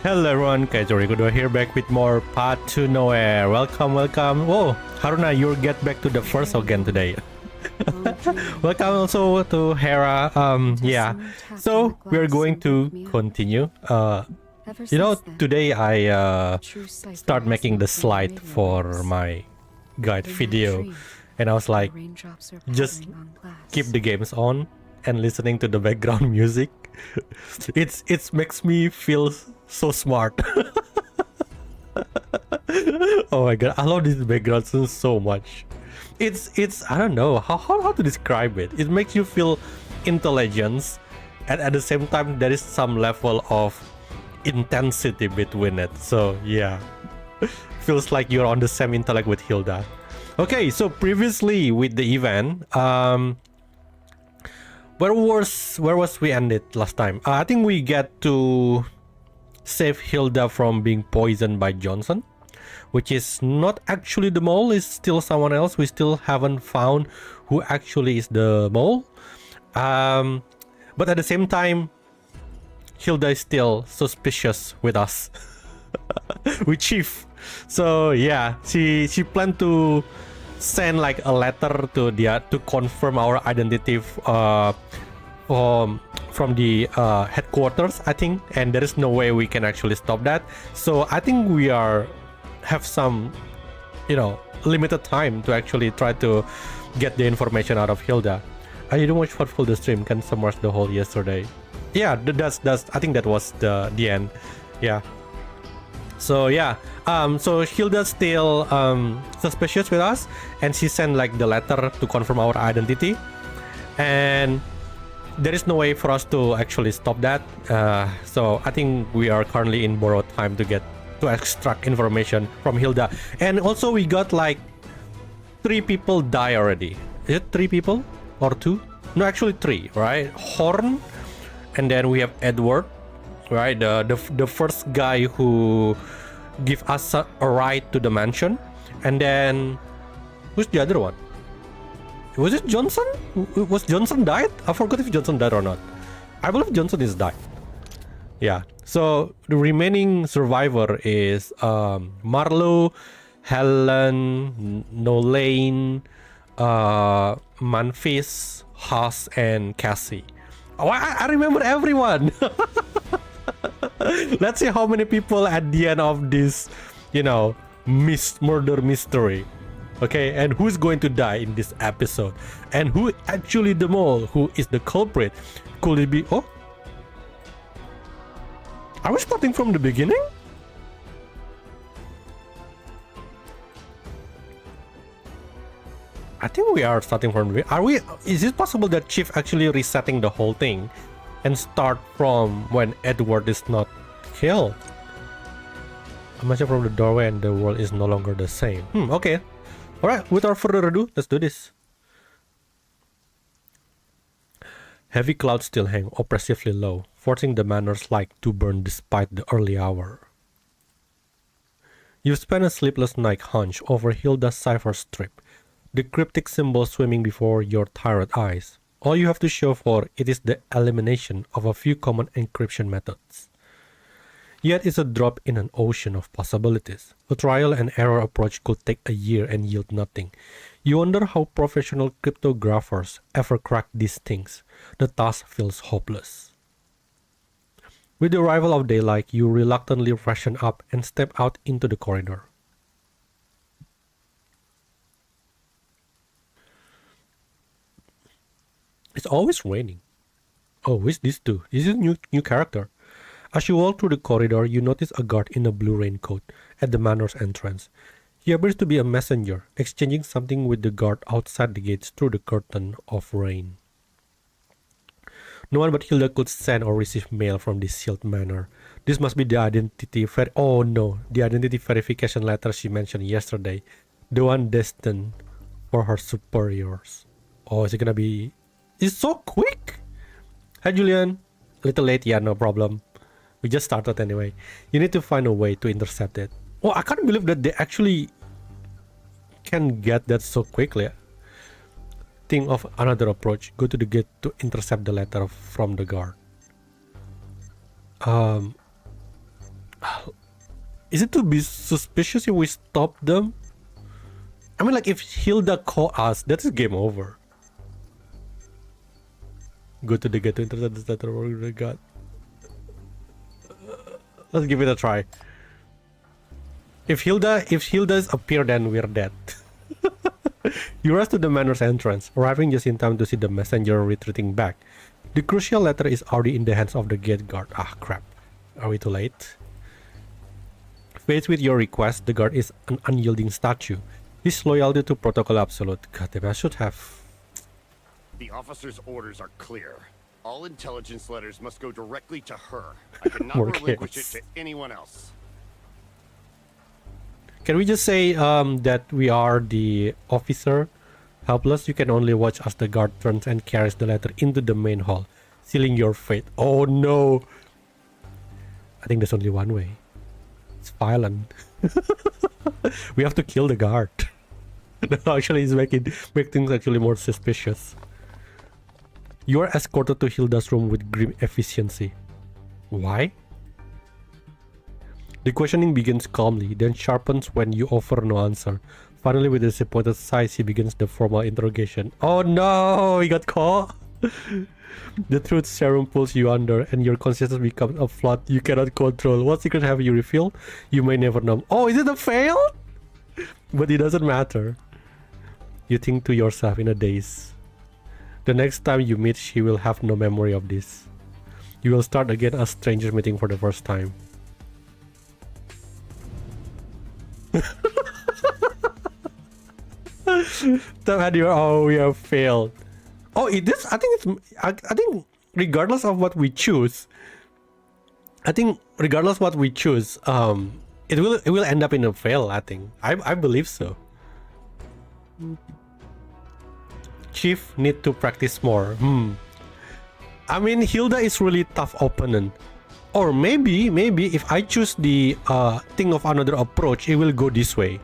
Hello everyone, Kaitorikudo here, back with more Path to Nowhere. Welcome. Whoa, Haruna, you get back to the first again today. Welcome also to Hera. Yeah. So we're going to continue. Today I start making the slide for my guide video, and I was like, just keep the games on and listening to the background music. It makes me feel so smart. Oh my god, I love this background so much. It's I don't know how to describe it. It makes you feel intelligence, and at the same time there is some level of intensity between it. So yeah, feels like you're on the same intellect with Hilda. Okay, so previously with the event, where was we ended last time? I think we get to save Hilda from being poisoned by Johnson, which is not actually the mole, it's still someone else. We still haven't found who actually is the mole. But at the same time, Hilda is still suspicious with us. with Chief. So yeah, she planned to send like a letter to confirm our identity from the headquarters, I think, and there is no way we can actually stop that. So I think we have some limited time to actually try to get the information out of Hilda. I didn't watch for full the stream, can summarize the whole yesterday. Yeah, that's I think that was the end. Yeah. So yeah, so Hilda's still suspicious with us, and she sent like the letter to confirm our identity, and there is no way for us to actually stop that. So I think we are currently in borrowed time to extract information from Hilda. And also we got like 3 people die already. Is it 3 people or 2? No, actually 3, right? Horn, and then we have Edward, right? The first guy who give us a ride to the mansion. And then who's the other one? Was it Johnson? Was Johnson died? I forgot if Johnson died or not. I believe Johnson is died. Yeah. So the remaining survivor is Marlo, Helen, Nolane, Manfis, Haas, and Cassie. Oh, I remember everyone. Let's see how many people at the end of this, murder mystery. Okay, and who's going to die in this episode? And who actually the mole? Who is the culprit? Could it be... Oh? Are we starting from the beginning? I think we are starting from the... Are we... Is it possible that Chief actually resetting the whole thing and start from when Edward is not killed? I'm watching from the doorway and the world is no longer the same. Okay. Alright, without further ado, let's do this. Heavy clouds still hang oppressively low, forcing the manor's light to burn despite the early hour. You've spent a sleepless night hunched over Hilda's cipher strip, the cryptic symbol swimming before your tired eyes. All you have to show for it is the elimination of a few common encryption methods. Yet it's a drop in an ocean of possibilities. A trial and error approach could take a year and yield nothing. You wonder how professional cryptographers ever crack these things. The task feels hopeless. With the arrival of daylight, you reluctantly freshen up and step out into the corridor. It's always raining. Oh, who is this too? This is a new character. As you walk through the corridor, you notice a guard in a blue raincoat at the manor's entrance. He appears to be a messenger, exchanging something with the guard outside the gates through the curtain of rain. No one but Hilda could send or receive mail from this sealed manor. This must be the identity verification letter she mentioned yesterday, the one destined for her superiors. Oh, is it gonna be... It's so quick! Hi Julian. A little late, yeah, no problem. We just started anyway. You need to find a way to intercept it. Oh, I can't believe that they actually can get that so quickly. Think of another approach. Go to the gate to intercept the letter from the guard. Is it to be suspicious if we stop them? I mean, like, if Hilda call us, that is game over. Go to the gate to intercept the starter. Oh my god. Let's give it a try. If Hilda's appear, then we're dead. You rush to the manor's entrance, arriving just in time to see the messenger retreating back. The crucial letter is already in the hands of the gate guard. Ah, crap. Are we too late? Faced with your request, the guard is an unyielding statue. His loyalty to protocol absolute. God damn, I should have... The officer's orders are clear. All intelligence letters must go directly to her. I cannot relinquish it to anyone else. Can we just say that we are the officer? Helpless, you can only watch as the guard turns and carries the letter into the main hall, sealing your fate. Oh no! I think there's only one way. It's violent. We have to kill the guard. No, actually, it's make things actually more suspicious. You are escorted to Hilda's room with grim efficiency. Why? The questioning begins calmly, then sharpens when you offer no answer. Finally, with a disappointed sigh, he begins the formal interrogation. Oh no, he got caught! The truth serum pulls you under, and your consciousness becomes a flood you cannot control. What secret have you revealed? You may never know. Oh, is it a fail? But it doesn't matter. You think to yourself in a daze. The next time you meet, she will have no memory of this. You will start again as strangers meeting for the first time. Oh, we have failed. Oh, it is. I think it's. I think regardless of what we choose, it will end up in a fail. I think. I believe so. Chief need to practice more. I mean, Hilda is really tough opponent. Or maybe if I choose the think of another approach, it will go this way.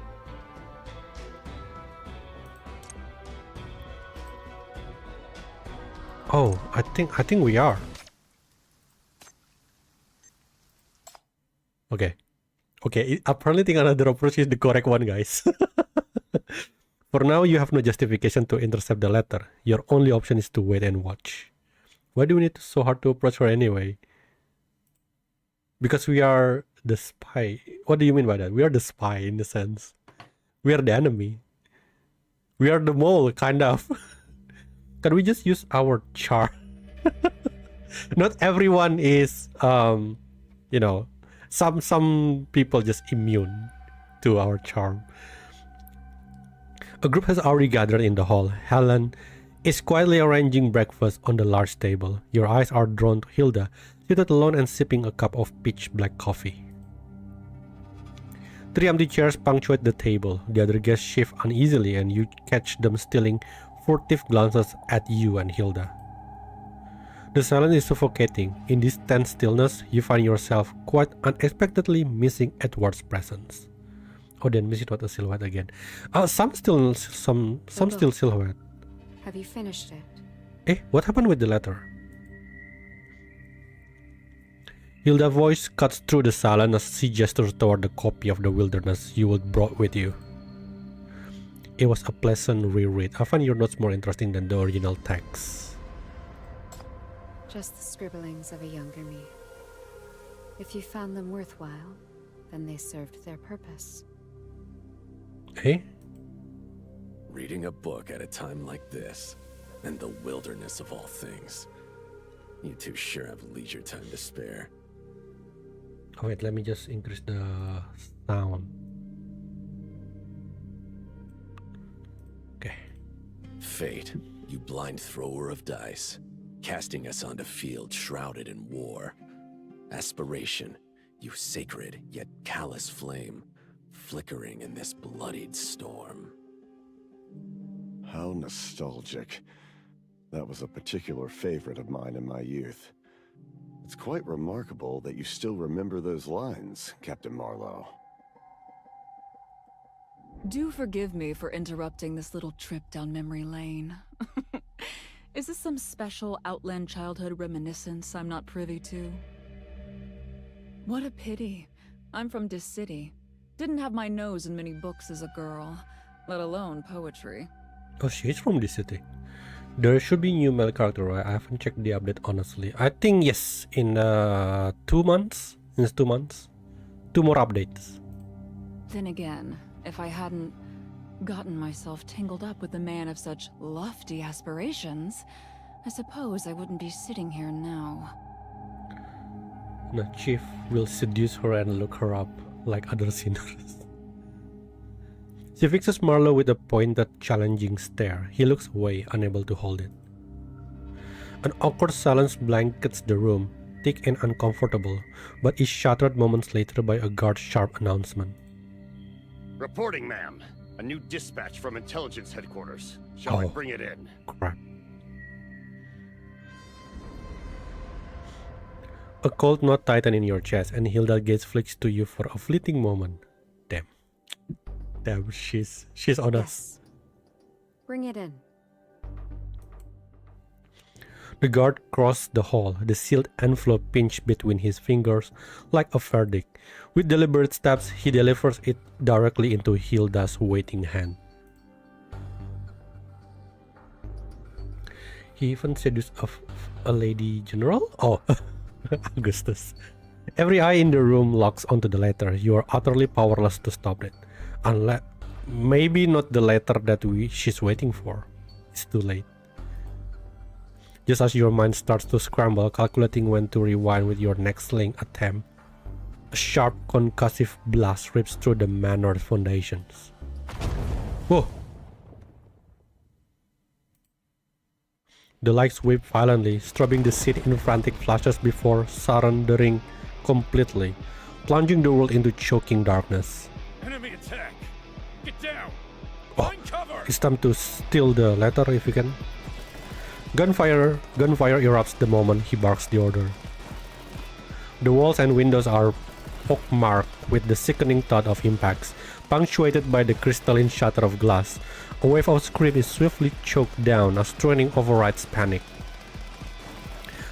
Oh, I think we are. Okay. Apparently think another approach is the correct one, guys. For now, you have no justification to intercept the letter. Your only option is to wait and watch. Why do we need so hard to approach her anyway? Because we are the spy. What do you mean by that? We are the spy in the sense. We are the enemy. We are the mole, kind of. Can we just use our charm? Not everyone is, you know, some people just immune to our charm. A group has already gathered in the hall. Helen is quietly arranging breakfast on the large table. Your eyes are drawn to Hilda, seated alone and sipping a cup of pitch black coffee. 3 empty chairs punctuate the table. The other guests shift uneasily and you catch them stealing furtive glances at you and Hilda. The silence is suffocating. In this tense stillness, you find yourself quite unexpectedly missing Edward's presence. Oh, then missing not a silhouette again. Some still silhouette. Have you finished it? Eh, what happened with the letter? Hilda's voice cuts through the silence as she gestures toward the copy of the wilderness you would brought with you. It was a pleasant reread. I find your notes more interesting than the original text. Just the scribblings of a younger me. If you found them worthwhile, then they served their purpose. Eh? Reading a book at a time like this, and the wilderness of all things. You two sure have leisure time to spare. Oh wait, let me just increase the sound. Okay. Fate, you blind thrower of dice, casting us onto fields shrouded in war. Aspiration, you sacred yet callous flame, flickering in this bloodied storm. How nostalgic. That was a particular favorite of mine in my youth. It's quite remarkable that you still remember those lines, Captain Marlowe. Do forgive me for interrupting this little trip down memory lane. Is this some special Outland childhood reminiscence I'm not privy to? What a pity. I'm from this city. Didn't have my nose in many books as a girl, let alone poetry. Oh, she's from this city. There should be new male character, right? I haven't checked the update honestly. I think yes, in 2 months. In 2 months. 2 more updates. Then again, if I hadn't gotten myself tangled up with a man of such lofty aspirations, I suppose I wouldn't be sitting here now. The chief will seduce her and look her up like other sinners. She fixes Marlowe with a pointed, challenging stare. He looks away, unable to hold it. An awkward silence blankets the room, thick and uncomfortable, but is shattered moments later by a guard's sharp announcement. Reporting, ma'am. A new dispatch from intelligence headquarters. Shall I bring it in? Crap. A cold knot tighten in your chest, and Hilda's gaze flicks to you for a fleeting moment. Damn, she's on us. Yes. Bring it in. The guard crossed the hall, the sealed envelope pinched between his fingers like a verdict. With deliberate steps, he delivers it directly into Hilda's waiting hand. He even seduced a lady general? Oh, Augustus. Every eye in the room locks onto the letter. You are utterly powerless to stop it. Unless, maybe not the letter that she's waiting for. It's too late. Just as your mind starts to scramble, calculating when to rewind with your next slaying attempt, a sharp concussive blast rips through the manor's foundations. Whoa! The lights whip violently, stripping the city in frantic flashes before surrendering completely, plunging the world into choking darkness. Enemy attack! Get down! Oh, Find cover! it's time to steal the letter if you can. Gunfire erupts the moment he barks the order. The walls and windows are pockmarked with the sickening thud of impacts, punctuated by the crystalline shatter of glass. A wave of scream is swiftly choked down as training overrides panic.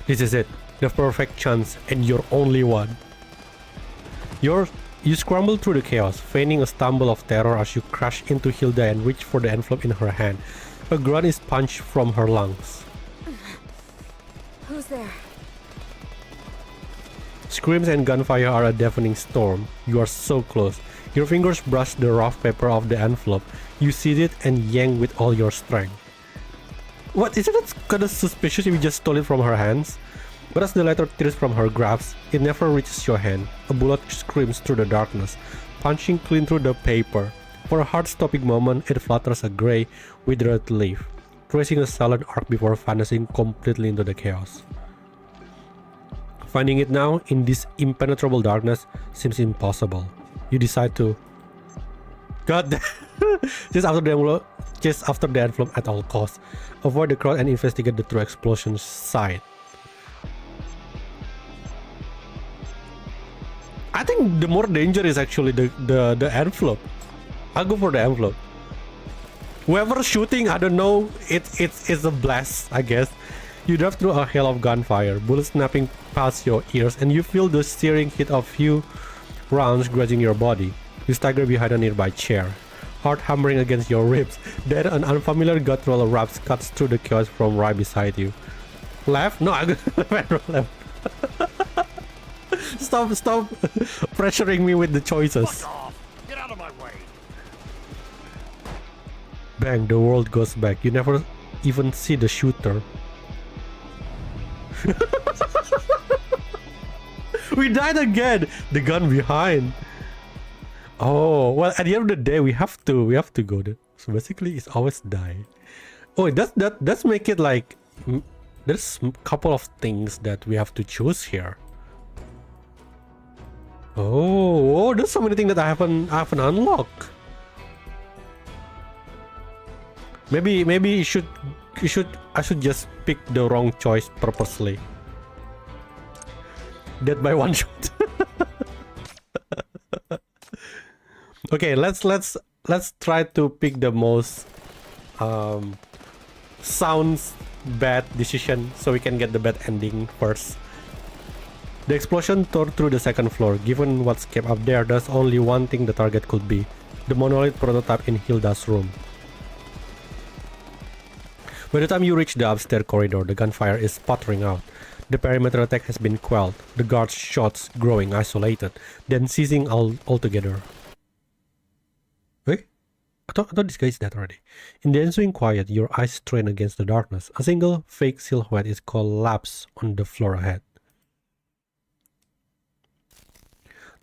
This is it, the perfect chance, and your only one. You scramble through the chaos, feigning a stumble of terror as you crash into Hilda and reach for the envelope in her hand. A grunt is punched from her lungs. Who's there? Screams and gunfire are a deafening storm. You are so close. Your fingers brush the rough paper of the envelope. You seize it and yank with all your strength. What, isn't it kind of suspicious if you just stole it from her hands? But as the letter tears from her grasp, it never reaches your hand. A bullet screams through the darkness, punching clean through the paper. For a heart-stopping moment, it flutters a grey, withered leaf, tracing a silent arc before vanishing completely into the chaos. Finding it now, in this impenetrable darkness, seems impossible. You decide to... God damn! Chase after the envelope at all costs. Avoid the crowd and investigate the true explosion site. I think the more danger is actually the envelope. I'll go for the envelope. Whoever's shooting, I don't know, it's a blast, I guess. You drive through a hail of gunfire, bullets snapping past your ears, and you feel the searing heat of few rounds grazing your body. You stagger behind a nearby chair, heart hammering against your ribs. Then an unfamiliar guttural rap cuts through the chaos from right beside you. Left? No, I'm gonna left. Stop pressuring me with the choices. Fuck off! Get out of my way! Bang, the world goes back. You never even see the shooter. We died again! The gun behind. Oh, well, at the end of the day, we have to go there. So basically, it's always die. Oh, that's make it like... There's a couple of things that we have to choose here. Oh, there's so many things that I haven't unlocked. Maybe I should just pick the wrong choice purposely. Dead by one shot. Okay, let's try to pick the most sounds bad decision so we can get the bad ending first. The explosion tore through the second floor. Given what's kept up there, there's only one thing the target could be. The monolith prototype in Hilda's room. By the time you reach the upstairs corridor, the gunfire is sputtering out. The perimeter attack has been quelled, the guard's shots growing isolated, then ceasing altogether. Wait? I thought this guy is dead already. In the ensuing quiet, your eyes strain against the darkness. A single fake silhouette is collapsed on the floor ahead.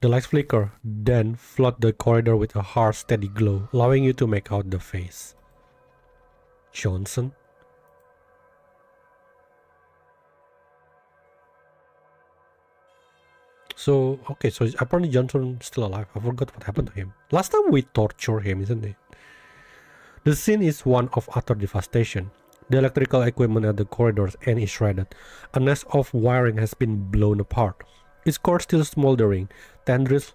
The lights flicker, then flood the corridor with a harsh, steady glow, allowing you to make out the face. Johnson? So, okay, so apparently Johnson is still alive. I forgot what happened to him. Last time we tortured him, isn't it? The scene is one of utter devastation. The electrical equipment at the corridor's end is shredded. A nest of wiring has been blown apart. Its core still smoldering, tendrils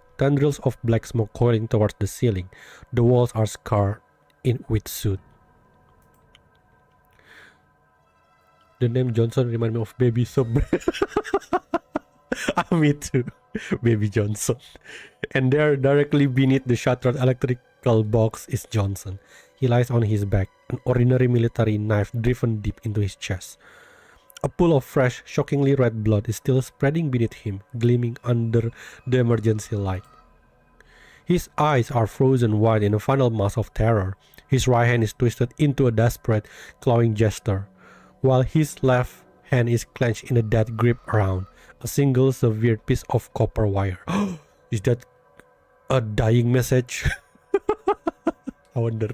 of black smoke coiling towards the ceiling. The walls are scarred with soot. The name Johnson reminds me of Baby Sub. Me too, Baby Johnson. And there, directly beneath the shattered electrical box, is Johnson. He lies on his back, an ordinary military knife driven deep into his chest. A pool of fresh, shockingly red blood is still spreading beneath him, gleaming under the emergency light. His eyes are frozen wide in a final mask of terror. His right hand is twisted into a desperate, clawing gesture, while his left hand is clenched in a death grip around a single severed piece of copper wire. Is that a dying message? I wonder.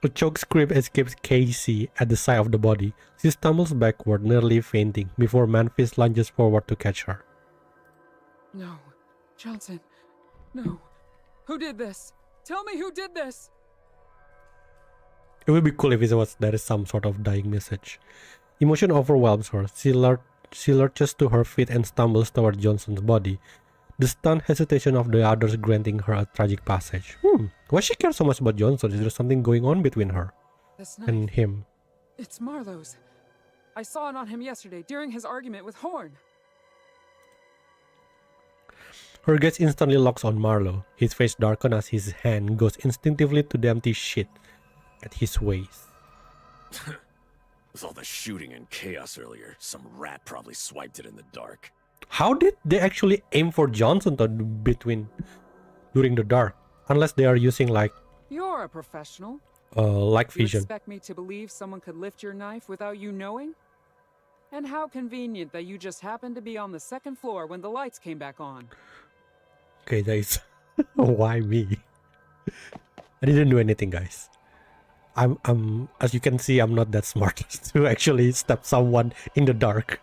A choke scream escapes Casey at the sight of the body. She stumbles backward, nearly fainting, before Memphis lunges forward to catch her. No. Johnson. No. Who did this? Tell me who did this! It would be cool if there is some sort of dying message. Emotion overwhelms her. She lurches to her feet and stumbles toward Johnson's body. The stunned hesitation of the others granting her a tragic passage. Why she cares so much about Johnson? Is there something going on between her and him? It's Marlowe's. I saw it on him yesterday during his argument with Horn. Her gaze instantly locks on Marlowe. His face darkens as his hand goes instinctively to the empty sheet at his waist. With all the shooting and chaos earlier, some rat probably swiped it in the dark. How did they actually aim for Johnson during the dark? Unless they are using like You're a professional. light You vision. expect me to believe someone could lift your knife without you knowing? And how convenient that you just happened to be on the second floor when the lights came back on. Okay, guys. Why me? I didn't do anything, guys. I'm as you can see, I'm not that smart to actually stab someone in the dark.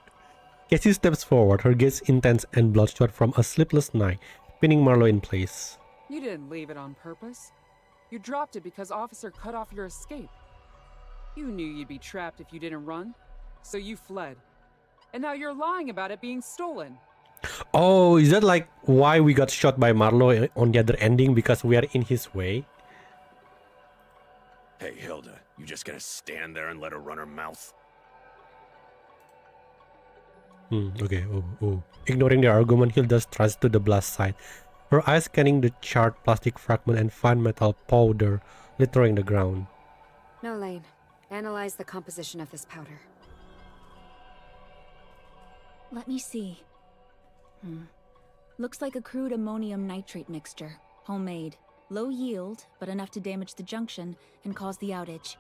Casey steps forward, her gaze intense and bloodshot from a sleepless night, pinning Marlowe in place. You didn't leave it on purpose. You dropped it because Officer cut off your escape. You knew you'd be trapped if you didn't run, so you fled. And now you're lying about it being stolen. Oh, is that like why we got shot by Marlowe on the other ending? Because we are in his way? Hey, Hilda, you just gonna stand there and let her run her mouth? Okay, Ignoring the argument, Hilda strides to the blast site, her eyes scanning the charred plastic fragment and fine metal powder littering the ground. No, Lane. Analyze the composition of this powder. Let me see. Looks like a crude ammonium nitrate mixture. Homemade. Low yield, but enough to damage the junction and cause the outage.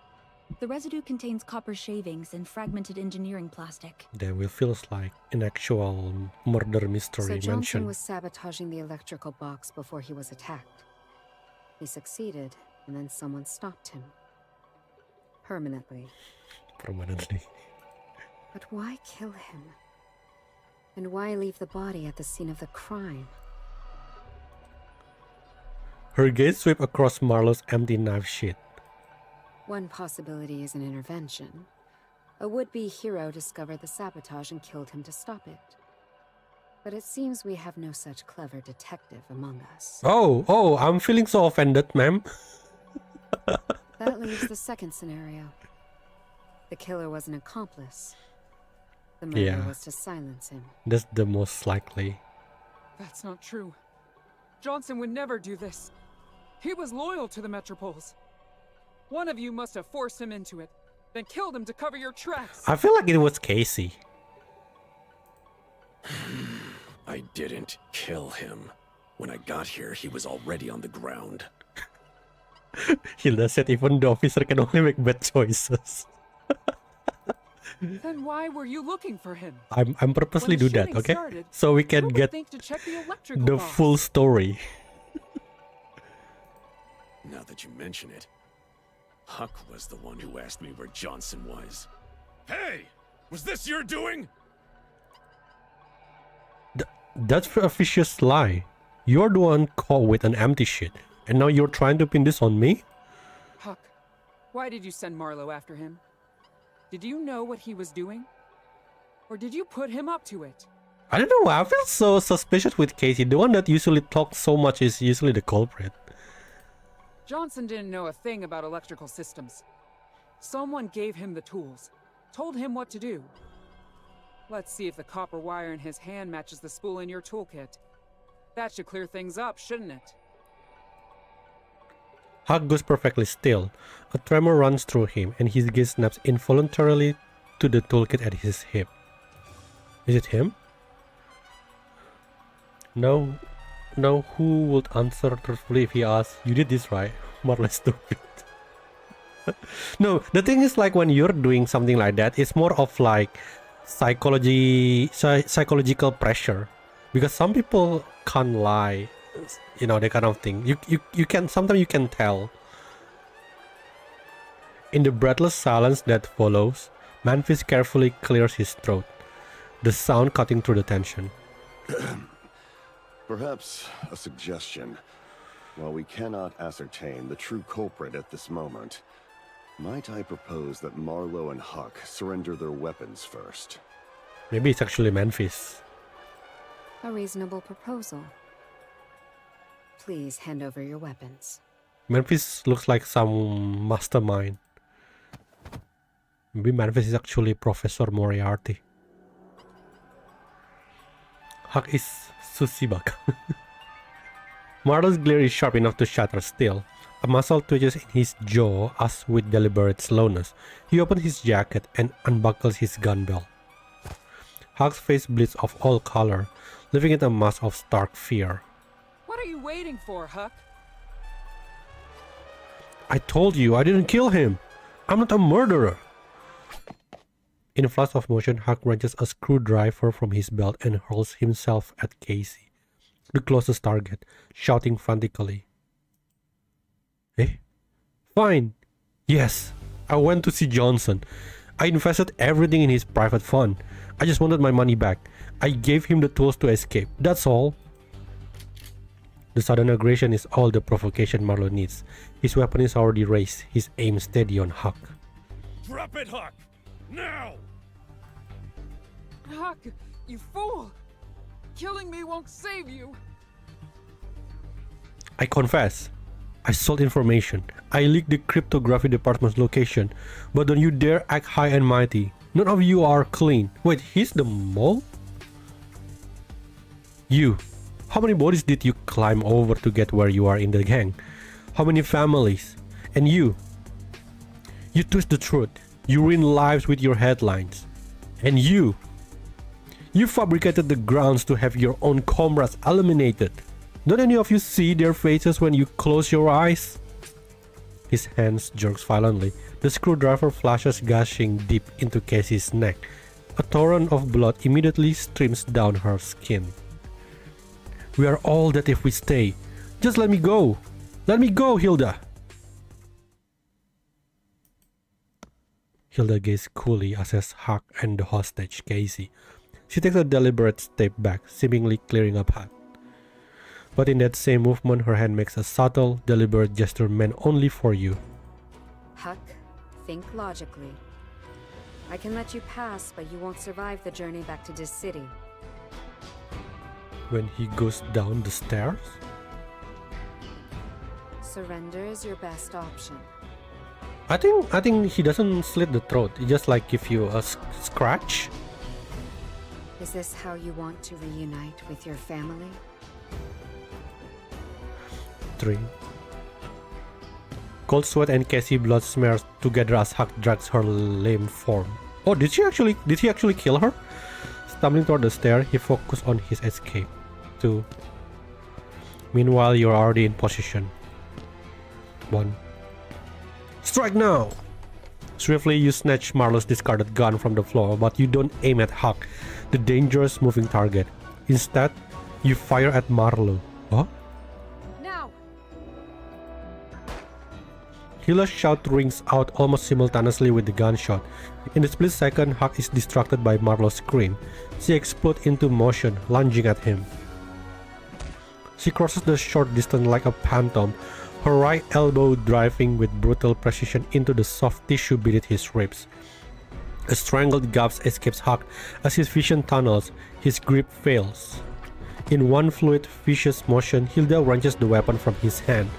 The residue contains copper shavings and fragmented engineering plastic. Then it feels like an actual murder mystery So Johnson mention. was sabotaging the electrical box before he was attacked. He succeeded, and then someone stopped him. Permanently. Permanently. But why kill him? And why leave the body at the scene of the crime? Her gaze swept across Marlowe's empty knife sheath. One possibility is an intervention. A would-be hero discovered the sabotage and killed him to stop it. But it seems we have no such clever detective among us. Oh, I'm feeling so offended, ma'am. That leaves the second scenario. The killer was an accomplice. The murder Yeah. was to silence him. That's the most likely. That's not true. Johnson would never do this. He was loyal to the Metropoles. One of you must have forced him into it, then killed him to cover your tracks. I feel like it was Casey. I didn't kill him. When I got here, he was already on the ground. Hilda said even the officer can only make bad choices. Then why were you looking for him? I'm purposely When the do that, shooting okay? started, So we Who can would get think to check the electrical the box? full story. Now that you mention it, Huck was the one who asked me where Johnson was. Hey! Was this your doing? That's a vicious lie. You're the one caught with an empty shit, and now you're trying to pin this on me? Huck, why did you send Marlowe after him? Did you know what he was doing? Or did you put him up to it? I don't know, I feel so suspicious with Casey. The one that usually talks so much is usually the culprit. Johnson didn't know a thing about electrical systems. Someone gave him the tools, told him what to do. Let's see if the copper wire in his hand matches the spool in your toolkit. That should clear things up, shouldn't it? Huck goes perfectly still. A tremor runs through him, and his gaze snaps involuntarily to the toolkit at his hip. Is it him? No, who would answer truthfully if he asks, "You did this, right?" More or less stupid. No, the thing is, like, when you're doing something like that, it's more of like psychological pressure, because some people can't lie, you know, that kind of thing. You can sometimes you can tell. In the breathless silence that follows, Manfis carefully clears his throat, the sound cutting through the tension. Perhaps a suggestion. While we cannot ascertain the true culprit at this moment, might I propose that Marlowe and Huck surrender their weapons first? Maybe it's actually Manfis. A reasonable proposal. Please hand over your weapons. Manfis looks like some mastermind. Maybe Manfis is actually Professor Moriarty. Huck is Susibaka. Marlowe's glare is sharp enough to shatter steel. A muscle twitches in his jaw as with deliberate slowness. He opens his jacket and unbuckles his gun belt. Huck's face bleeds of all color, leaving it a mask of stark fear. What are you waiting for, Huck? I told you I didn't kill him. I'm not a murderer. In a flash of motion, Huck wrenches a screwdriver from his belt and hurls himself at Casey, the closest target, shouting frantically. Eh? Fine. Yes, I went to see Johnson. I invested everything in his private fund. I just wanted my money back. I gave him the tools to escape. That's all. The sudden aggression is all the provocation Marlowe needs. His weapon is already raised, his aim steady on Huck. Drop it, Huck! Now! Huck, you fool! Killing me won't save you! I confess, I sold information. I leaked the cryptography department's location. But don't you dare act high and mighty. None of you are clean. Wait, he's the mole? You. How many bodies did you climb over to get where you are in the gang? How many families? And you. You twist the truth. You ruin lives with your headlines. And you. You fabricated the grounds to have your own comrades eliminated. Don't any of you see their faces when you close your eyes? His hands jerks violently. The screwdriver flashes, gushing deep into Casey's neck. A torrent of blood immediately streams down her skin. We are all dead if we stay. Just let me go. Let me go, Hilda. Hilda gazes coolly as Huck and the hostage, Casey. She takes a deliberate step back, seemingly clearing a path. But in that same movement, her hand makes a subtle, deliberate gesture meant only for you. Huck, think logically. I can let you pass, but you won't survive the journey back to this city. When he goes down the stairs? Surrender is your best option. I think he doesn't slit the throat. He just like give you a scratch. Is this how you want to reunite with your family? 3. Cold sweat and Cassie blood smears together as Huck drags her lame form. Oh, did he actually kill her? Stumbling toward the stair, he focused on his escape. 2. Meanwhile, you're already in position. 1. Strike now! Swiftly, you snatch Marlowe's discarded gun from the floor, but you don't aim at Huck, the dangerous moving target. Instead, you fire at Marlowe. What? Now! Hilda's shout rings out almost simultaneously with the gunshot. In a split second, Huck is distracted by Marlowe's scream. She explodes into motion, lunging at him. She crosses the short distance like a phantom, her right elbow driving with brutal precision into the soft tissue beneath his ribs. A strangled gasp escapes Huck as his vision tunnels, his grip fails. In one fluid, vicious motion, Hilda wrenches the weapon from his hand,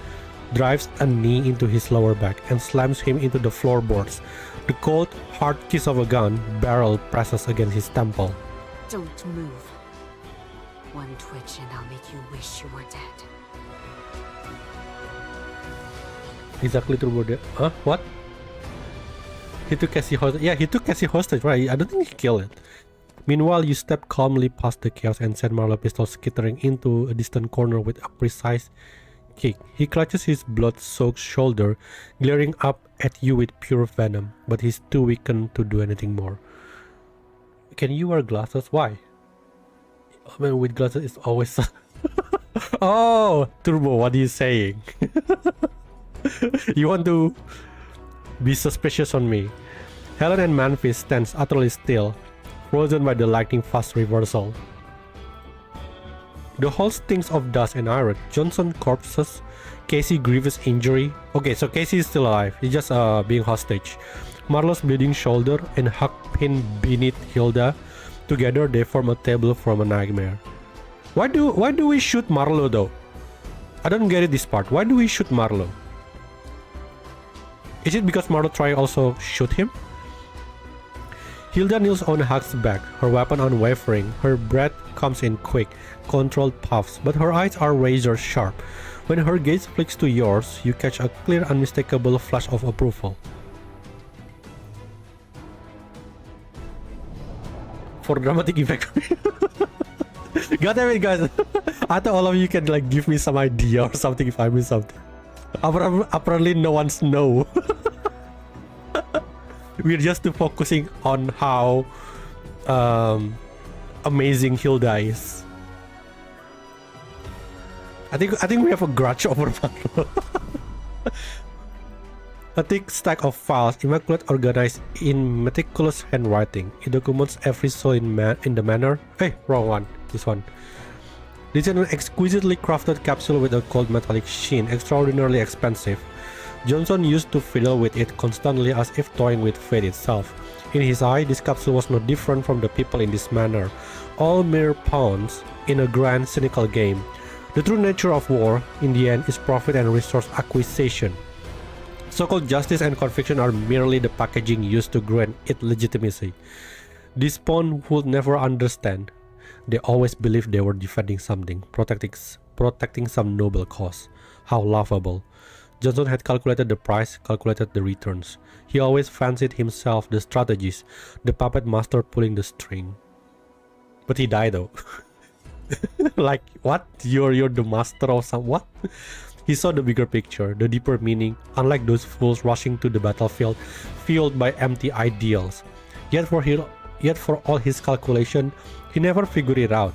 drives a knee into his lower back, and slams him into the floorboards. The cold, hard kiss of a gun barrel presses against his temple. Don't move. One twitch and I'll make you wish you were dead. Exactly Turbo. Huh? What? He took Cassie hostage. Yeah, he took Cassie hostage, right? I don't think he killed it. Meanwhile, you step calmly past the chaos and send Marlowe's pistol skittering into a distant corner with a precise kick. He clutches his blood-soaked shoulder, glaring up at you with pure venom, but he's too weakened to do anything more. Can you wear glasses? Why? I mean, with glasses, it's always... Oh! Turbo, what are you saying? You want to be suspicious on me? Helen and Memphis stands utterly still, frozen by the lightning-fast reversal. The hall stinks of dust and iron. Johnson corpses, Casey grievous injury. Okay, so Casey is still alive. He's just being hostage. Marlowe's bleeding shoulder and Huck pinned beneath Hilda. Together they form a table from a nightmare. Why do we shoot Marlowe though? I don't get it this part. Why do we shoot Marlowe? Is it because Marlowe tried also shoot him? Hilda kneels on Huck's back, her weapon unwavering. Her breath comes in quick, controlled puffs, but her eyes are razor sharp. When her gaze flicks to yours, you catch a clear, unmistakable flash of approval. For dramatic effect. God damn it, guys. I thought all of you can like give me some idea or something if I miss something. Apparently no one's know. We're just too focusing on how amazing Hilda is. I think we have a grudge over that. A thick stack of files, immaculate organized in meticulous handwriting. It documents every soul in the manor. Hey, wrong one. This one. This is an exquisitely crafted capsule with a cold metallic sheen, extraordinarily expensive. Johnson used to fiddle with it constantly as if toying with fate itself. In his eye, this capsule was no different from the people in this manor, all mere pawns in a grand, cynical game. The true nature of war, in the end, is profit and resource acquisition. So-called justice and conviction are merely the packaging used to grant it legitimacy. This pawn would never understand. They always believed they were defending something, protecting some noble cause. How laughable. Johnson had calculated the price, calculated the returns. He always fancied himself the strategist, the puppet master pulling the string. But he died though. Like, what? You're the master of some what? He saw the bigger picture, the deeper meaning, unlike those fools rushing to the battlefield, fueled by empty ideals. Yet for all his calculation, he never figured it out.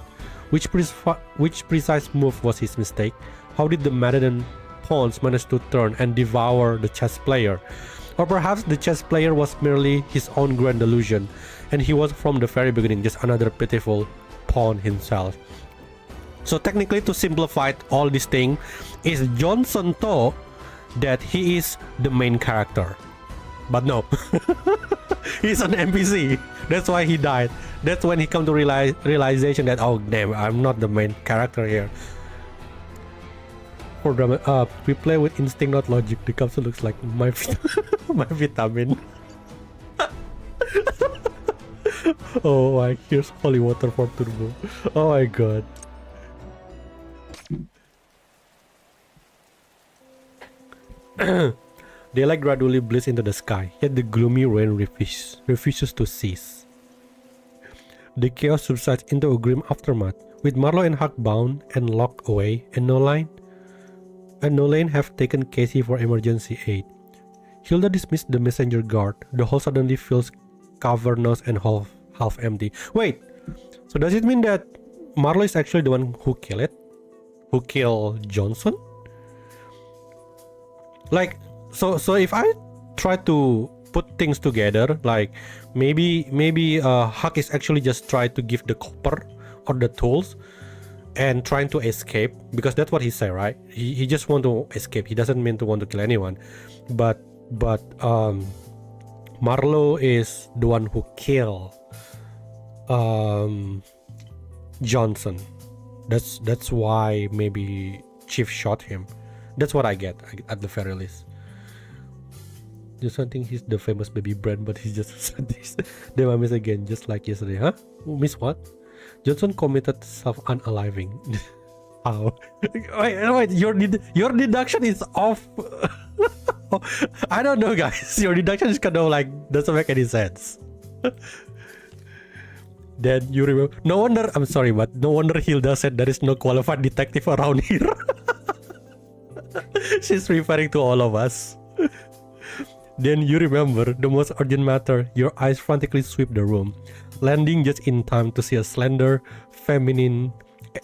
Which precise move was his mistake? How did the maddened pawns manage to turn and devour the chess player? Or perhaps the chess player was merely his own grand delusion, and he was from the very beginning just another pitiful pawn himself. So technically, to simplify all this thing, is Johnson thought that he is the main character. But no. He's an NPC. That's why he died. That's when he come to realization that, oh damn, I'm not the main character here. For drama, we play with instinct, not logic. The capsule looks like my vitamin. Oh my, here's holy water for Turbo. Oh my god. Daylight gradually bleeds into the sky, yet the gloomy rain refuses to cease. The chaos subsides into a grim aftermath, with Marlowe and Huck bound and locked away, and Nolan have taken Casey for emergency aid. Hilda dismissed the messenger guard. The hall suddenly feels cavernous and half empty. Wait, so does it mean that Marlowe is actually the one who killed it? Who killed Johnson? Like, so if I try to put things together, like maybe Huck is actually just trying to give the copper or the tools and trying to escape, because that's what he said, right? He just want to escape. He doesn't mean to want to kill anyone, but Marlowe is the one who killed Johnson. That's why maybe Chief shot him. That's what I get at the very least. Just don't think he's the famous baby Brand, but he's just this. Then I miss again, just like yesterday, huh? Miss what? Johnson committed self-unaliving. How? wait, your deduction is off. I don't know, guys. Your deduction is kind of like doesn't make any sense. Then you remember? No wonder. I'm sorry, but no wonder Hilda said there is no qualified detective around here. She's referring to all of us. Then you remember the most urgent matter. Your eyes frantically sweep the room, landing just in time to see a slender, feminine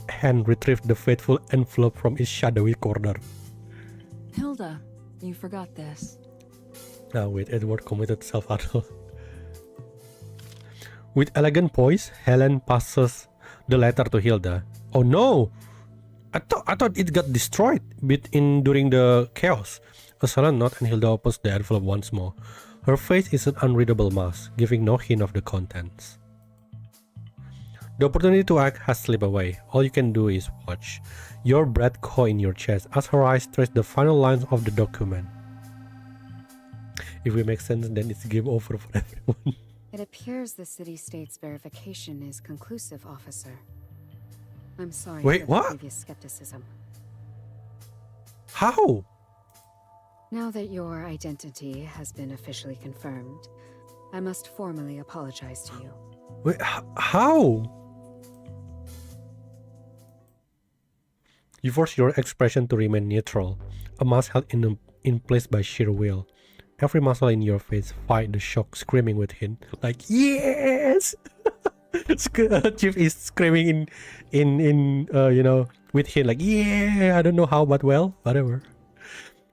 hand retrieve the fateful envelope from its shadowy corner. Hilda, you forgot this. Wait, Edward committed self-adult. With elegant poise, Helen passes the letter to Hilda. Oh no! I thought it got destroyed during the chaos. A silent nod and Hilda opens the envelope once more. Her face is an unreadable mask, giving no hint of the contents. The opportunity to act has slipped away. All you can do is watch. Your breath caught in your chest as her eyes trace the final lines of the document. If it makes sense, then it's game over for everyone. It appears the city-state's verification is conclusive, officer. I'm sorry Wait, for what? the previous skepticism. How? Now that your identity has been officially confirmed, I must formally apologize to you. Wait, how? You force your expression to remain neutral, a mask held in place by sheer will. Every muscle in your face fight the shock, screaming within, like yes. Chief is screaming in with him, like yeah. I don't know how, but well, whatever.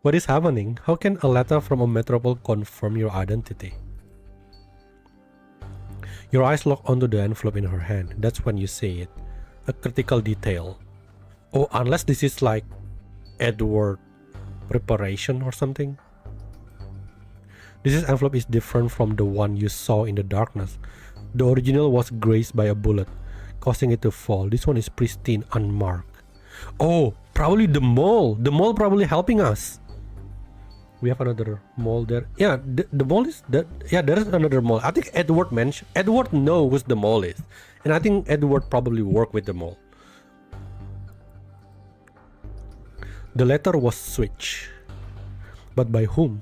What is happening? How can a letter from a metropole confirm your identity? Your eyes lock onto the envelope in her hand. That's when you see it. A critical detail. Oh, unless this is like Edward preparation or something. This envelope is different from the one you saw in the darkness. The original was grazed by a bullet, causing it to fall. This one is pristine, unmarked. Oh, probably the mole. The mole probably helping us. We have another mole there. Yeah, the mole is that. Yeah, there is another mole. I think Edward mentioned. Edward knows who the mole is, and I think Edward probably worked with the mole. The letter was switched, but by whom?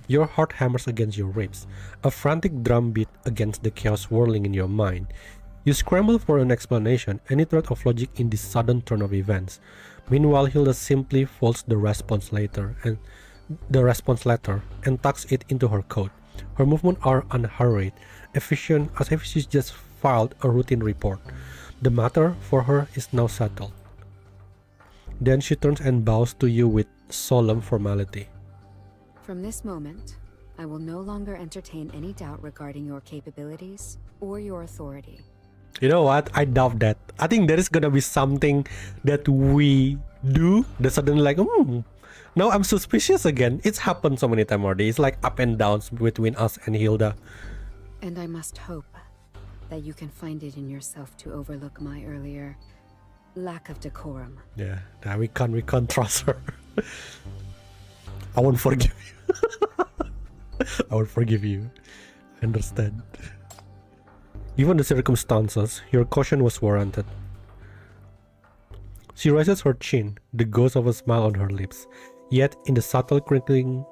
Your heart hammers against your ribs, a frantic drumbeat against the chaos whirling in your mind. You scramble for an explanation, any thread of logic in this sudden turn of events. Meanwhile, Hilda simply folds the response letter and tucks it into her coat. Her movements are unhurried, efficient, as if she's just filed a routine report. The matter for her is now settled. Then she turns and bows to you with solemn formality. From this moment, I will no longer entertain any doubt regarding your capabilities or your authority. You know what? I doubt that. I think there is gonna be something that we do that suddenly like, now I'm suspicious again. It's happened so many times already. It's like up and downs between us and Hilda. And I must hope that you can find it in yourself to overlook my earlier lack of decorum. Yeah, we can't trust her. I won't forgive you. I won't forgive you. I understand. Given the circumstances, your caution was warranted. She raises her chin, the ghost of a smile on her lips, yet in the subtle crinkling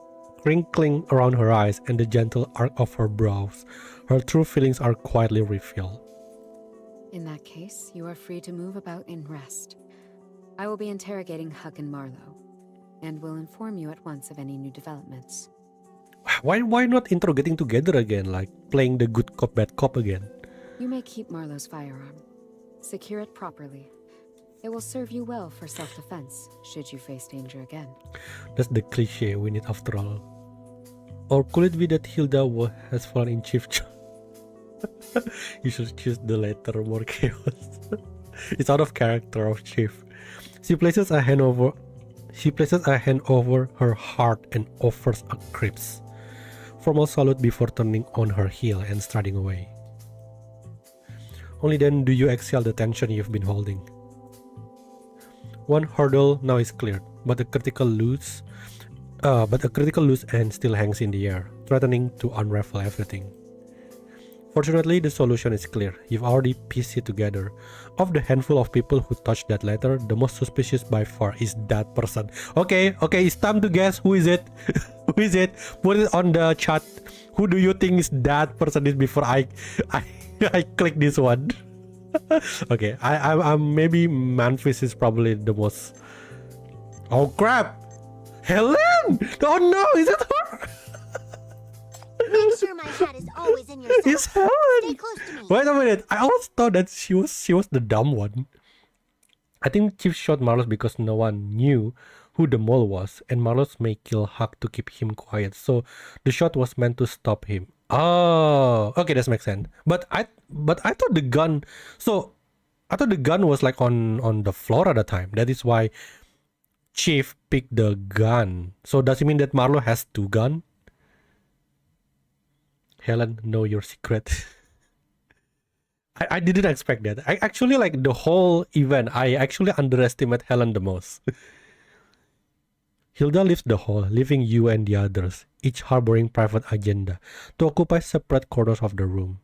around her eyes and the gentle arc of her brows, her true feelings are quietly revealed. In that case, you are free to move about in rest. I will be interrogating Huck and Marlowe, and will inform you at once of any new developments. Why not interrogating together again, like playing the good cop, bad cop again? You may keep Marlowe's firearm. Secure it properly. It will serve you well for self-defense, should you face danger again. That's the cliche we need after all. Or could it be that Hilda has fallen in Chief charge? You should choose the latter, more chaos. It's out of character of Chief. She places a hand over her heart and offers a crisp, formal salute before turning on her heel and striding away. Only then do you exhale the tension you've been holding. One hurdle now is cleared, but a critical loose end still hangs in the air, threatening to unravel everything. Fortunately, the solution is clear. You've already pieced it together. Of the handful of people who touched that letter, the most suspicious by far is that person. Okay, it's time to guess. Who is it? Who is it? Put it on the chat. Who do you think is that person is before I click this one? Okay, I'm maybe Manfis is probably the most. Oh crap! Helen! Oh no, is it her? Make sure my hat is always in your sight. It's Helen! Stay close to me. Wait a minute, I always thought that she was the dumb one. I think Chief shot Marlos because no one knew who the mole was, and Marlos may kill Huck to keep him quiet, so the shot was meant to stop him. Oh, okay, that makes sense. But I thought the gun. So I thought the gun was like on the floor at the time. That is why Chief picked the gun. So does it mean that Marlo has two guns? Helen, know your secret. I didn't expect that. I actually like the whole event. I actually underestimate Helen the most. Hilda leaves the hall, leaving you and the others, each harboring private agenda, to occupy separate corners of the room.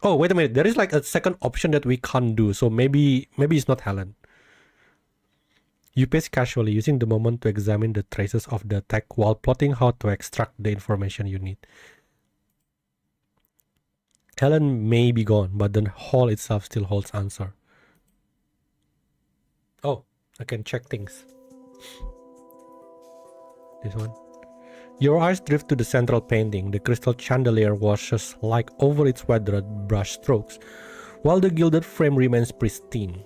Oh, wait a minute. There is like a second option that we can't do, so maybe it's not Helen. You pace casually, using the moment to examine the traces of the attack while plotting how to extract the information you need. Helen may be gone, but the hall itself still holds answer. Oh, I can check things. This one. Your eyes drift to the central painting. The crystal chandelier washes like over its weathered brush strokes, while the gilded frame remains pristine.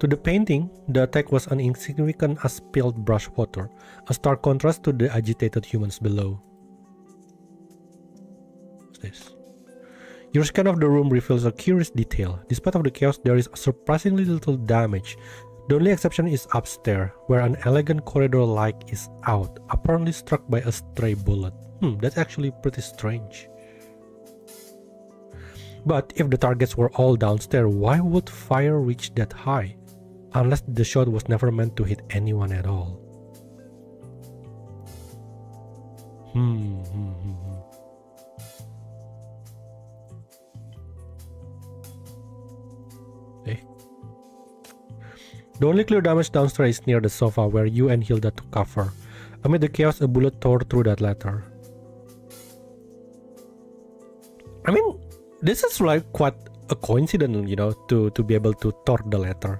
To the painting, the attack was as insignificant as spilled brush water, a stark contrast to the agitated humans below. What's this? Your scan of the room reveals a curious detail. Despite of the chaos, there is surprisingly little damage. The only exception is upstairs, where an elegant corridor light is out, apparently struck by a stray bullet. That's actually pretty strange. But if the targets were all downstairs, why would fire reach that high? Unless the shot was never meant to hit anyone at all. The only clear damage downstairs is near the sofa where you and Hilda took cover. Amid the chaos, a bullet tore through that letter. I mean, this is like quite a coincidence, you know, to be able to tear the letter.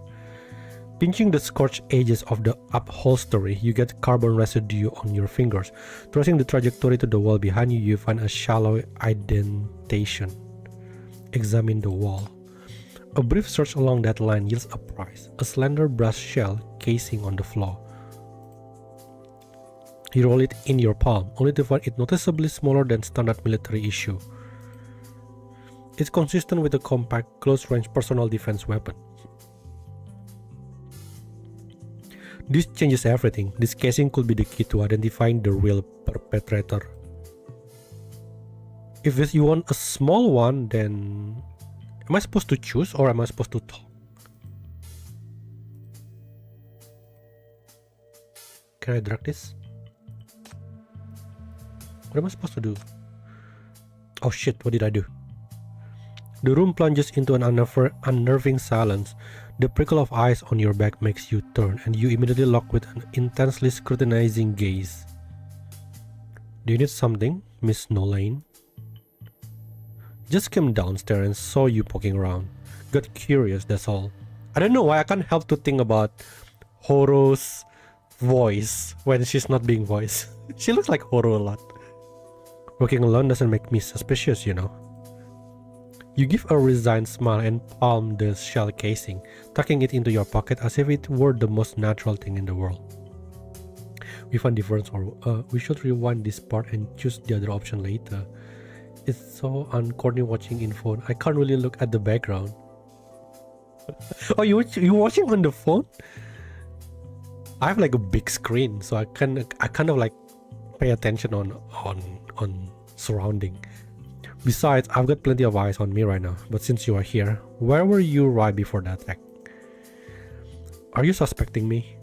Pinching the scorched edges of the upholstery, you get carbon residue on your fingers. Tracing the trajectory to the wall behind you, you find a shallow indentation. Examine the wall. A brief search along that line yields a prize, a slender brass shell casing on the floor. You roll it in your palm, only to find it noticeably smaller than standard military issue. It's consistent with a compact, close-range personal defense weapon. This changes everything. This casing could be the key to identifying the real perpetrator. If you want a small one, then am I supposed to choose or am I supposed to talk? Can I drag this? What am I supposed to do? Oh shit, what did I do? The room plunges into an unnerving silence. The prickle of eyes on your back makes you turn, and you immediately lock with an intensely scrutinizing gaze. Do you need something, Miss Nolan? Just came downstairs and saw you poking around. Got curious, that's all. I don't know why I can't help to think about Horo's voice when she's not being voiced. She looks like Horo a lot. Working alone doesn't make me suspicious, you know. You give a resigned smile and palm the shell casing, tucking it into your pocket as if it were the most natural thing in the world. We found difference, or we should rewind this part and choose the other option later. It's so uncorny watching in phone. I can't really look at the background. Oh, you watching on the phone? I have like a big screen, so I kind of like pay attention on surrounding. Besides, I've got plenty of eyes on me right now, but since you are here, where were you right before the attack? Are you suspecting me?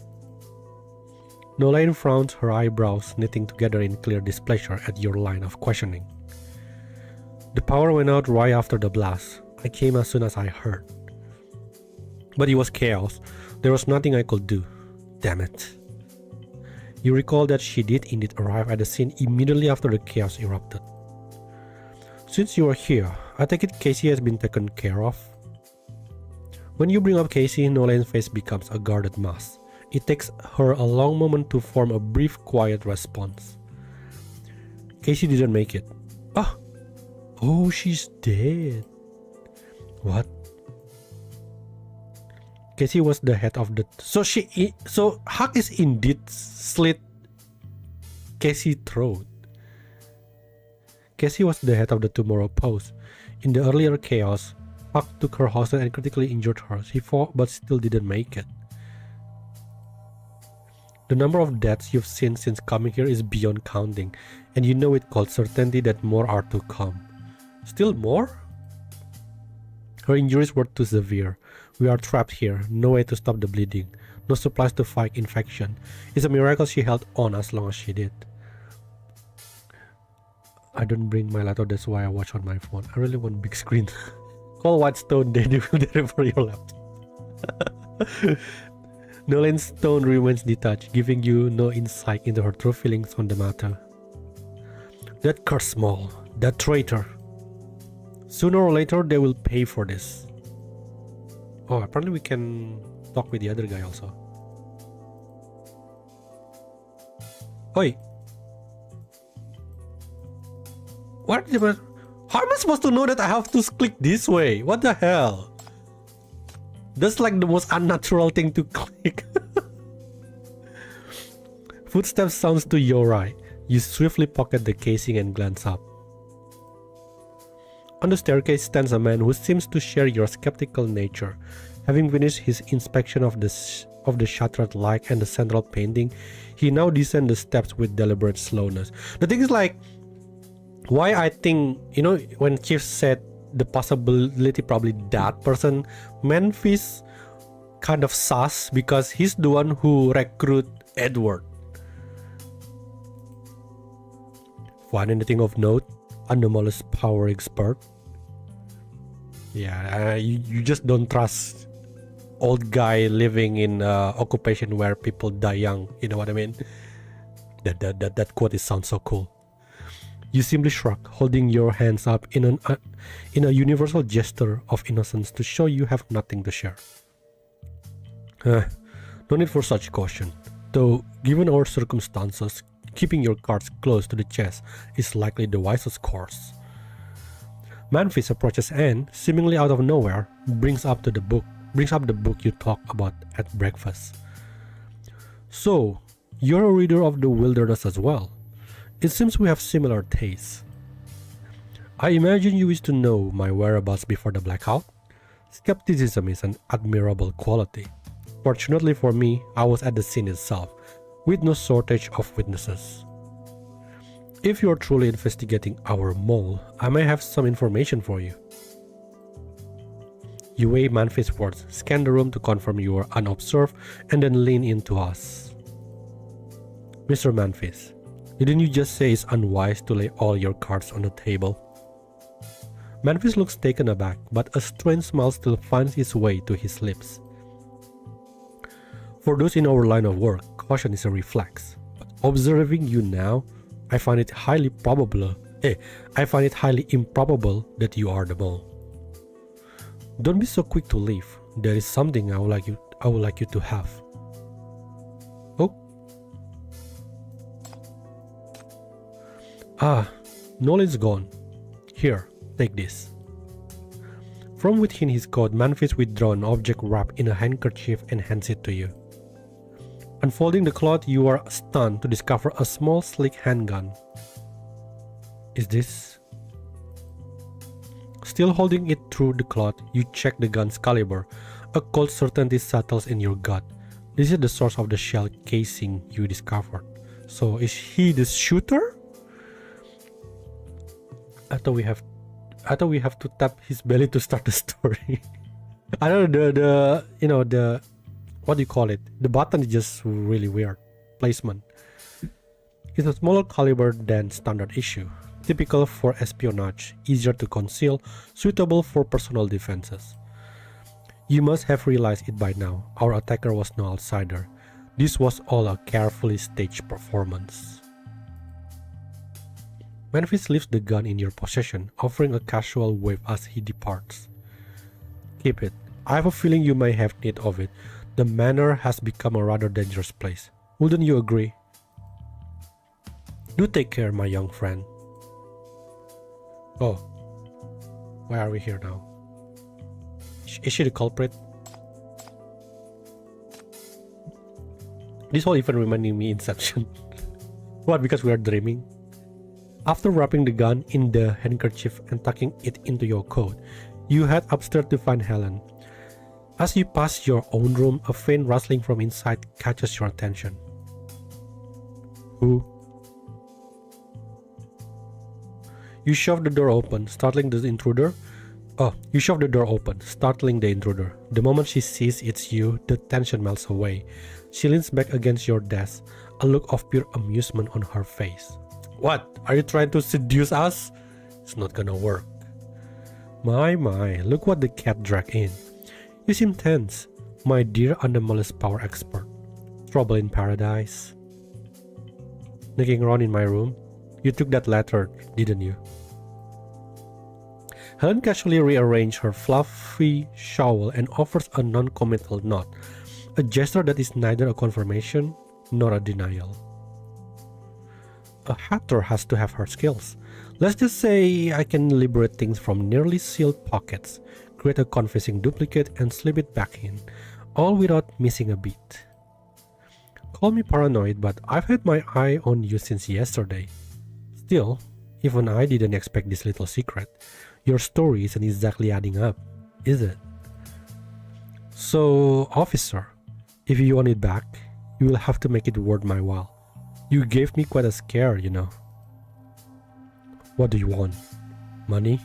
Nolan frowns, her eyebrows knitting together in clear displeasure at your line of questioning. The power went out right after the blast. I came as soon as I heard. But it was chaos. There was nothing I could do. Damn it. You recall that she did indeed arrive at the scene immediately after the chaos erupted. Since you are here, I take it Casey has been taken care of. When you bring up Casey, Nolan's face becomes a guarded mask. It takes her a long moment to form a brief, quiet response. Casey didn't make it. Oh, she's dead. What? Casey was the head of the... So Huck is indeed slit Casey's throat. Casey was the head of the Tomorrow Post. In the earlier chaos, Huck took her hostage and critically injured her. She fought but still didn't make it. The number of deaths you've seen since coming here is beyond counting, and you know with cold certainty that more are to come. Still more? Her injuries were too severe. We are trapped here, no way to stop the bleeding, no supplies to fight infection. It's a miracle she held on as long as she did. I don't bring my laptop, that's why I watch on my phone. I really want big screen. Call Whitestone, they will deliver your laptop. Nolan's tone remains detached, giving you no insight into her true feelings on the matter. That cursed Small, that traitor. Sooner or later, they will pay for this. Oh, apparently we can talk with the other guy also. Oi! What? How am I supposed to know that I have to click this way? What the hell? That's like the most unnatural thing to click. Footsteps sounds to your right. You swiftly pocket the casing and glance up. On the staircase stands a man who seems to share your skeptical nature. Having finished his inspection of the shattered light and the central painting, he now descends the steps with deliberate slowness. The thing is, like, why I think, you know, when Chief said the possibility probably that person, Memphis kind of sus because he's the one who recruit Edward. Find anything of note? Anomalous power expert. Yeah, you just don't trust old guy living in occupation where people die young. You know what I mean? That quote sounds so cool. You simply shrug, holding your hands up in a universal gesture of innocence to show you have nothing to share. No need for such caution. Though, given our circumstances, keeping your cards close to the chest is likely the wisest course. Memphis approaches and, seemingly out of nowhere, brings up the book you talked about at breakfast. So, you're a reader of the wilderness as well. It seems we have similar tastes. I imagine you wish to know my whereabouts before the blackout? Skepticism is an admirable quality. Fortunately for me, I was at the scene itself, with no shortage of witnesses. If you are truly investigating our mole, I may have some information for you. You weigh Memphis' words, scan the room to confirm you are unobserved, and then lean into us. Mr. Memphis, didn't you just say it's unwise to lay all your cards on the table? Memphis looks taken aback, but a strange smile still finds its way to his lips. For those in our line of work, caution is a reflex. But observing you now, I find it highly improbable that you are the mole. Don't be so quick to leave. There is something I would like you to have. Oh. Ah, Nolan's gone. Here, take this. From within his coat, Memphis withdraws an object wrapped in a handkerchief and hands it to you. Unfolding the cloth, you are stunned to discover a small, sleek handgun. Is this? Still holding it through the cloth, you check the gun's caliber. A cold certainty settles in your gut. This is the source of the shell casing you discovered. So is he the shooter? I thought we have to tap his belly to start the story. I don't know, the what do you call it? The button is just really weird placement. It's a smaller caliber than standard issue. Typical for espionage, easier to conceal, suitable for personal defenses. You must have realized it by now. Our attacker was no outsider. This was all a carefully staged performance. Memphis leaves the gun in your possession, offering a casual wave as he departs. Keep it. I have a feeling you may have need of it. The manor has become a rather dangerous place. Wouldn't you agree? Do take care, my young friend. Oh, why are we here now? Is she the culprit? This whole even reminding me Inception. What, because we are dreaming? After wrapping the gun in the handkerchief and tucking it into your coat, you head upstairs to find Helen. As you pass your own room, a faint rustling from inside catches your attention. Who? You shove the door open, startling the intruder. You shove the door open, startling the intruder. The moment she sees it's you, the tension melts away. She leans back against your desk, a look of pure amusement on her face. What? Are you trying to seduce us? It's not gonna work. My, look what the cat dragged in. You seem tense, my dear anomalous power expert. Trouble in paradise. Sneaking around in my room? You took that letter, didn't you? Helen casually rearranges her fluffy shawl and offers a non-committal nod, a gesture that is neither a confirmation nor a denial. A hatter has to have her skills. Let's just say I can liberate things from nearly sealed pockets, create a convincing duplicate and slip it back in, all without missing a beat. Call me paranoid, but I've had my eye on you since yesterday. Still, even I didn't expect this little secret. Your story isn't exactly adding up, is it? So, officer, if you want it back, you will have to make it worth my while. You gave me quite a scare, you know. What do you want? Money?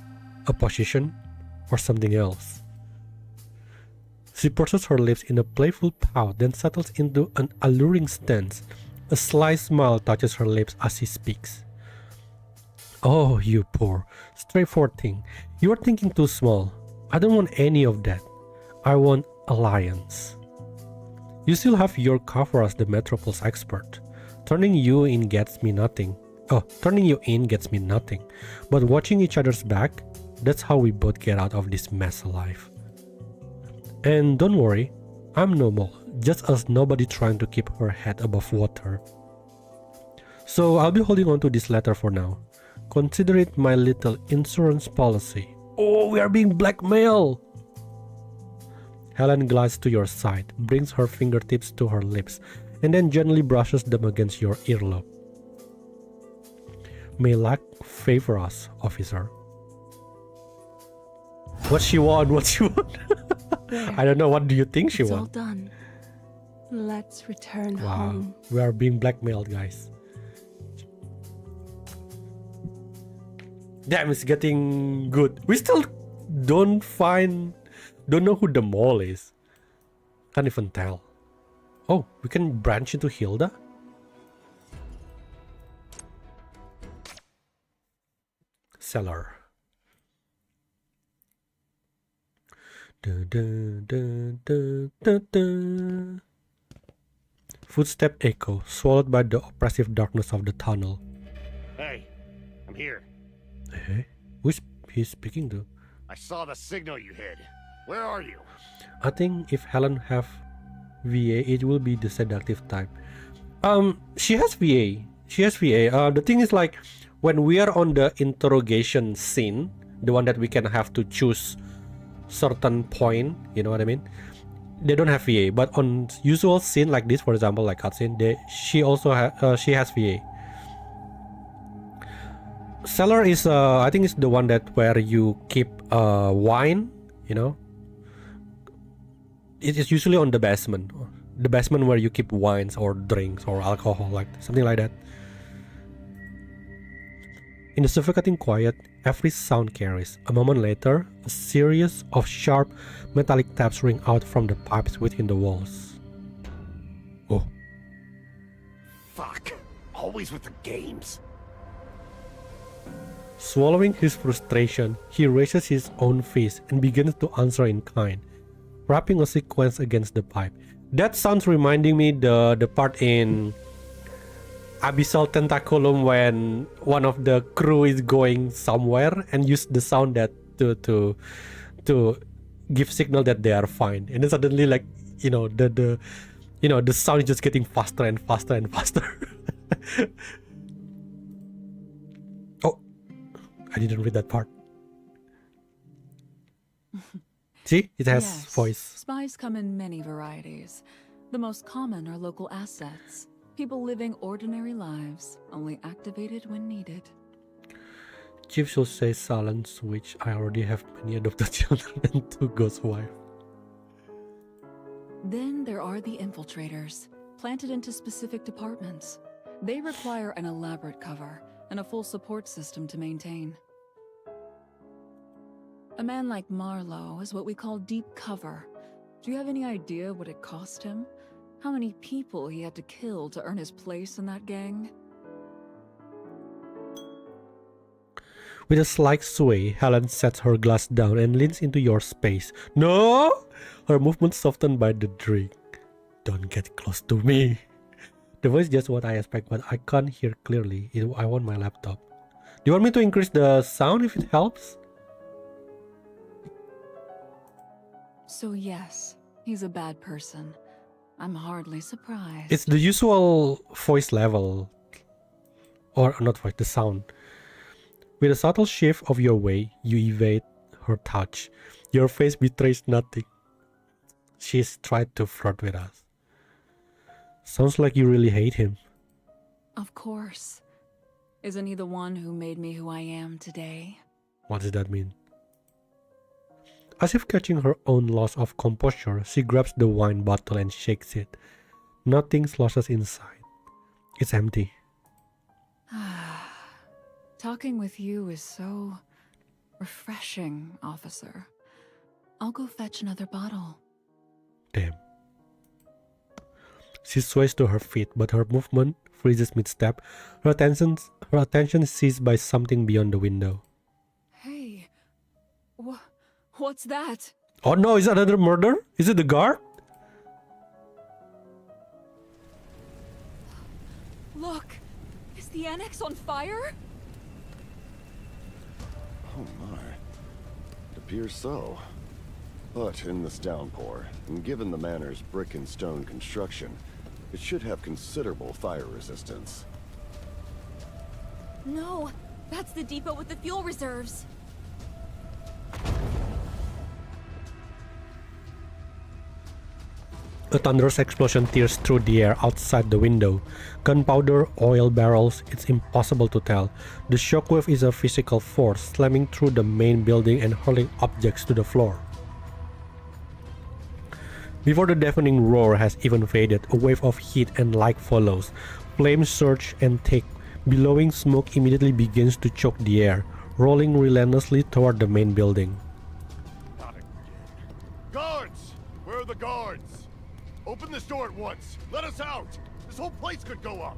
A position? Or something else? She purses her lips in a playful pout, then settles into an alluring stance. A sly smile touches her lips as she speaks. Oh, you poor, straightforward thing. You are thinking too small. I don't want any of that. I want alliance. You still have your cover as the Metropolis expert. Turning you in gets me nothing. But watching each other's back, that's how we both get out of this mess alive. And don't worry, I'm no mole, just a nobody trying to keep her head above water. So I'll be holding on to this letter for now. Consider it my little insurance policy. Oh, we are being blackmailed! Helen glides to your side, brings her fingertips to her lips, and then gently brushes them against your earlobe. May luck favor us, officer. What she want? I don't know, what do you think she want? It's all done. Let's return Wow, home. we are being blackmailed, guys. Damn, it's getting good. We still don't know who the mole is. Can't even tell. Oh, we can branch into Hilda? Cellar. Dun, dun, dun, dun, dun, dun. Footstep echo, swallowed by the oppressive darkness of the tunnel. Hey, I'm here. Hey, who's he speaking to? I saw the signal you hid. Where are you? I think if Helen have VA, it will be the seductive type. She has VA. She has VA. The thing is, like, when we are on the interrogation scene, the one that we can have to choose certain point, you know what I mean? They don't have VA, but on usual scene like this, for example, like cutscene, she also she has VA. Cellar is I think it's the one that where you keep wine, you know. It is usually on the basement where you keep wines or drinks or alcohol, like something like that. In the suffocating quiet, every sound carries. A moment later, a series of sharp metallic taps ring out from the pipes within the walls. Oh. Fuck. Always with the games. Swallowing his frustration, he raises his own fist and begins to answer in kind, rapping a sequence against the pipe. That sounds reminding me the part in Abyssal Tentaculum when one of the crew is going somewhere and use the sound that to give signal that they are fine, and then suddenly, like, you know, the sound is just getting faster and faster and faster. Oh, I didn't read that part. See, it has Yes, voice. Spies come in many varieties. The most common are local assets. People living ordinary lives, only activated when needed. Chief should say silent switch. I already have many adopted children and 2 ghost wives. Then there are the infiltrators, planted into specific departments. They require an elaborate cover and a full support system to maintain. A man like Marlowe is what we call deep cover. Do you have any idea what it cost him? How many people he had to kill to earn his place in that gang? With a slight sway, Helen sets her glass down and leans into your space. No! Her movement softened by the drink. Don't get close to me. The voice is just what I expect, but I can't hear clearly. I want my laptop. Do you want me to increase the sound if it helps? So yes, he's a bad person. I'm hardly surprised. It's the usual voice level. Or not voice, the sound. With a subtle shift of your way, you evade her touch. Your face betrays nothing. She's tried to flirt with us. Sounds like you really hate him. Of course. Isn't he the one who made me who I am today? What does that mean? As if catching her own loss of composure, she grabs the wine bottle and shakes it. Nothing sloshes inside. It's empty. Talking with you is so refreshing, officer. I'll go fetch another bottle. Damn. She sways to her feet, but her movement freezes mid-step. Her attention is seized by something beyond the window. Hey, what's that? Oh no, is it another murder? Is it the guard? Look, is the annex on fire? Oh my. It appears so. But in this downpour, and given the manor's brick and stone construction, it should have considerable fire resistance. No, that's the depot with the fuel reserves. A thunderous explosion tears through the air outside the window. Gunpowder, oil barrels, it's impossible to tell. The shockwave is a physical force, slamming through the main building and hurling objects to the floor. Before the deafening roar has even faded, a wave of heat and light follows. Flames surge and thick. Billowing smoke immediately begins to choke the air, rolling relentlessly toward the main building. Guards! Where are the guards? Open this door at once. Let us out. This whole place could go up.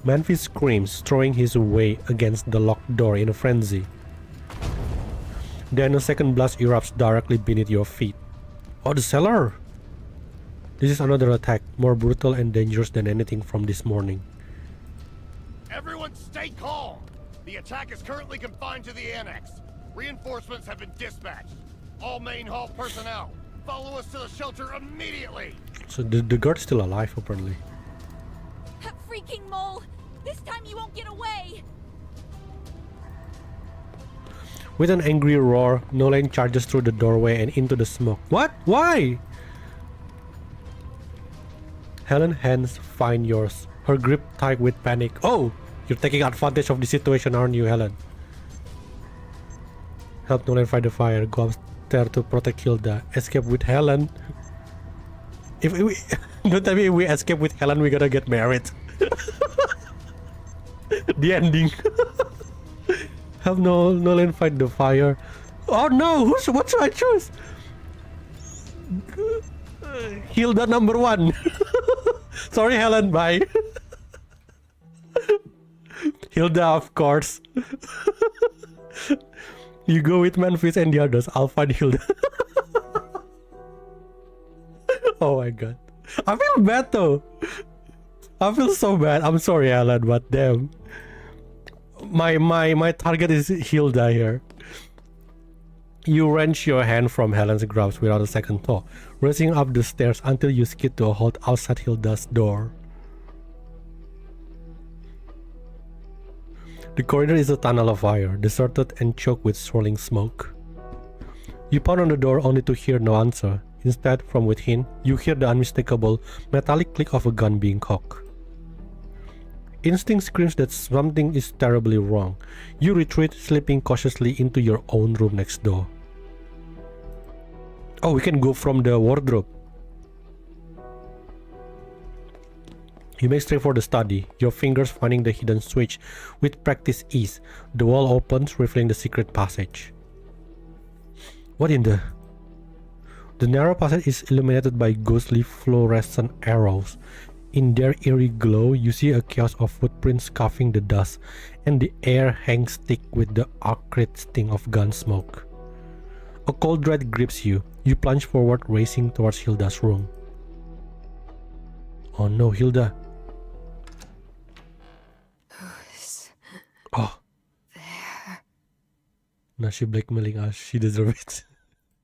Manfis screams, throwing his way against the locked door in a frenzy. Then a second blast erupts directly beneath your feet. Oh, the cellar! This is another attack, more brutal and dangerous than anything from this morning. Everyone stay calm! The attack is currently confined to the annex. Reinforcements have been dispatched. All main hall personnel, follow us to the shelter immediately! So the guard's still alive, apparently. Freaking mole! This time you won't get away! With an angry roar, Nolan charges through the doorway and into the smoke. What? Why? Helen's hands find yours, her grip tight with panic. Oh! You're taking advantage of the situation, aren't you, Helen? Help Nolan fight the fire. Go upstairs to protect Hilda. Escape with Helen. If we don't tell me if we escape with Helen, we're gonna get married. The ending. Help Nolan fight the fire. Oh no! What should I choose? Hilda number 1. Sorry, Helen. Bye. Hilda, of course. You go with Memphis and the others. I'll find Hilda. Oh my god. I feel bad though. I feel so bad. I'm sorry, Helen, but damn. My target is Hilda here. You wrench your hand from Helen's grasp without a second thought, racing up the stairs until you skid to a halt outside Hilda's door. The corridor is a tunnel of fire, deserted and choked with swirling smoke. You pound on the door only to hear no answer. Instead, from within, you hear the unmistakable metallic click of a gun being cocked. Instinct screams that something is terribly wrong. You retreat, slipping cautiously into your own room next door. Oh, we can go from the wardrobe. You make straight for the study, your fingers finding the hidden switch with practiced ease. The wall opens, revealing the secret passage. What in the... The narrow passage is illuminated by ghostly fluorescent arrows. In their eerie glow, you see a chaos of footprints scuffing the dust, and the air hangs thick with the acrid sting of gun smoke. A cold dread grips you. You plunge forward, racing towards Hilda's room. Oh no, Hilda. Who's Oh. there? Now she blackmailing us. She deserves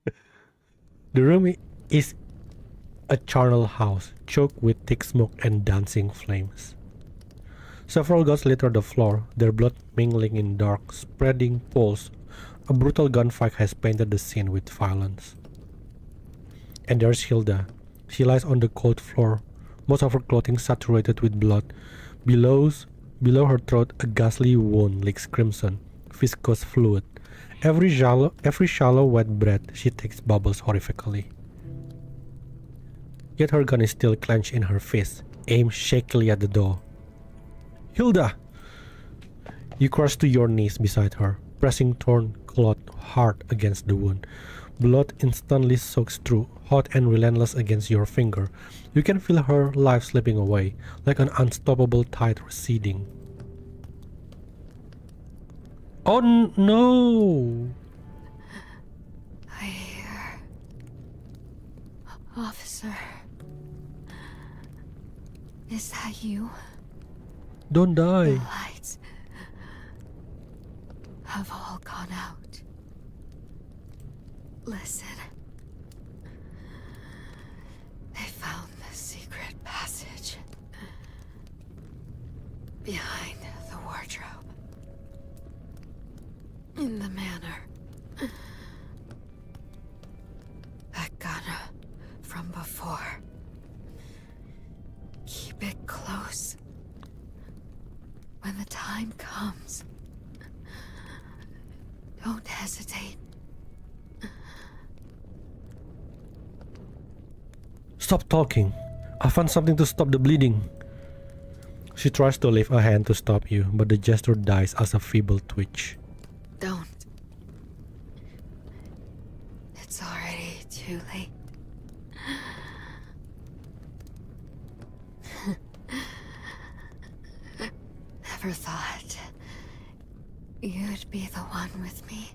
it. The room is a charnel house, choked with thick smoke and dancing flames. Several guards litter the floor, their blood mingling in dark, spreading pools. A brutal gunfight has painted the scene with violence. And there's Hilda. She lies on the cold floor, most of her clothing saturated with blood. Below her throat, a ghastly wound leaks crimson, viscous fluid. Every shallow wet breath she takes bubbles horrifically. Yet her gun is still clenched in her fist, aimed shakily at the door. Hilda! You crash to your knees beside her, pressing torn cloth hard against the wound. Blood instantly soaks through, hot and relentless against your finger. You can feel her life slipping away, like an unstoppable tide receding. Oh no! I hear... Officer... Is that you? Don't die. The lights have all gone out. Listen. They found the secret passage behind the wardrobe. In the manor. That gun from before. Keep it close. When the time comes, don't hesitate. Stop talking. I found something to stop the bleeding. She tries to lift a hand to stop you, but the gesture dies as a feeble twitch. Don't. It's already too late. Never thought you'd be the one with me.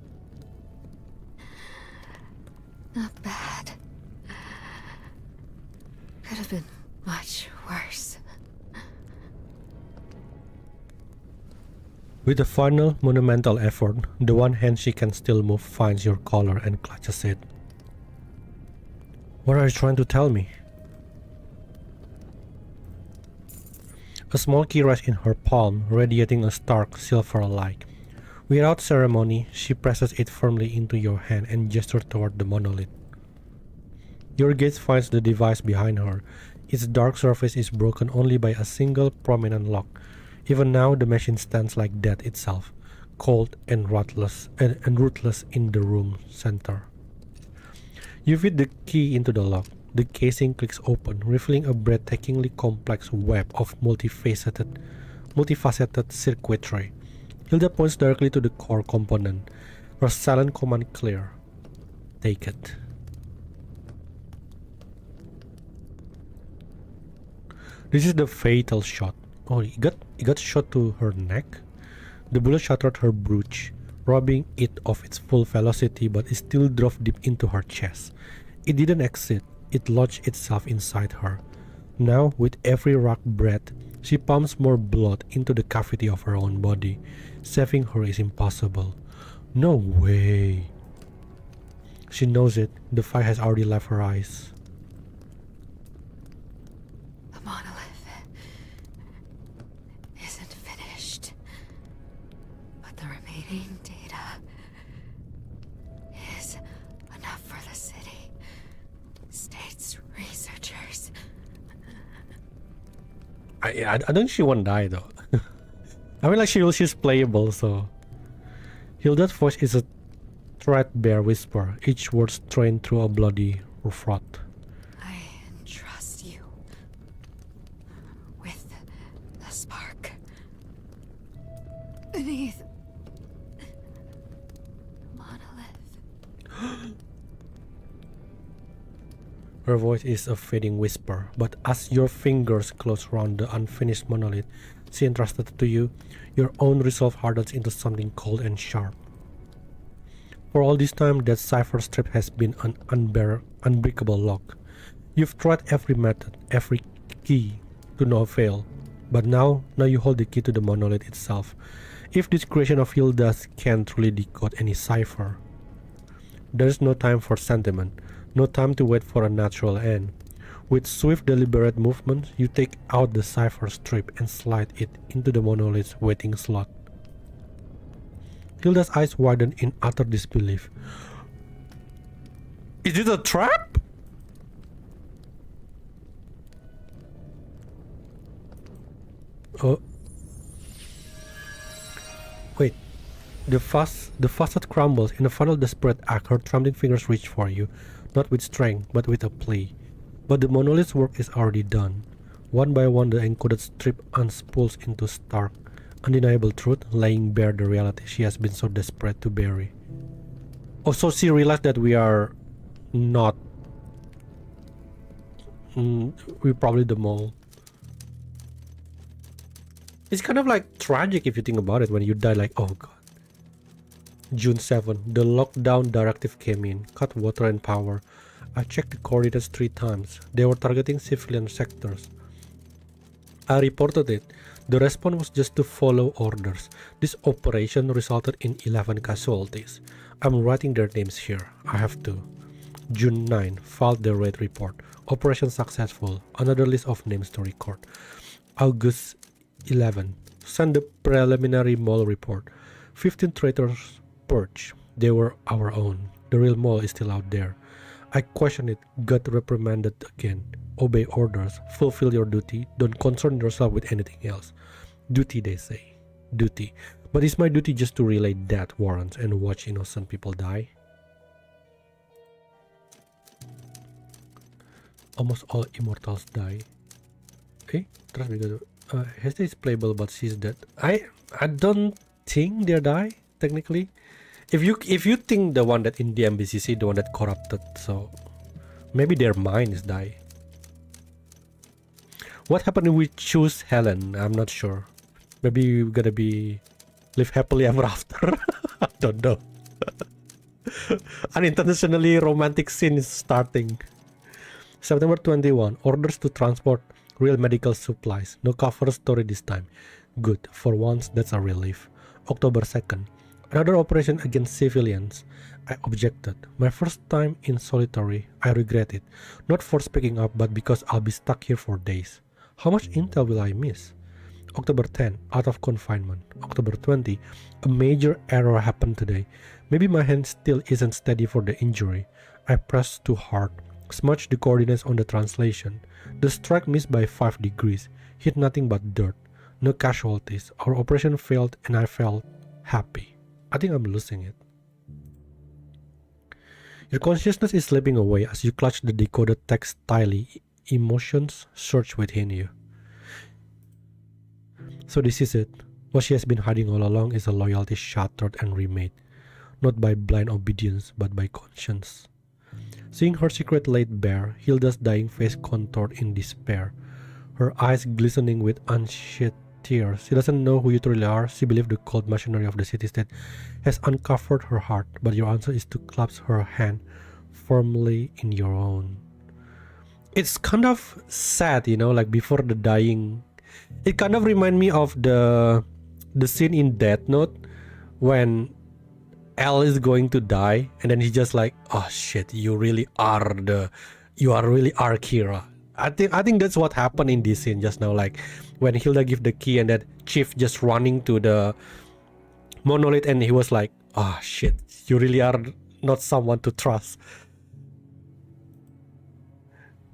Not bad. Could have been much worse. With a final monumental effort, the one hand she can still move finds your collar and clutches it. What are you trying to tell me? A small key rests in her palm, radiating a stark silver light. Without ceremony, she presses it firmly into your hand and gestures toward the monolith. Your gaze finds the device behind her. Its dark surface is broken only by a single prominent lock. Even now, the machine stands like death itself, cold and ruthless in the room center. You fit the key into the lock. The casing clicks open, revealing a breathtakingly complex web of multifaceted circuitry. Hilda points directly to the core component. Her silent command clear. Take it. This is the fatal shot. Oh, it got shot to her neck. The bullet shattered her brooch, robbing it of its full velocity, but it still drove deep into her chest. It didn't exit. It lodged itself inside her. Now, with every rack breath, she pumps more blood into the cavity of her own body. Saving her is impossible. No way. She knows it. The fire has already left her eyes. The monolith isn't finished, but the remaining data is enough for the city. State's researchers. I don't think she won't die though. I mean, like she's playable, so. Hilda's voice is a threadbare whisper, each word strained through a bloody throat. I entrust you with the spark. Beneath the monolith. Her voice is a fading whisper, but as your fingers close around the unfinished monolith she entrusted to you, your own resolve hardens into something cold and sharp. For all this time, that cipher strip has been an unbreakable lock. You've tried every method, every key, to no avail. But now you hold the key to the monolith itself. If this creation of Hilda's can truly decode any cipher, there is no time for sentiment, no time to wait for a natural end. With swift, deliberate movements, you take out the cipher strip and slide it into the monolith's waiting slot. Hilda's eyes widen in utter disbelief. Is it a trap? Oh. Wait. The facade crumbles. In a final desperate act, her trembling fingers reach for you, not with strength, but with a plea. But the monolith's work is already done. One by one, the encoded strip unspools into stark, undeniable truth, laying bare the reality she has been so desperate to bury. Oh, so she realized that we are not... we're probably the mole. It's kind of like tragic if you think about it when you die like, oh god. June 7, the lockdown directive came in, cut water and power. I checked the coordinates 3 times. They were targeting civilian sectors. I reported it. The response was just to follow orders. This operation resulted in 11 casualties. I'm writing their names here. I have to. June 9, filed the raid report. Operation successful. Another list of names to record. August 11, send the preliminary mall report. 15 traitors purged. They were our own. The real mall is still out there. I question it, got reprimanded again. Obey orders, fulfill your duty, don't concern yourself with anything else. Duty, they say. Duty. But is my duty just to relay death warrants and watch innocent people die? Almost all immortals die. Okay, trust me. Hester is playable, but she's dead. I don't think they die, technically. If you think the one that in the MBCC, the one that corrupted, so maybe their minds die. What happened if we choose Helen? I'm not sure. Maybe we're gonna be live happily ever after. I don't know. Unintentionally romantic scene is starting. September 21. Orders to transport real medical supplies. No cover story this time. Good. For once, that's a relief. October 2nd. Another operation against civilians. I objected. My first time in solitary. I regret it. Not for speaking up, but because I'll be stuck here for days. How much intel will I miss? October 10. Out of confinement. October 20. A major error happened today. Maybe my hand still isn't steady for the injury. I pressed too hard. Smudged the coordinates on the translation. The strike missed by 5 degrees. Hit nothing but dirt. No casualties. Our operation failed and I felt happy. I think I'm losing it. Your consciousness is slipping away as you clutch the decoded text tightly. Emotions surge within you. So this is it. What she has been hiding all along is a loyalty shattered and remade. Not by blind obedience, but by conscience. Seeing her secret laid bare, Hilda's dying face contoured in despair. Her eyes glistening with unshed tears. She doesn't know who you truly are. She believes the cold machinery of the city-state has uncovered her heart, but your answer is to clasp her hand firmly in your own. It's kind of sad, you know, like before the dying. It kind of reminds me of the scene in Death Note when L is going to die and then he's just like, oh shit, you really are Kira. I think that's what happened in this scene just now, like when Hilda give the key and that Chief just running to the monolith and he was like, oh shit, you really are not someone to trust.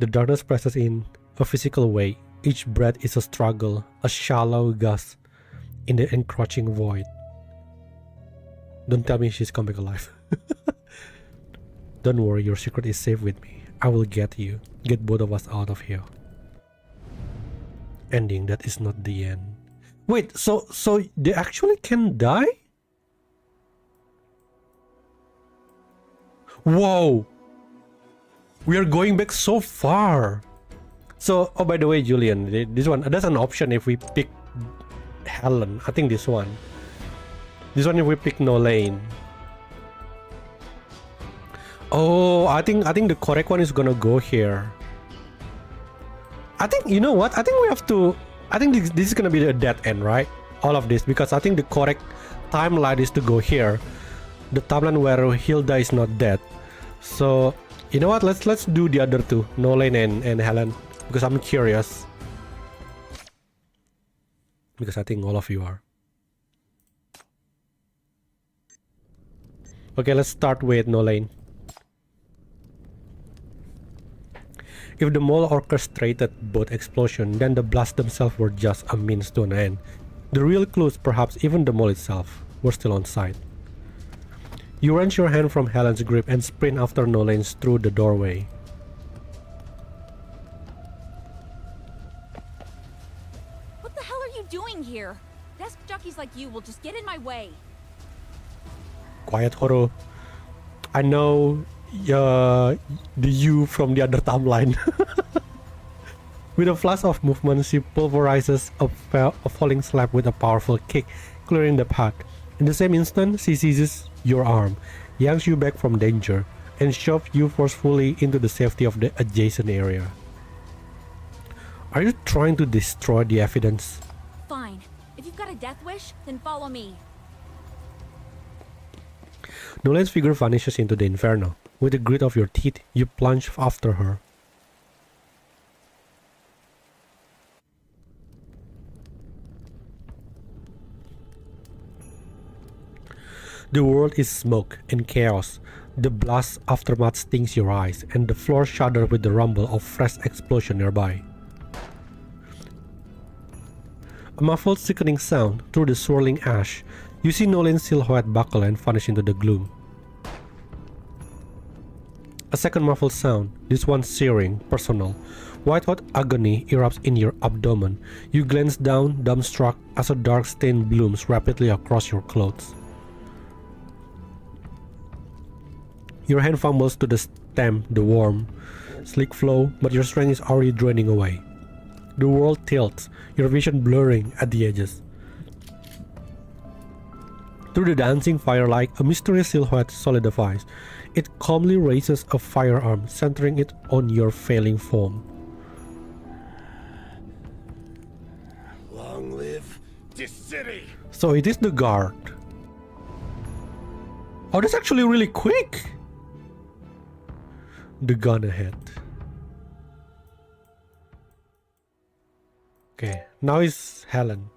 The darkness presses in a physical way. Each breath is a struggle, a shallow gasp in the encroaching void. Don't tell me she's coming alive. Don't worry, your secret is safe with me. I will get you. Get both of us out of here. Ending, that is not the end. Wait, so they actually can die? Whoa! We are going back so far. So, oh, by the way, Julian, this one, there's an option if we pick Helen. I think this one. This one if we pick Nolane. Oh, I think the correct one is gonna go here. I think, you know what? I think we have to... I think this is gonna be the dead end, right? All of this, because I think the correct timeline is to go here. The timeline where Hilda is not dead. So, you know what? Let's do the other two, Nolane and Helen. Because I'm curious. Because I think all of you are. Okay, let's start with Nolane. If the mole orchestrated both explosions, then the blasts themselves were just a means to an end. The real clues, perhaps even the mole itself, were still on site. You wrench your hand from Helen's grip and sprint after Nolane's through the doorway. What the hell are you doing here? Desk jockeys like you will just get in my way. Quiet, Horo. I know the you from the other timeline. With a flash of movement, she pulverizes a falling slab with a powerful kick, clearing the path. In the same instant, she seizes your arm, yanks you back from danger, and shoves you forcefully into the safety of the adjacent area. Are you trying to destroy the evidence? Fine. If you've got a death wish, then follow me. Nolane's figure vanishes into the inferno. With the grit of your teeth, you plunge after her. The world is smoke and chaos. The blast aftermath stings your eyes, and the floor shudders with the rumble of fresh explosion nearby. A muffled sickening sound through the swirling ash. You see Nolane's silhouette buckle and vanish into the gloom. A second muffled sound, this one searing, personal. White-hot agony erupts in your abdomen. You glance down, dumbstruck, as a dark stain blooms rapidly across your clothes. Your hand fumbles to the stem, the warm, sleek flow, but your strength is already draining away. The world tilts, your vision blurring at the edges. Through the dancing firelight, a mysterious silhouette solidifies. It calmly raises a firearm, centering it on your failing form. Long live this city! So it is the guard. Oh, that's actually really quick! The gun ahead. Okay, now is Helen.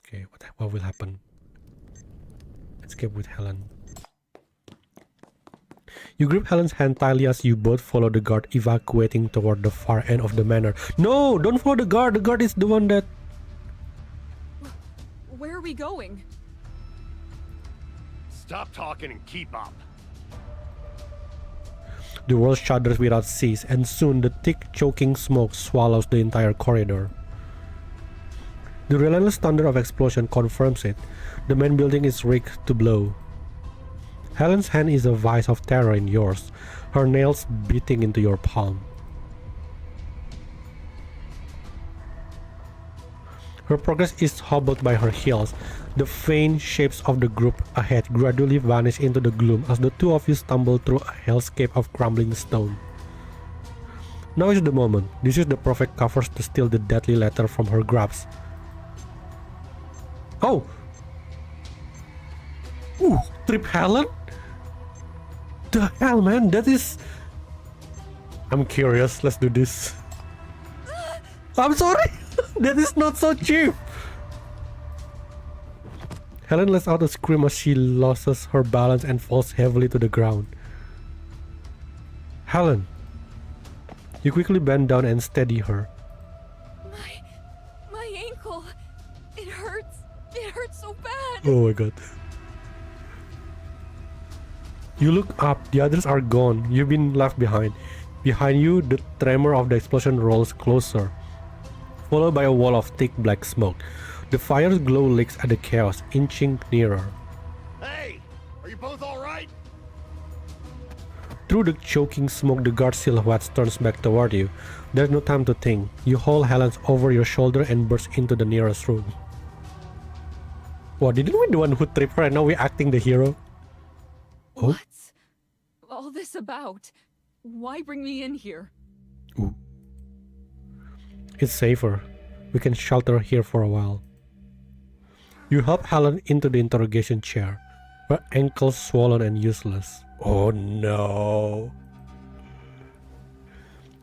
Okay, what will happen? Escape with Helen. You grip Helen's hand tightly as you both follow the guard evacuating toward the far end of the manor. No, don't follow the guard. The guard is the one that... Where are we going? Stop talking and keep up. The world shudders without cease, and soon the thick, choking smoke swallows the entire corridor. The relentless thunder of explosion confirms it. The main building is rigged to blow. Helen's hand is a vice of terror in yours, her nails beating into your palm. Her progress is hobbled by her heels. The faint shapes of the group ahead gradually vanish into the gloom as the two of you stumble through a hellscape of crumbling stone. Now is the moment. This is the perfect cover to steal the deadly letter from her grasp. Oh! Ooh, trip Helen? The hell, man, that is... I'm curious, let's do this. I'm sorry! That is not so cheap! Helen lets out a scream as she loses her balance and falls heavily to the ground. Helen! You quickly bend down and steady her. My ankle. It hurts. It hurts so bad. Oh my god. You look up, the others are gone. You've been left behind. Behind you, the tremor of the explosion rolls closer, followed by a wall of thick black smoke. The fire's glow leaks at the chaos, inching nearer. Hey! Are you both alright? Through the choking smoke, the guard silhouette turns back toward you. There's no time to think. You hold Helen's over your shoulder and burst into the nearest room. What, didn't we the one who tripped her and now we're acting the hero? Oh? What's all this about? Why bring me in here? Ooh. It's safer. We can shelter here for a while. You help Helen into the interrogation chair, her ankles swollen and useless. Oh no.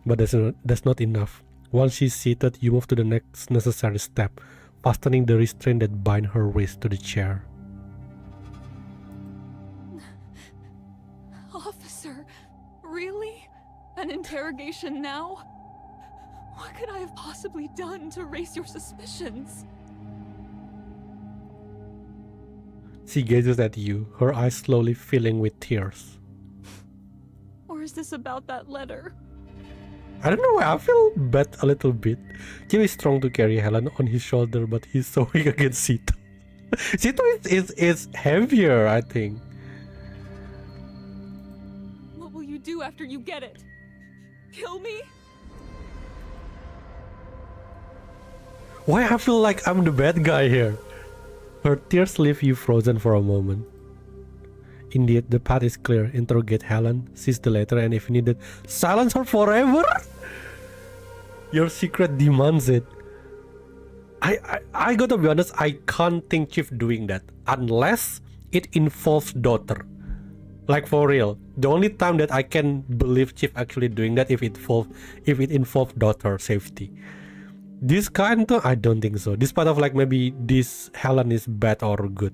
But that's not enough. Once she's seated, you move to the next necessary step, fastening the restraint that binds her wrist to the chair. Officer, really? An interrogation now? What could I have possibly done to raise your suspicions? She gazes at you, her eyes slowly filling with tears. Or is this about that letter? I don't know, I feel bad a little bit. Jim is strong to carry Helen on his shoulder, but he's so weak against Sito. Sito is heavier, I think. What will you do after you get it? Kill me? Why I feel like I'm the bad guy here? Her tears leave you frozen for a moment. Indeed, the path is clear. Interrogate Helen, seize the letter, and if needed, silence her forever? Your secret demands it. I gotta be honest, I can't think Chief doing that unless it involves daughter. Like for real. The only time that I can believe Chief actually doing that if it involves daughter safety. This kind of, I don't think so. This part of like maybe this Helen is bad or good.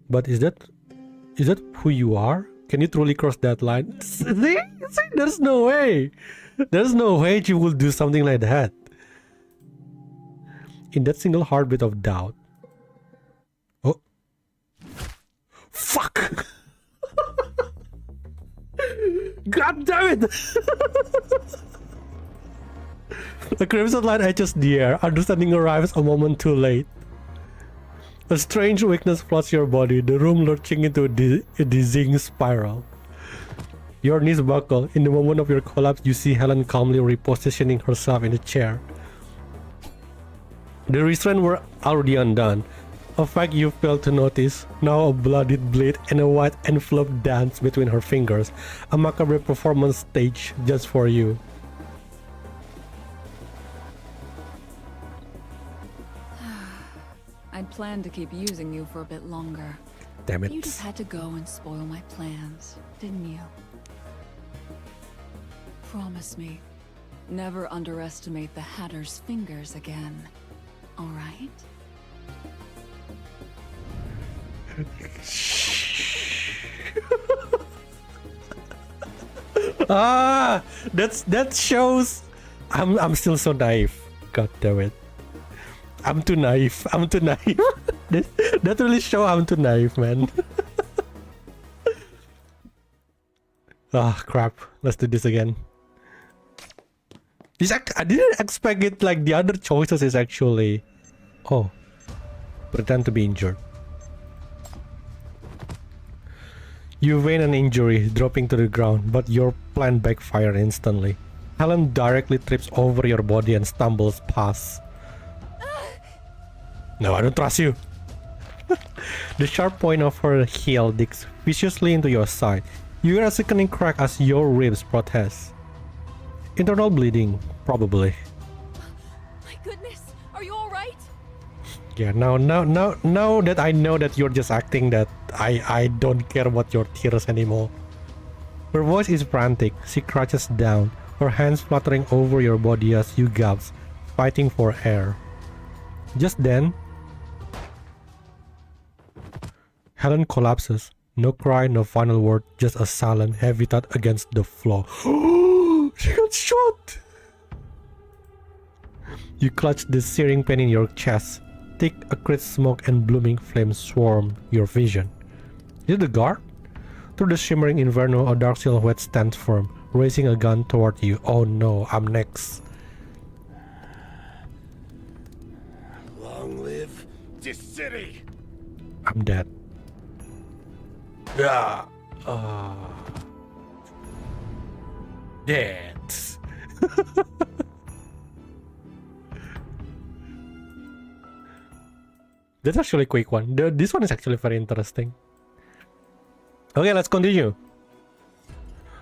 But is that who you are? Can you truly cross that line? See, there's no way. There's no way she will do something like that. In that single heartbeat of doubt. Oh. Fuck! God damn it! A crimson light etches the air. Understanding arrives a moment too late. A strange weakness floods your body, the room lurching into a dizzying spiral. Your knees buckle. In the moment of your collapse, you see Helen calmly repositioning herself in the chair. The restraints were already undone, a fact you failed to notice. Now a bloodied blade and a white envelope dance between her fingers, a macabre performance stage just for you. I'd planned to keep using you for a bit longer. Damn it. You just had to go and spoil my plans, didn't you? Promise me, never underestimate the Hatter's fingers again, all right? That shows I'm still so naive. God damn it. I'm too naive. that really shows I'm too naive, man. Crap. Let's do this again. I didn't expect it. Like the other choices is actually, pretend to be injured. You feign an injury, dropping to the ground, but your plan backfires instantly. Helen directly trips over your body and stumbles past. No, I don't trust you. The sharp point of her heel digs viciously into your side. You hear a sickening crack as your ribs protest. Internal bleeding, probably. My goodness, are you alright? Yeah, now that I know that you're just acting, that I don't care about your tears anymore. Her voice is frantic. She crouches down, her hands fluttering over your body as you gasp, fighting for air. Just then, Helen collapses. No cry, no final word, just a silent, heavy thud against the floor. She got shot! You clutch the searing pain in your chest. Thick, acrid smoke and blooming flames swarm your vision. Is it the guard? Through the shimmering inferno, a dark silhouette stands firm, raising a gun toward you. Oh no, I'm next. Long live this city! I'm dead. Dead. That's actually a quick one. This one is actually very interesting. Okay, let's continue.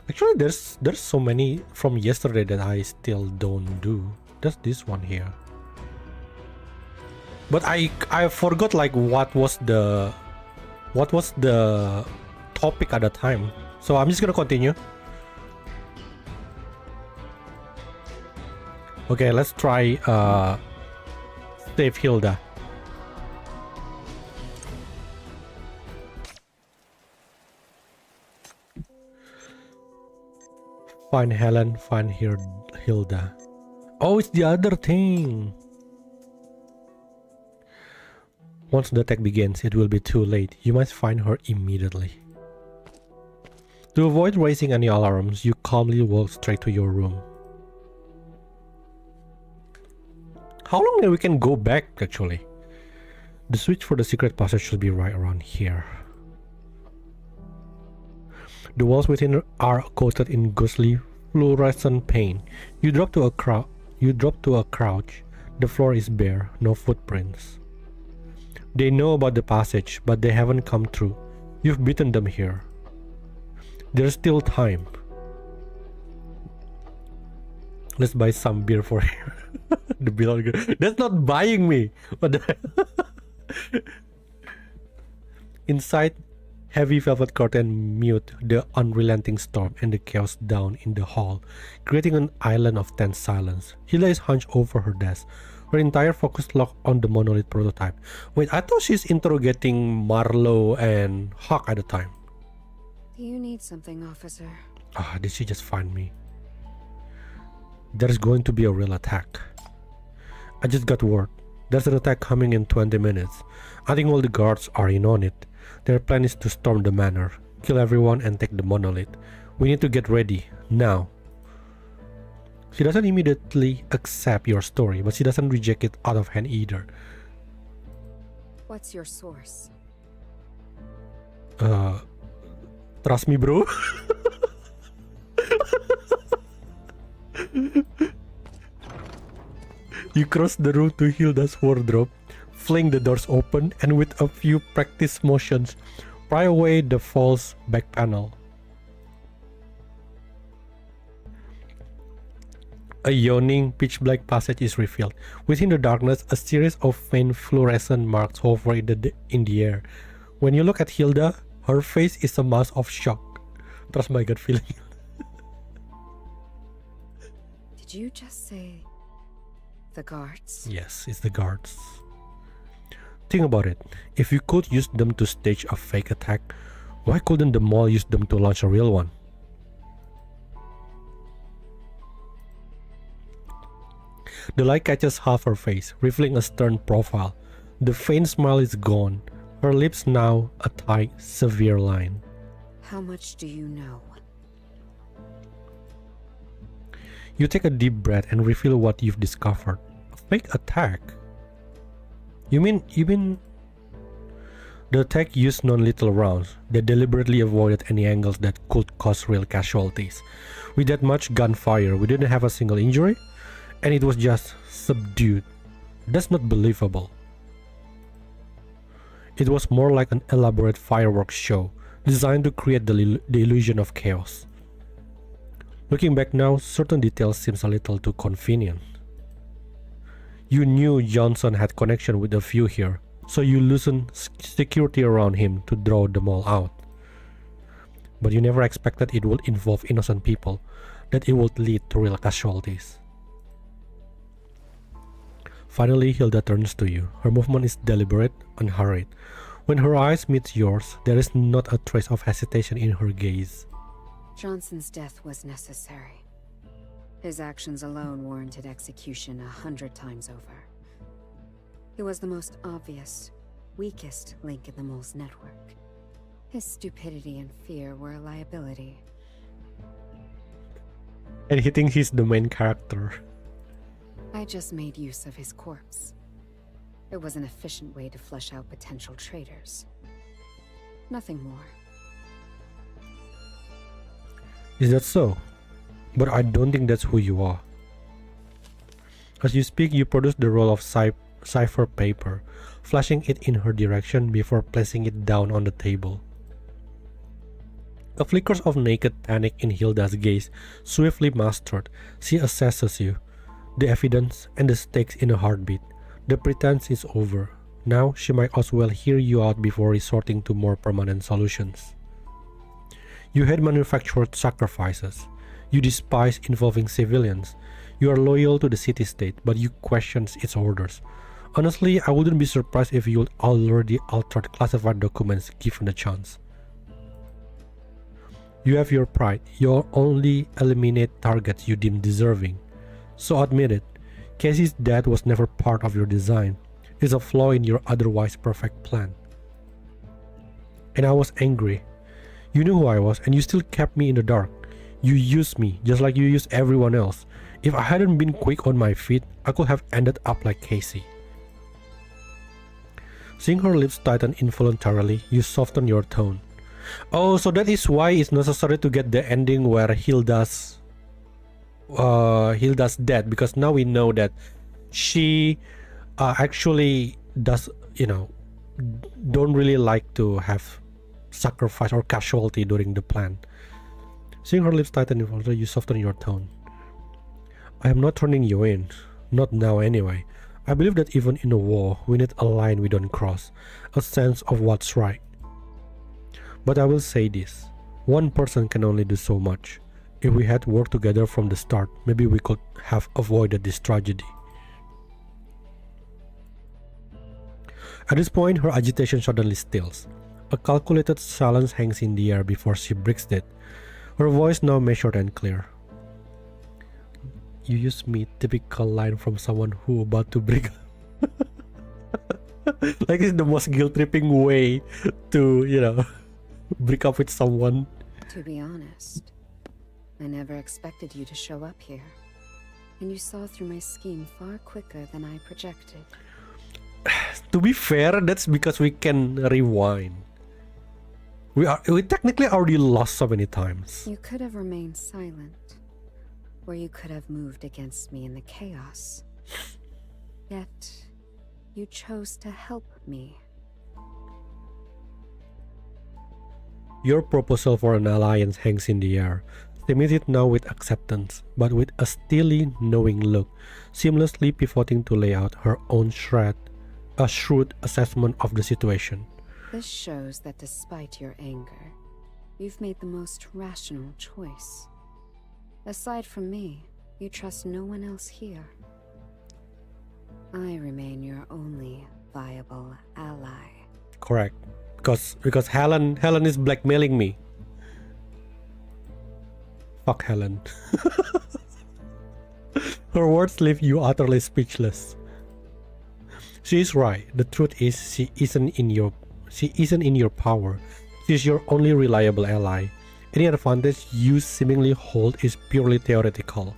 Actually, there's so many from yesterday that I still don't do. There's this one here. But I forgot like what was the topic at the time. So I'm just gonna continue. Okay, let's try save Hilda. Find Helen, find Hilda. Oh, it's the other thing. Once the attack begins, it will be too late. You must find her immediately. To avoid raising any alarms, you calmly walk straight to your room. How long then we can go back, actually? The switch for the secret passage should be right around here. The walls within are coated in ghostly fluorescent paint. You drop to a crouch. The floor is bare, no footprints. They know about the passage, but they haven't come through. You've beaten them here. There's still time. Let's buy some beer for here. The bill. That's not buying me. What the Inside, heavy velvet curtain mute the unrelenting storm and the chaos down in the hall, creating an island of tense silence. Hilda is hunched over her desk, her entire focus locked on the monolith prototype. Wait, I thought she's interrogating Marlowe and Hawk at the time. Do you need something, officer? Did she just find me? There's going to be a real attack. I just got word. There's an attack coming in 20 minutes. I think all the guards are in on it. Their plan is to storm the manor, kill everyone and take the monolith. We need to get ready, now. She doesn't immediately accept your story, but she doesn't reject it out of hand either. What's your source? Trust me, bro. You cross the room to Hilda's wardrobe, fling the doors open, and with a few practice motions, pry away the false back panel. A yawning, pitch-black passage is revealed. Within the darkness, a series of faint fluorescent marks hover in the air. When you look at Hilda, her face is a mask of shock. Trust my gut feeling. Did you just say the guards? Yes, it's the guards. Think about it. If you could use them to stage a fake attack, why couldn't the mall use them to launch a real one? The light catches half her face, revealing a stern profile. The faint smile is gone, her lips now a tight, severe line. How much do you know? You take a deep breath and reveal what you've discovered. A fake attack? You mean the attack used non-lethal rounds that deliberately avoided any angles that could cause real casualties. With that much gunfire, we didn't have a single injury? And it was just subdued. That's not believable. It was more like an elaborate fireworks show, designed to create the illusion of chaos. Looking back now, certain details seems a little too convenient. You knew Johnson had connection with a few here, so you loosened security around him to draw them all out. But you never expected it would involve innocent people, that it would lead to real casualties. Finally, Hilda turns to you. Her movement is deliberate, unhurried. When her eyes meet yours, there is not a trace of hesitation in her gaze. Johnson's death was necessary. His actions alone warranted execution 100 times over. He was the most obvious, weakest link in the mole's network. His stupidity and fear were a liability. And he thinks he's the main character. I just made use of his corpse. It was an efficient way to flush out potential traitors. Nothing more. Is that so? But I don't think that's who you are. As you speak, you produce the roll of cipher paper, flashing it in her direction before placing it down on the table. A flicker of naked panic in Hilda's gaze, swiftly mastered, she assesses you. The evidence and the stakes in a heartbeat. The pretense is over. Now she might as well hear you out before resorting to more permanent solutions. You had manufactured sacrifices. You despise involving civilians. You are loyal to the city-state, but you question its orders. Honestly, I wouldn't be surprised if you already altered classified documents given the chance. You have your pride. You only eliminate targets you deem deserving. So admit it, Casey's death was never part of your design. It's a flaw in your otherwise perfect plan. And I was angry. You knew who I was and you still kept me in the dark. You used me just like you used everyone else. If I hadn't been quick on my feet, I could have ended up like Casey. Seeing her lips tighten involuntarily, you soften your tone. Oh, so that is why it's necessary to get the ending where Hilda's dead, because now we know that she actually does, don't really like to have sacrifice or casualty during the plan. Seeing her lips tighten, you soften your tone. I am not turning you in, not now anyway. I believe that even in a war, we need a line we don't cross, a sense of what's right. But I will say this, one person can only do so much. If we had worked together from the start, maybe we could have avoided this tragedy. At this point, her agitation suddenly stills. A calculated silence hangs in the air before she breaks it. Her voice now measured and clear. You use me, typical line from someone who about to break like it's the most guilt-tripping way to, break up with someone. To be honest, I never expected you to show up here. And you saw through my scheme far quicker than I projected. To be fair, that's because we can rewind. We technically already lost so many times. You could have remained silent. Or you could have moved against me in the chaos. Yet, you chose to help me. Your proposal for an alliance hangs in the air, submitted now with acceptance, but with a steely, knowing look, seamlessly pivoting to lay out her own shrewd assessment of the situation. This shows that despite your anger, you've made the most rational choice. Aside from me, you trust no one else here. I remain your only viable ally. Correct. Because Helen is blackmailing me. Fuck Helen. Her words leave you utterly speechless. She is right. The truth is she isn't in your power. She is your only reliable ally. Any advantage you seemingly hold is purely theoretical.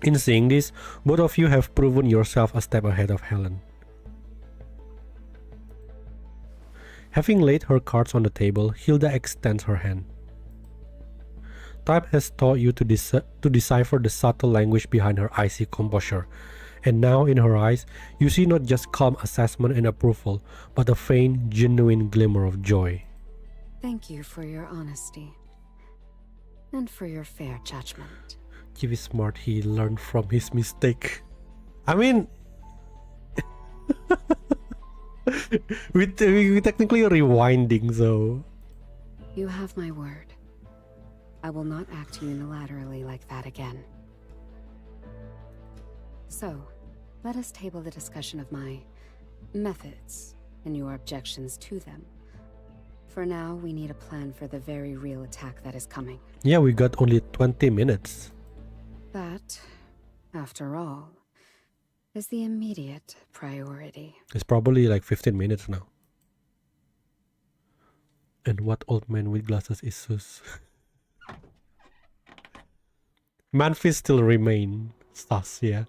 In saying this, both of you have proven yourself a step ahead of Helen. Having laid her cards on the table, Hilda extends her hand. Time has taught you to decipher the subtle language behind her icy composure, and now in her eyes, you see not just calm assessment and approval, but a faint, genuine glimmer of joy. Thank you for your honesty, and for your fair judgment. He is smart, he learned from his mistake. I mean... we technically rewinding, so... You have my word. I will not act unilaterally like that again. So, let us table the discussion of my methods and your objections to them. For now, we need a plan for the very real attack that is coming. Yeah, we got only 20 minutes. That, after all, is the immediate priority. It's probably like 15 minutes now. And what old man with glasses is sus? Manfis still remain sus, yeah.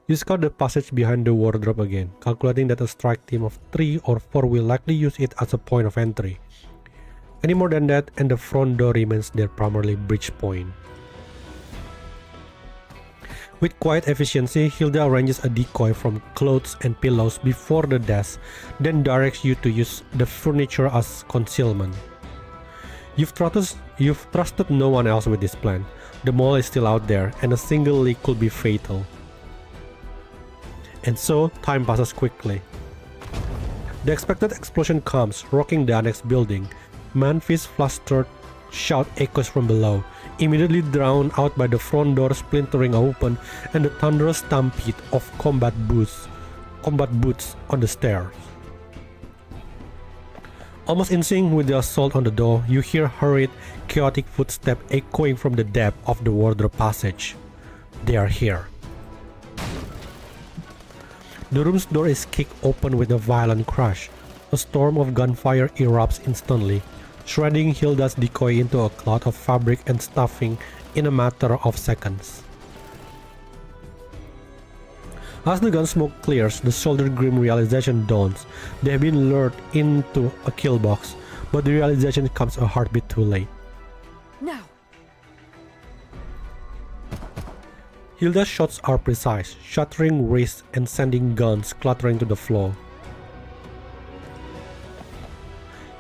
You scout the passage behind the wardrobe again, calculating that a strike team of 3 or 4 will likely use it as a point of entry. Any more than that, and the front door remains their primary breach point. With quiet efficiency, Hilda arranges a decoy from clothes and pillows before the desk, then directs you to use the furniture as concealment. You've trusted no one else with this plan. The mall is still out there, and a single leak could be fatal. And so, time passes quickly. The expected explosion comes, rocking the annex building. Manfis' flustered shout echoes from below, immediately drowned out by the front door splintering open and the thunderous stampede of combat boots on the stairs. Almost in sync with the assault on the door, you hear hurried, chaotic footsteps echoing from the depth of the wardrobe passage. They are here. The room's door is kicked open with a violent crash. A storm of gunfire erupts instantly, shredding Hilda's decoy into a cloud of fabric and stuffing in a matter of seconds. As the gun smoke clears, the soldier grim realization dawns. They have been lured into a kill box, but the realization comes a heartbeat too late. Now! Hilda's shots are precise, shattering wrists and sending guns clattering to the floor.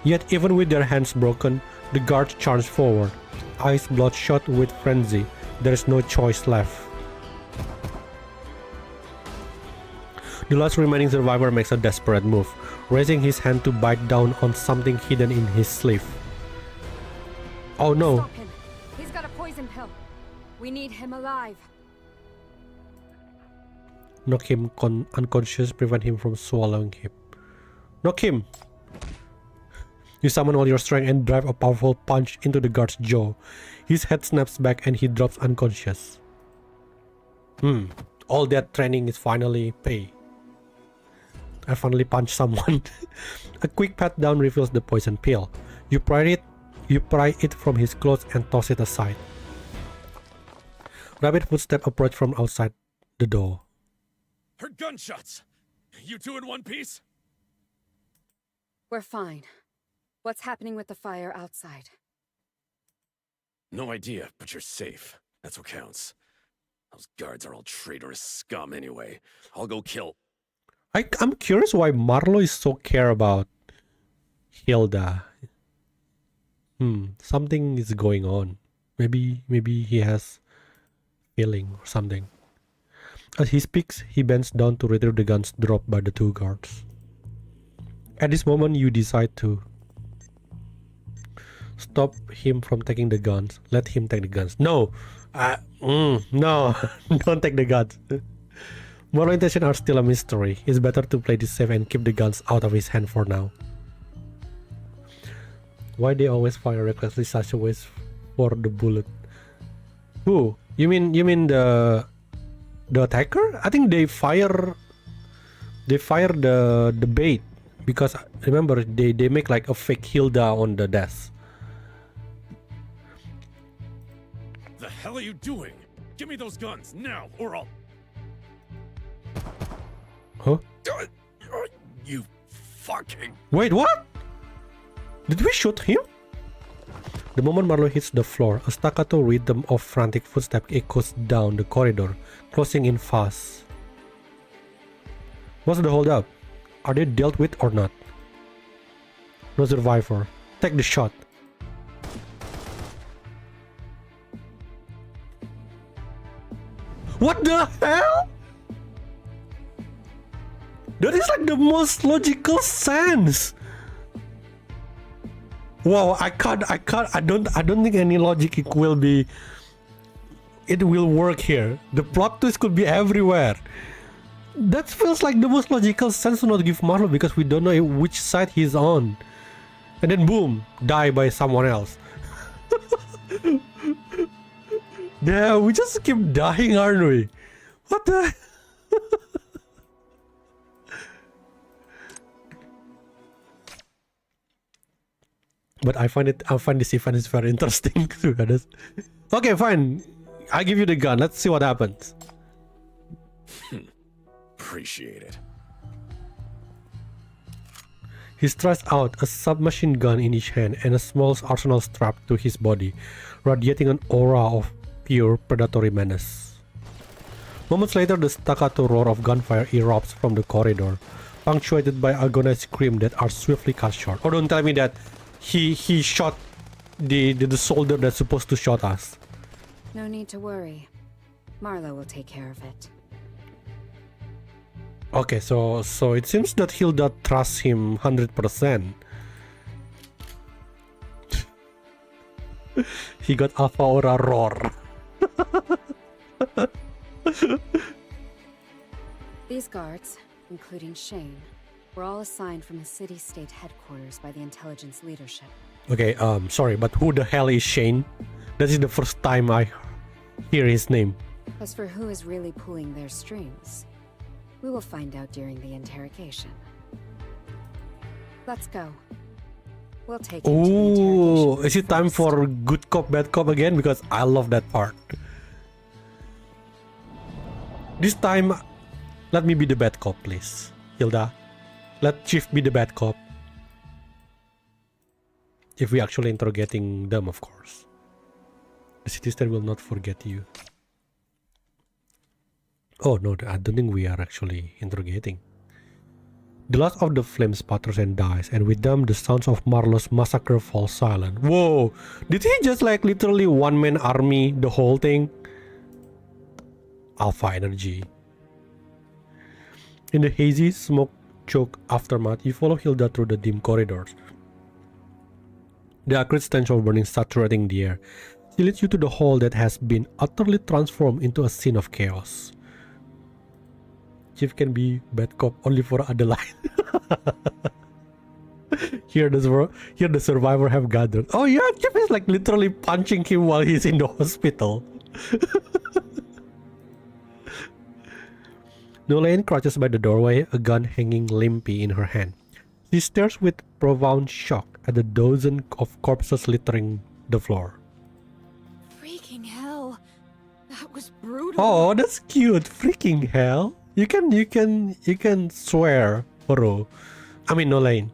Yet even with their hands broken, the guards charge forward. Eyes bloodshot with frenzy, there is no choice left. The last remaining survivor makes a desperate move, raising his hand to bite down on something hidden in his sleeve. Oh no! Stop him. He's got a poison pill. We need him alive. Knock him unconscious, prevent him from swallowing him. Knock him! You summon all your strength and drive a powerful punch into the guard's jaw. His head snaps back and he drops unconscious. All that training is finally pay. I finally punched someone. A quick pat down reveals the poison pill. You pry it from his clothes and toss it aside. Rapid footsteps approach from outside the door. Heard gunshots! You two in one piece? We're fine. What's happening with the fire outside? No idea, but you're safe. That's what counts. Those guards are all traitorous scum anyway. I'll go kill... I'm curious why Marlo is so care about Hilda. Something is going on. Maybe he has feeling or something. As he speaks, he bends down to retrieve the guns dropped by the two guards. At this moment, you decide to stop him from taking the guns. Let him take the guns. No! No! Don't take the guns. Moral intentions are still a mystery. It's better to play this safe and keep the guns out of his hand for now. Why they always fire recklessly such a waste for the bullet? Who? You mean the attacker? I think they fire the bait, because remember they make like a fake Hilda on the desk. The hell are you doing? Give me those guns now, or I'll... Huh? You fucking... Wait, what? Did we shoot him? The moment Marlo hits the floor, a staccato rhythm of frantic footsteps echoes down the corridor, closing in fast. What's the holdup? Are they dealt with or not? No survivor. Take the shot. What the hell? That is like the most logical sense. Wow, I don't think any logic it will work here. The plot twist could be everywhere. That feels like the most logical sense to not give Marlo, because we don't know which side he's on. And then boom, die by someone else. Yeah, we just keep dying, aren't we? What the... But I find this event is very interesting, to be honest. Okay, fine. I give you the gun. Let's see what happens. Appreciate it. He stretched out a submachine gun in each hand and a small arsenal strapped to his body, radiating an aura of pure predatory menace. Moments later, the staccato roar of gunfire erupts from the corridor, punctuated by agonized screams that are swiftly cut short. Oh, don't tell me that he shot the soldier that's supposed to shot us. No need to worry. Marlo will take care of it. Okay, so it seems that Hilda trusts him 100%. He got Alpha Aura Roar. These guards, including Shane, were all assigned from the city-state headquarters by the intelligence leadership. Okay, sorry, but who the hell is Shane? That is the first time I hear his name. As for who is really pulling their strings, we will find out during the interrogation. Let's go. We'll take you to the Ooh, interrogation is it time first. for good cop, bad cop again? Because I love that part. This time, let me be the bad cop, please. Hilda, let Chief be the bad cop. If we actually interrogating them, of course. The city-state will not forget you. Oh no, I don't think we are actually interrogating. The last of the flames sputters and dies, and with them the sounds of Marlo's massacre fall silent. Whoa! Did he just like literally one-man army the whole thing? Alpha energy. In the hazy, smoke-choked aftermath, you follow Hilda through the dim corridors. The acrid stench of burning saturating the air. She leads you to the hall that has been utterly transformed into a scene of chaos. Chief can be bad cop only for Adeline. Here the survivor have gathered. Oh yeah, Chief is like literally punching him while he's in the hospital. Nolaine crouches by the doorway, a gun hanging limply in her hand. She stares with profound shock at the dozen of corpses littering the floor. Freaking hell. That was brutal. Oh, that's cute. Freaking hell. You can swear, Horo. I mean, Nolaine.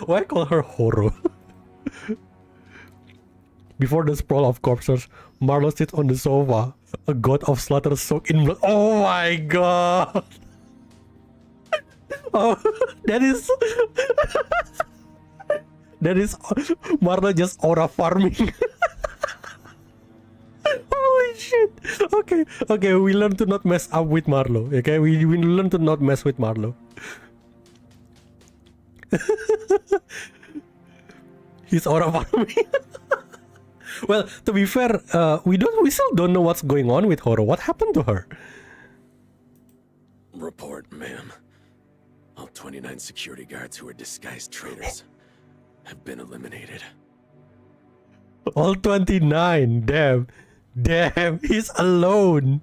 Why call her Horo? Before the sprawl of corpses, Marlowe sits on the sofa, a god of slaughter soaked in blood. Oh my god! Oh, that is... that is... Marlowe just aura farming. Holy shit! Okay, we learn to not mess up with Marlowe. Okay, we learn to not mess with Marlowe. He's aura farming. Well, to be fair, we still don't know what's going on with Horo. What happened to her? Report, ma'am. All 29 security guards who are disguised traitors have been eliminated. All 29. Damn, he's alone.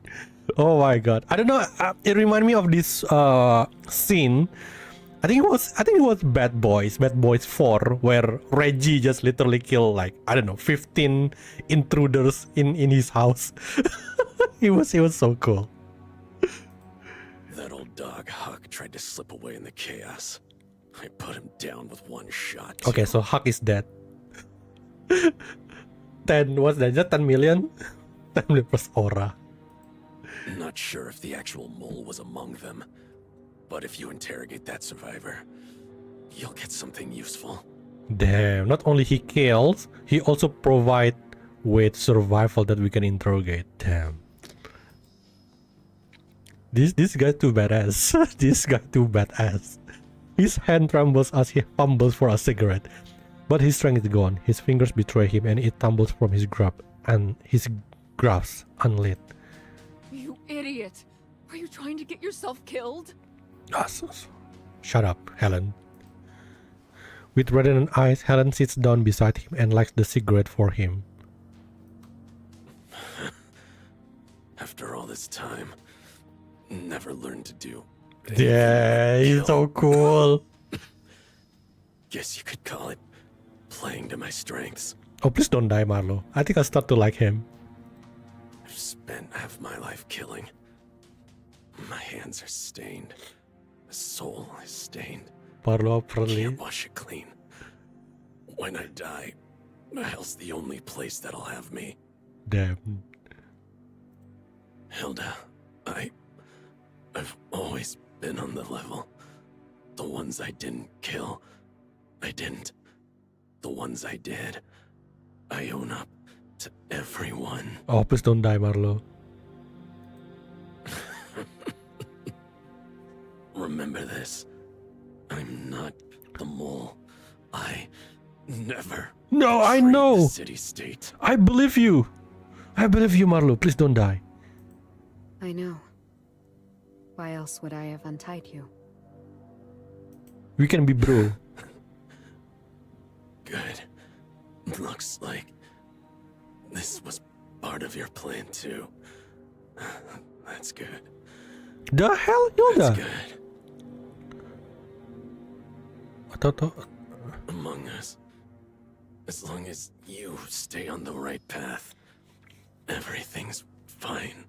Oh my god. I don't know. It reminded me of this scene. I think it was Bad Boys 4, where Reggie just literally killed like, I don't know, 15 intruders in his house. It was so cool. That old dog Huck tried to slip away in the chaos. I put him down with one shot. Too. Okay, so Huck is dead. 10, what's that? Just 10 million? 10 million plus aura. Not sure if the actual mole was among them. But if you interrogate that survivor, you'll get something useful. Damn, not only he kills, he also provides with survival that we can interrogate. Damn. This guy too badass. This guy too badass. His hand trembles as he fumbles for a cigarette. But his strength is gone. His fingers betray him and it tumbles from his grasp, and his grasp unlit. You idiot! Are you trying to get yourself killed? Shut up, Helen. With reddened eyes, Helen sits down beside him and lights the cigarette for him. After all this time, never learned to do. Yeah, he's so cool. Guess you could call it playing to my strengths. Oh, please don't die, Marlowe. I think I start to like him. I've spent half my life killing. My hands are stained. The soul is stained. Marlowe probably can't wash it clean. When I die, hell's the only place that'll have me. Damn. Hilda, I've always been on the level. The ones I didn't kill, I didn't. The ones I did, I own up to everyone. Oh, please don't die, Marlowe. Remember this. I'm not the mole. I never. No, I know. City-state. I believe you. I believe you, Marlowe. Please don't die. I know. Why else would I have untied you? We can be bro. Good. Looks like this was part of your plan too. That's good. The hell, Hilda? That's good. Thought. Among us, as long as you stay on the right path, everything's fine.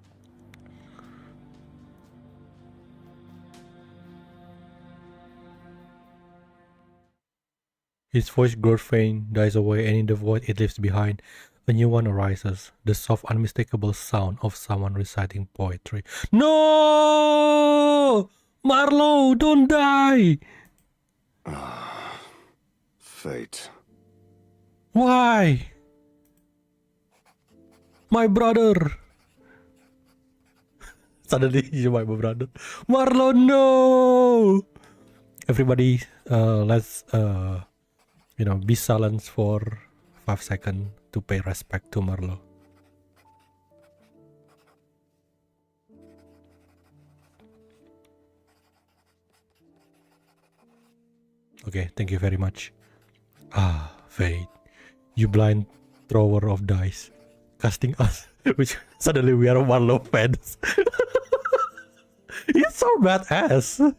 His voice grows faint, dies away, and in the void it leaves behind, a new one arises, the soft, unmistakable sound of someone reciting poetry. No! Marlowe, don't die! Fate. Why? My brother! Suddenly, you're my brother. Marlowe, no! Everybody, let's, be silent for 5 seconds to pay respect to Marlowe. Okay, thank you very much. Ah, Fate, you blind thrower of dice, casting us, which suddenly we are Marlowe fans. He's so badass.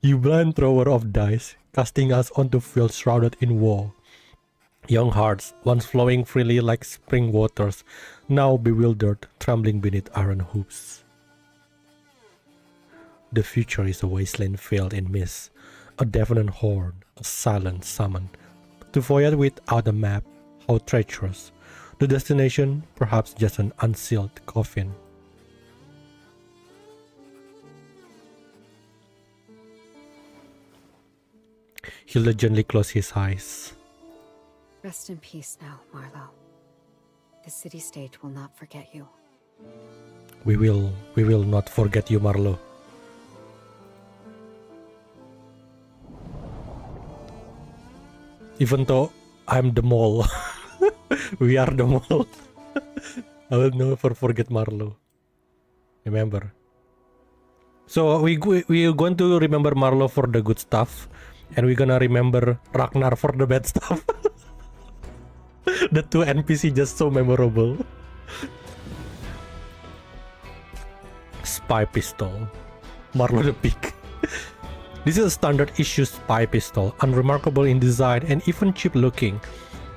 You blind thrower of dice, casting us onto fields shrouded in war. Young hearts, once flowing freely like spring waters, now bewildered, trembling beneath iron hoops. The future is a wasteland veiled in mist, a deafening horn, a silent summon. To voyage without a map, How treacherous. The destination, perhaps just an unsealed coffin. Hilda gently closed his eyes. Rest in peace now, Marlowe. The city-state will not forget you. We will not forget you, Marlowe. Even though I'm the mole. We are the mole. I will never forget Marlowe. Remember. So we're going to remember Marlowe for the good stuff, and we're gonna remember Ragnar for the bad stuff. The two NPC just so memorable. Spy pistol. Marlowe the Pig. This is a standard issue spy pistol, unremarkable in design and even cheap looking.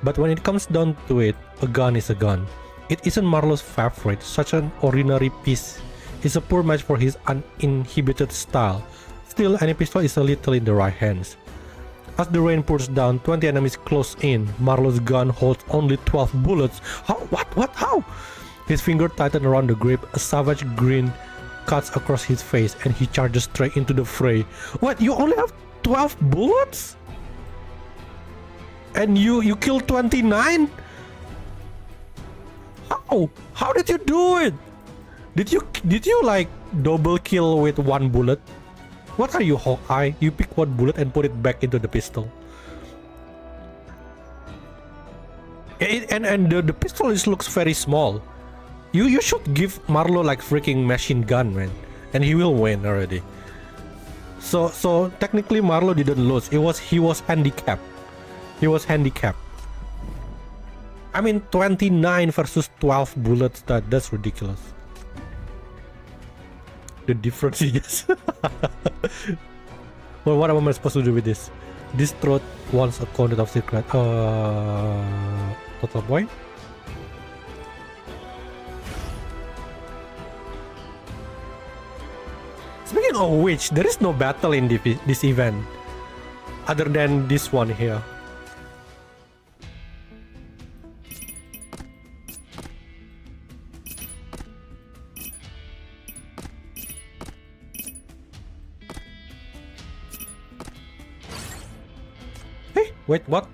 But when it comes down to it, a gun is a gun. It isn't Marlowe's favorite. Such an ordinary piece is a poor match for his uninhibited style. Still, any pistol is a little in the right hands. As the rain pours down, 20 enemies close in. Marlowe's gun holds only 12 bullets. How? What? How? His finger tightened around the grip. A savage grin cuts across his face and he charges straight into the fray. What? You only have 12 bullets? And you killed 29? How? How did you do it? Did you like double kill with one bullet? What are you, Hawkeye? You pick one bullet and put it back into the pistol. And the pistol looks very small. You should give Marlowe like freaking machine gun, man, and he will win already. So technically Marlowe didn't lose. He was handicapped. He was handicapped. I mean, 29 versus 12 bullets. That's ridiculous. The difference is well, what am I supposed to do with this? This throat wants a content of secret. Total point. Speaking of which, there is no battle in this event other than this one here. Hey, wait, what?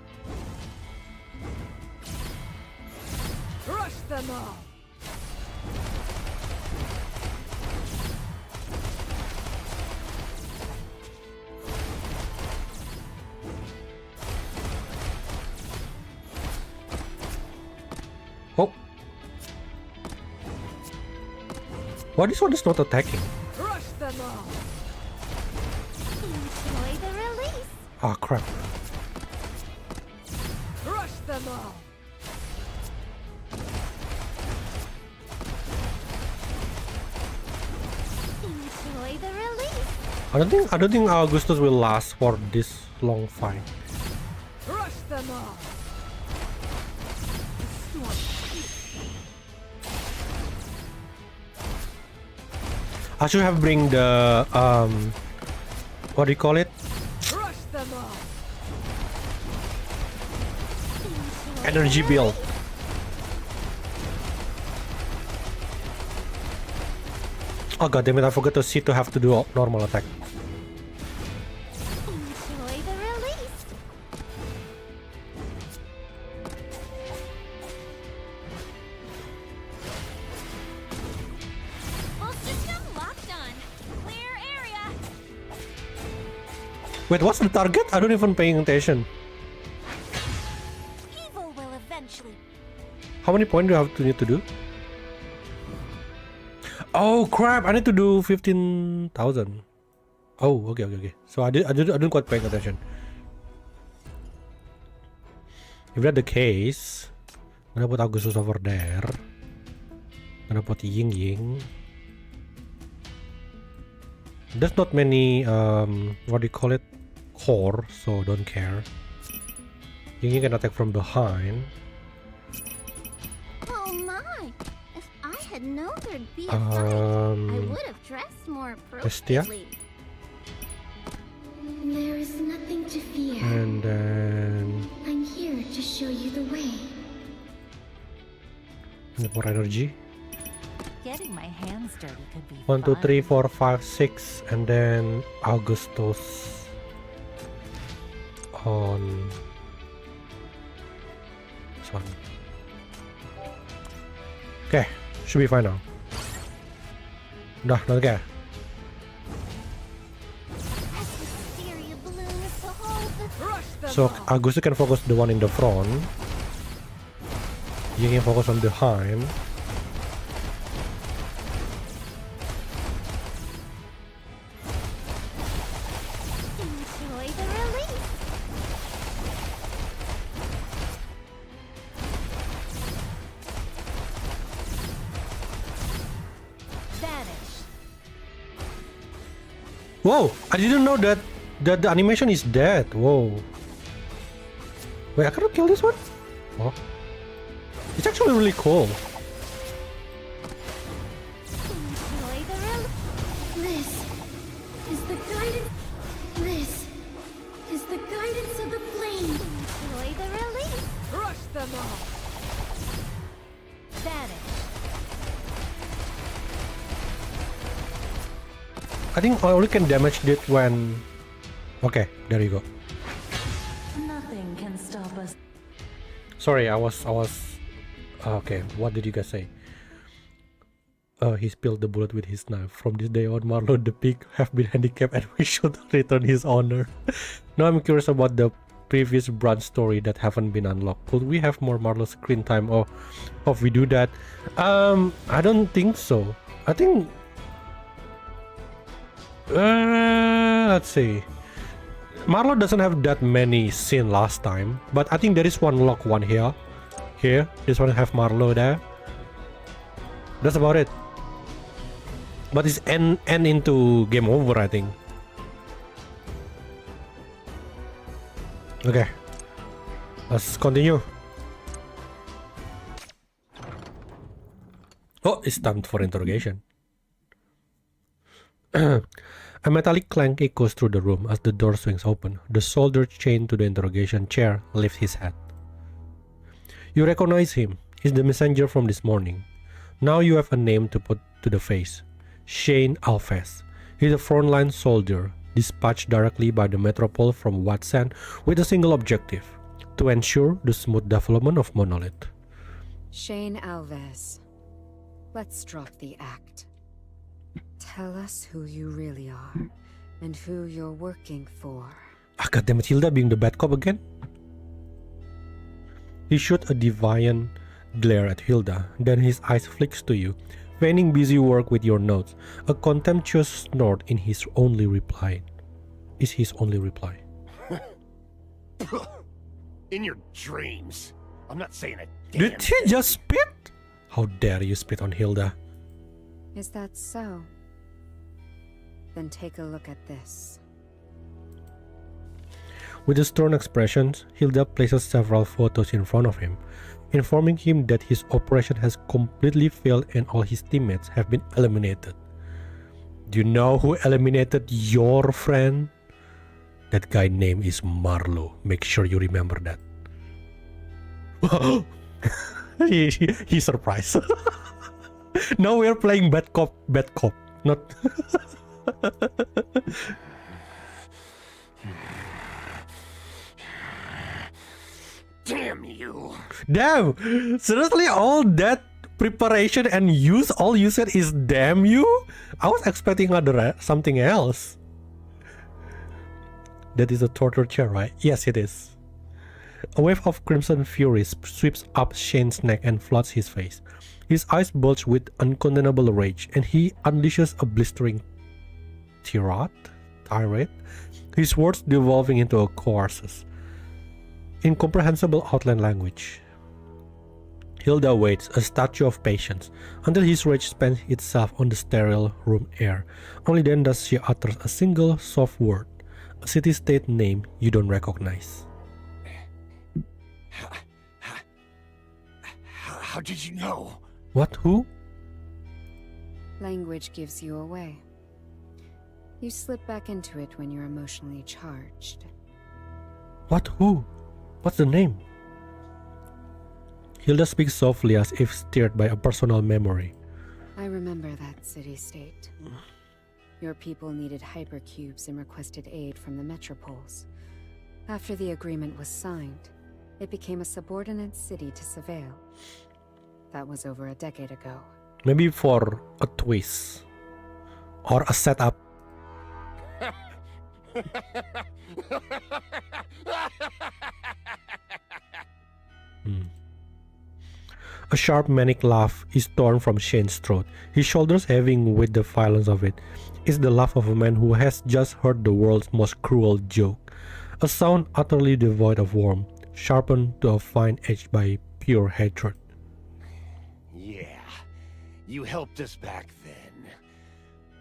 Crush them all! Oh. Why this one is not attacking? Crush them all! Enjoy the release. Ah, crap. Crush them all! Enjoy the release. I don't think Augustus will last for this long fight. Crush them all! I should have bring the what do you call it? Crush them all! Energy build. Oh god damn it, I forgot to have to do a normal attack. Enjoy the release. Full system locked on. Clear area. Wait, what's the target? I don't even paying attention. Evil will eventually. How many points do I need to do? Oh crap! I need to do 15,000. Oh, okay. So I didn't quite pay attention. If that's the case, I'm gonna put Augustus over there. I'm gonna put Ying. There's not many what do you call it? Core, so don't care. Ying can attack from behind. Oh my! If I had known there'd be a fight, I would have dressed more appropriately. There is nothing to fear. And then I'm here to show you the way. Need more energy. Getting my hands dirty could be 1, 2, fun. 3, 4, 5, 6, and then Augustus on this one. Okay, should be fine now. Udah, okay. So Augustus can focus the one in the front. You can focus on behind. Enjoy the release. Vanish. Whoa! I didn't know that the animation is dead. Whoa. Wait, I cannot kill this one? Oh. It's actually really cool. Enjoy the release. This is the guidance. This is the guidance of the flame. Enjoy the release. Crush them all. Vanish. I think I only can damage it when... Okay, there you go. Nothing can stop us. Sorry, I was... Okay, what did you guys say? He spilled the bullet with his knife. From this day on, Marlowe the pig have been handicapped and we should return his honor. Now I'm curious about the previous branch story that haven't been unlocked. Could we have more Marlowe screen time or if we do that? I don't think so. I think... let's see. Marlowe doesn't have that many scenes last time, but I think there is one lock one here. This one have Marlowe there. That's about it. But it's end into game over, I think. Okay, let's continue. Oh, it's time for interrogation. A metallic clank echoes through the room as the door swings open. The soldier chained to the interrogation chair lifts his head. You recognize him. He's the messenger from this morning. Now you have a name to put to the face. Shane Alves. He's a frontline soldier, dispatched directly by the Metropole from Watson with a single objective: to ensure the smooth development of Monolith. Shane Alves. Let's drop the act. Tell us who you really are and who you're working for. Ah, goddammit, Hilda being the bad cop again? He shoots a defiant glare at Hilda, then his eyes flicks to you, feigning busy work with your notes. A contemptuous snort in his only reply. Is his only reply. In your dreams. I'm not saying a damn Did he just spit? How dare you spit on Hilda? Is that so? Then take a look at this. With a stern expression, Hilda places several photos in front of him, informing him that his operation has completely failed and all his teammates have been eliminated. Do you know who eliminated your friend? That guy name is Marlowe. Make sure you remember that. He's surprised. Now we're playing bad cop, not... Damn you! Damn! Seriously, all that preparation and all you said is damn you? I was expecting something else. That is a torture chair, right? Yes, it is. A wave of crimson fury sweeps up Shane's neck and floods his face. His eyes bulge with uncontainable rage, and he unleashes a blistering tirade, his words devolving into a coarse, incomprehensible outland language. Hilda waits, a statue of patience, until his rage spends itself on the sterile room air. Only then does she utter a single soft word, a city-state name you don't recognize. How did you know? What? Who? Language gives you away. You slip back into it when you're emotionally charged. What? Who? What's the name? Hilda speaks softly as if stirred by a personal memory. I remember that city-state. Your people needed hypercubes and requested aid from the metropoles. After the agreement was signed, it became a subordinate city to Surveil. That was over a decade ago. Maybe for a twist or a setup. A sharp manic laugh is torn from Shane's throat, his shoulders heaving with the violence of it. It's the laugh of a man who has just heard the world's most cruel joke. A sound utterly devoid of warmth, sharpened to a fine edge by pure hatred. Yeah, you helped us back then.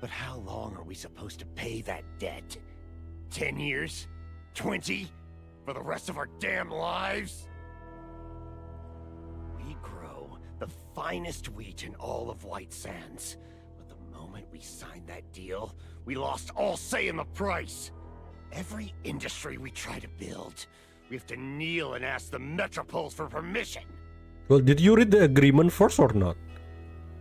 But how long are we supposed to pay that debt? 10 years? 20? For the rest of our damn lives? We grow the finest wheat in all of White Sands. But the moment we signed that deal, we lost all say in the price. Every industry we try to build, we have to kneel and ask the metropoles for permission. Well, did you read the agreement first or not?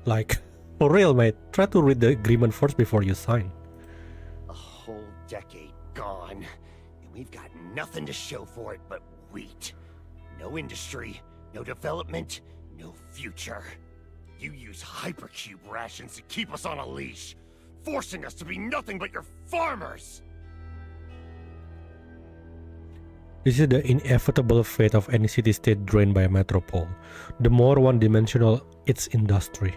Like, for real, mate, try to read the agreement first before you sign. A whole decade gone, and we've got nothing to show for it but wheat. No industry, no development, no future. You use hypercube rations to keep us on a leash, forcing us to be nothing but your farmers! This is the inevitable fate of any city-state drained by a metropole. The more one-dimensional its industry,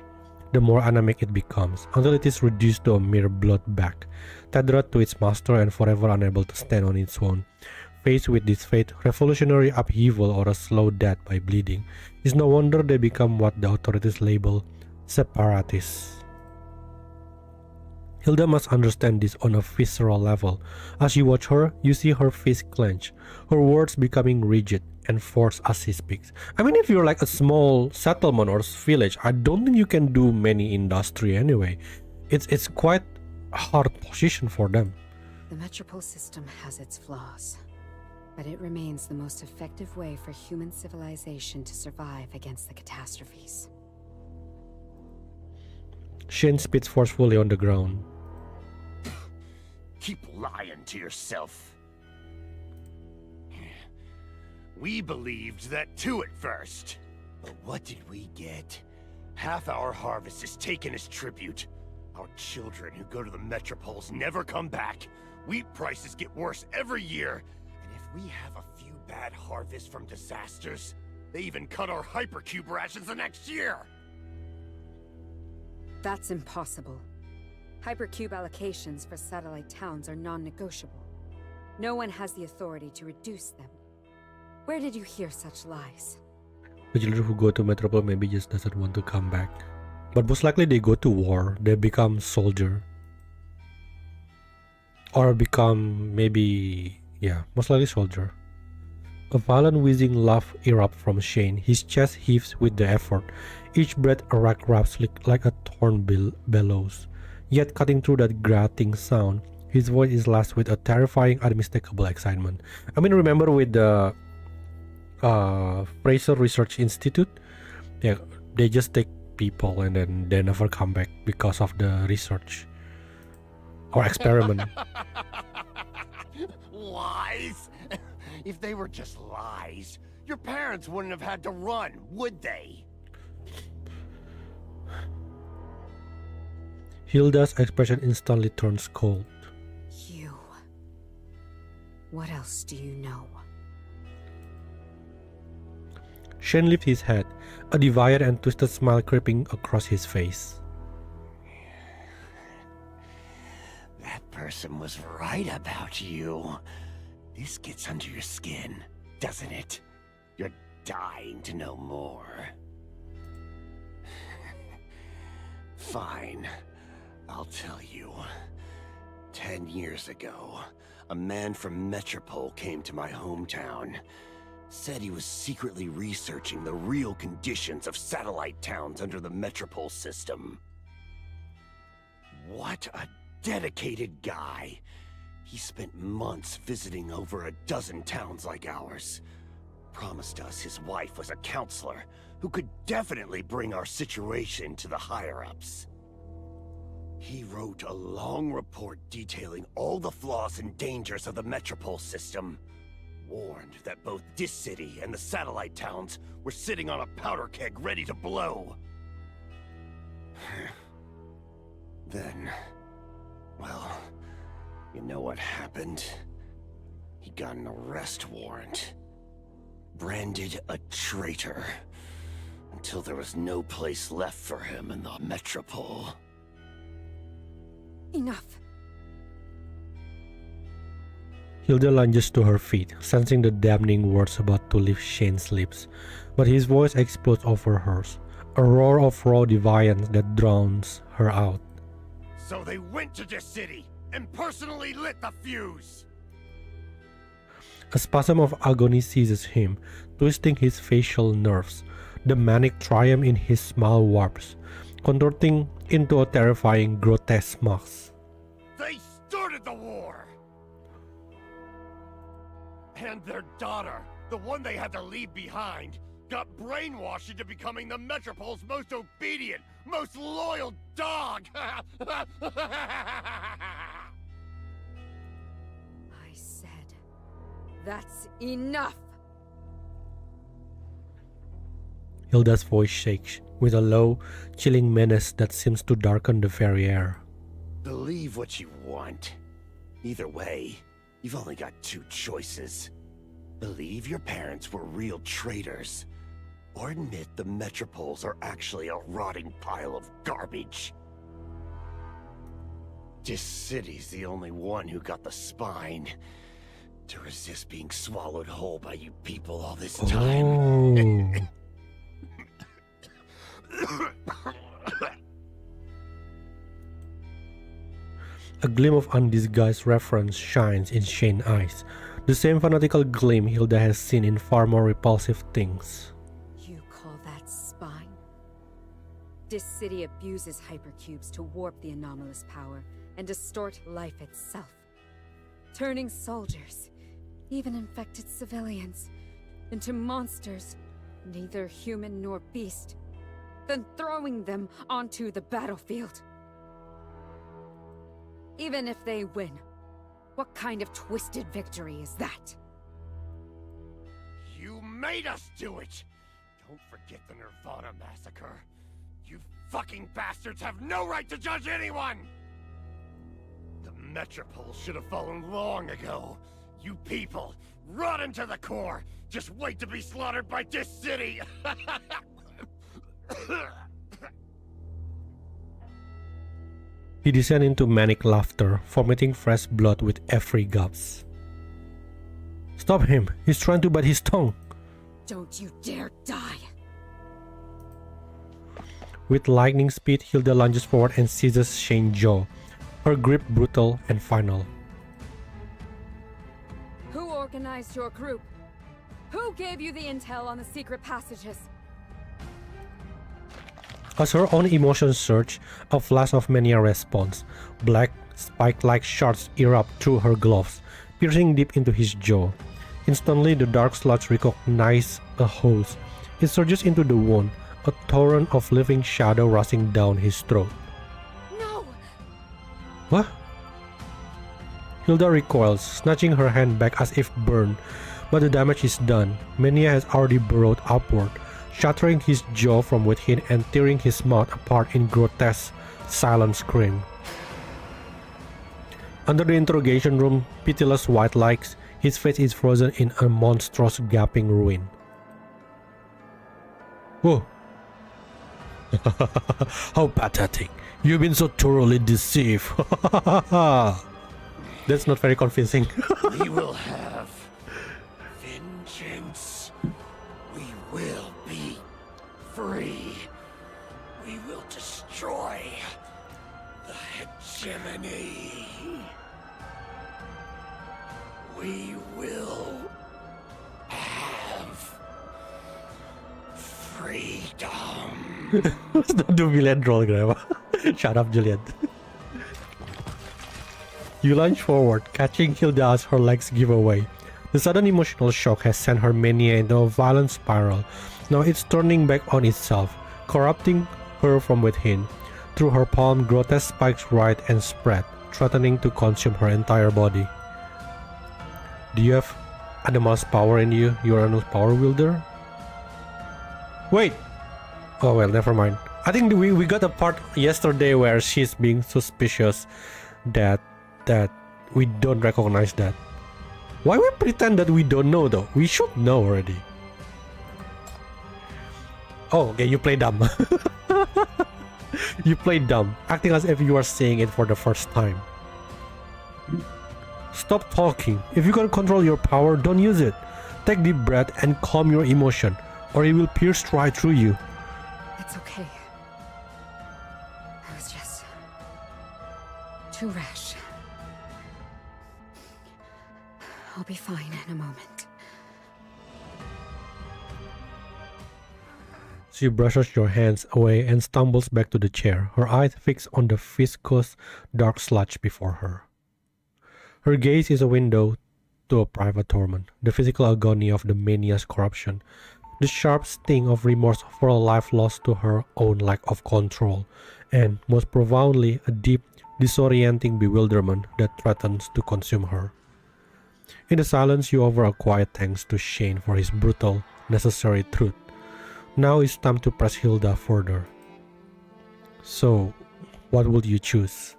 the more anemic it becomes, until it is reduced to a mere blood bag, tethered to its master and forever unable to stand on its own. Faced with this fate, revolutionary upheaval or a slow death by bleeding, it's no wonder they become what the authorities label separatists. Hilda must understand this on a visceral level. As you watch her, you see her face clench, her words becoming rigid and forced as she speaks. I mean, if you're like a small settlement or village, I don't think you can do many industry anyway. It's quite a hard position for them. The metropole system has its flaws, but it remains the most effective way for human civilization to survive against the catastrophes. Shane spits forcefully on the ground. Keep lying to yourself. We believed that too at first. But what did we get? Half our harvest is taken as tribute. Our children who go to the metropoles never come back. Wheat prices get worse every year. And if we have a few bad harvests from disasters, they even cut our hypercube rations the next year. That's impossible. Hypercube allocations for satellite towns are non-negotiable. No one has the authority to reduce them. Where did you hear such lies? The children who go to Metropole maybe just doesn't want to come back. But most likely they go to war, they become soldier. Or become maybe, yeah, most likely soldier. A violent whizzing laugh erupts from Shane. His chest heaves with the effort. Each breath erupts like a torn bellows. Yet cutting through that grating sound, his voice is laced with a terrifying, unmistakable excitement. I mean, remember with the Fraser Research Institute? Yeah, they just take people and then they never come back because of the research or experiment. Lies? If they were just lies, your parents wouldn't have had to run, would they? Hilda's expression instantly turns cold. You. What else do you know? Shane lifts his head, a divided and twisted smile creeping across his face. That person was right about you. This gets under your skin, doesn't it? You're dying to know more. Fine. I'll tell you. 10 years ago, a man from Metropole came to my hometown. Said he was secretly researching the real conditions of satellite towns under the Metropole system. What a dedicated guy. He spent months visiting over a dozen towns like ours. promised us his wife was a counselor who could definitely bring our situation to the higher-ups. He wrote a long report detailing all the flaws and dangers of the Metropole system. Warned that both this city and the satellite towns were sitting on a powder keg ready to blow. Then, well, you know what happened? He got an arrest warrant. Branded a traitor. Until there was no place left for him in the Metropole. Enough. Hilda lunges to her feet, sensing the damning words about to leave Shane's lips, but his voice explodes over hers, a roar of raw defiance that drowns her out. So they went to this city and personally lit the fuse! A spasm of agony seizes him, twisting his facial nerves. The manic triumph in his smile warps, contorting into a terrifying, grotesque mask. They started the war! And their daughter, the one they had to leave behind, got brainwashed into becoming the Metropole's most obedient, most loyal dog! I said, that's enough! Hilda's voice shakes, with a low, chilling menace that seems to darken the very air. Believe what you want. Either way, you've only got two choices. Believe your parents were real traitors, or admit the Metropoles are actually a rotting pile of garbage. This city's the only one who got the spine to resist being swallowed whole by you people all this time. Oh. A gleam of undisguised reverence shines in Shane's eyes, the same fanatical gleam Hilda has seen in far more repulsive things. You call that spine? This city abuses hypercubes to warp the anomalous power and distort life itself, turning soldiers, even infected civilians, into monsters, neither human nor beast, then throwing them onto the battlefield. Even if they win, what kind of twisted victory is that? You made us do it! Don't forget the Nirvana massacre. You fucking bastards have no right to judge anyone! The Metropole should have fallen long ago. You people, rotten to the core, just wait to be slaughtered by this city! He descends into manic laughter, vomiting fresh blood with every gasp. Stop him! He's trying to bite his tongue! Don't you dare die! With lightning speed, Hilda lunges forward and seizes Shane's jaw, her grip brutal and final. Who organized your group? Who gave you the intel on the secret passages? As her own emotions surge, a flash of mania responds. Black, spike-like shards erupt through her gloves, piercing deep into his jaw. Instantly, the dark sludge recognizes a hose. It surges into the wound, a torrent of living shadow rushing down his throat. No! What? Hilda recoils, snatching her hand back as if burned, but the damage is done. Mania has already burrowed upward, shattering his jaw from within and tearing his mouth apart in grotesque, silent scream. Under the interrogation room, pitiless white lights, his face is frozen in a monstrous gaping ruin. Whoa! How pathetic! You've been so thoroughly deceived. That's not very convincing. We will have vengeance. We will be free. We will destroy the hegemony. We will have freedom. Don't do villain role, Grandma. Shut up, Juliet. You lunge forward, catching Hilda as her legs give away. The sudden emotional shock has sent her mania into a violent spiral. Now it's turning back on itself, corrupting her from within. Through her palm, grotesque spikes writhe and spread, threatening to consume her entire body. Do you have Animal's power in you, Uranus power wielder? Wait! Oh well, never mind. I think we got a part yesterday where she's being suspicious that we don't recognize that. Why we pretend that we don't know though? We should know already. Oh, okay, you play dumb. You play dumb, acting as if you are saying it for the first time. Stop talking. If you can control your power, don't use it. Take deep breath and calm your emotion, or it will pierce right through you. It's okay. I was just too rash. I'll be fine in a moment. She brushes your hands away and stumbles back to the chair, her eyes fixed on the viscous, dark sludge before her. Her gaze is a window to a private torment, the physical agony of the mania's corruption, the sharp sting of remorse for a life lost to her own lack of control, and, most profoundly, a deep, disorienting bewilderment that threatens to consume her. In the silence, you offer a quiet thanks to Shane for his brutal, necessary truth. Now it's time to press Hilda further. So, what will you choose?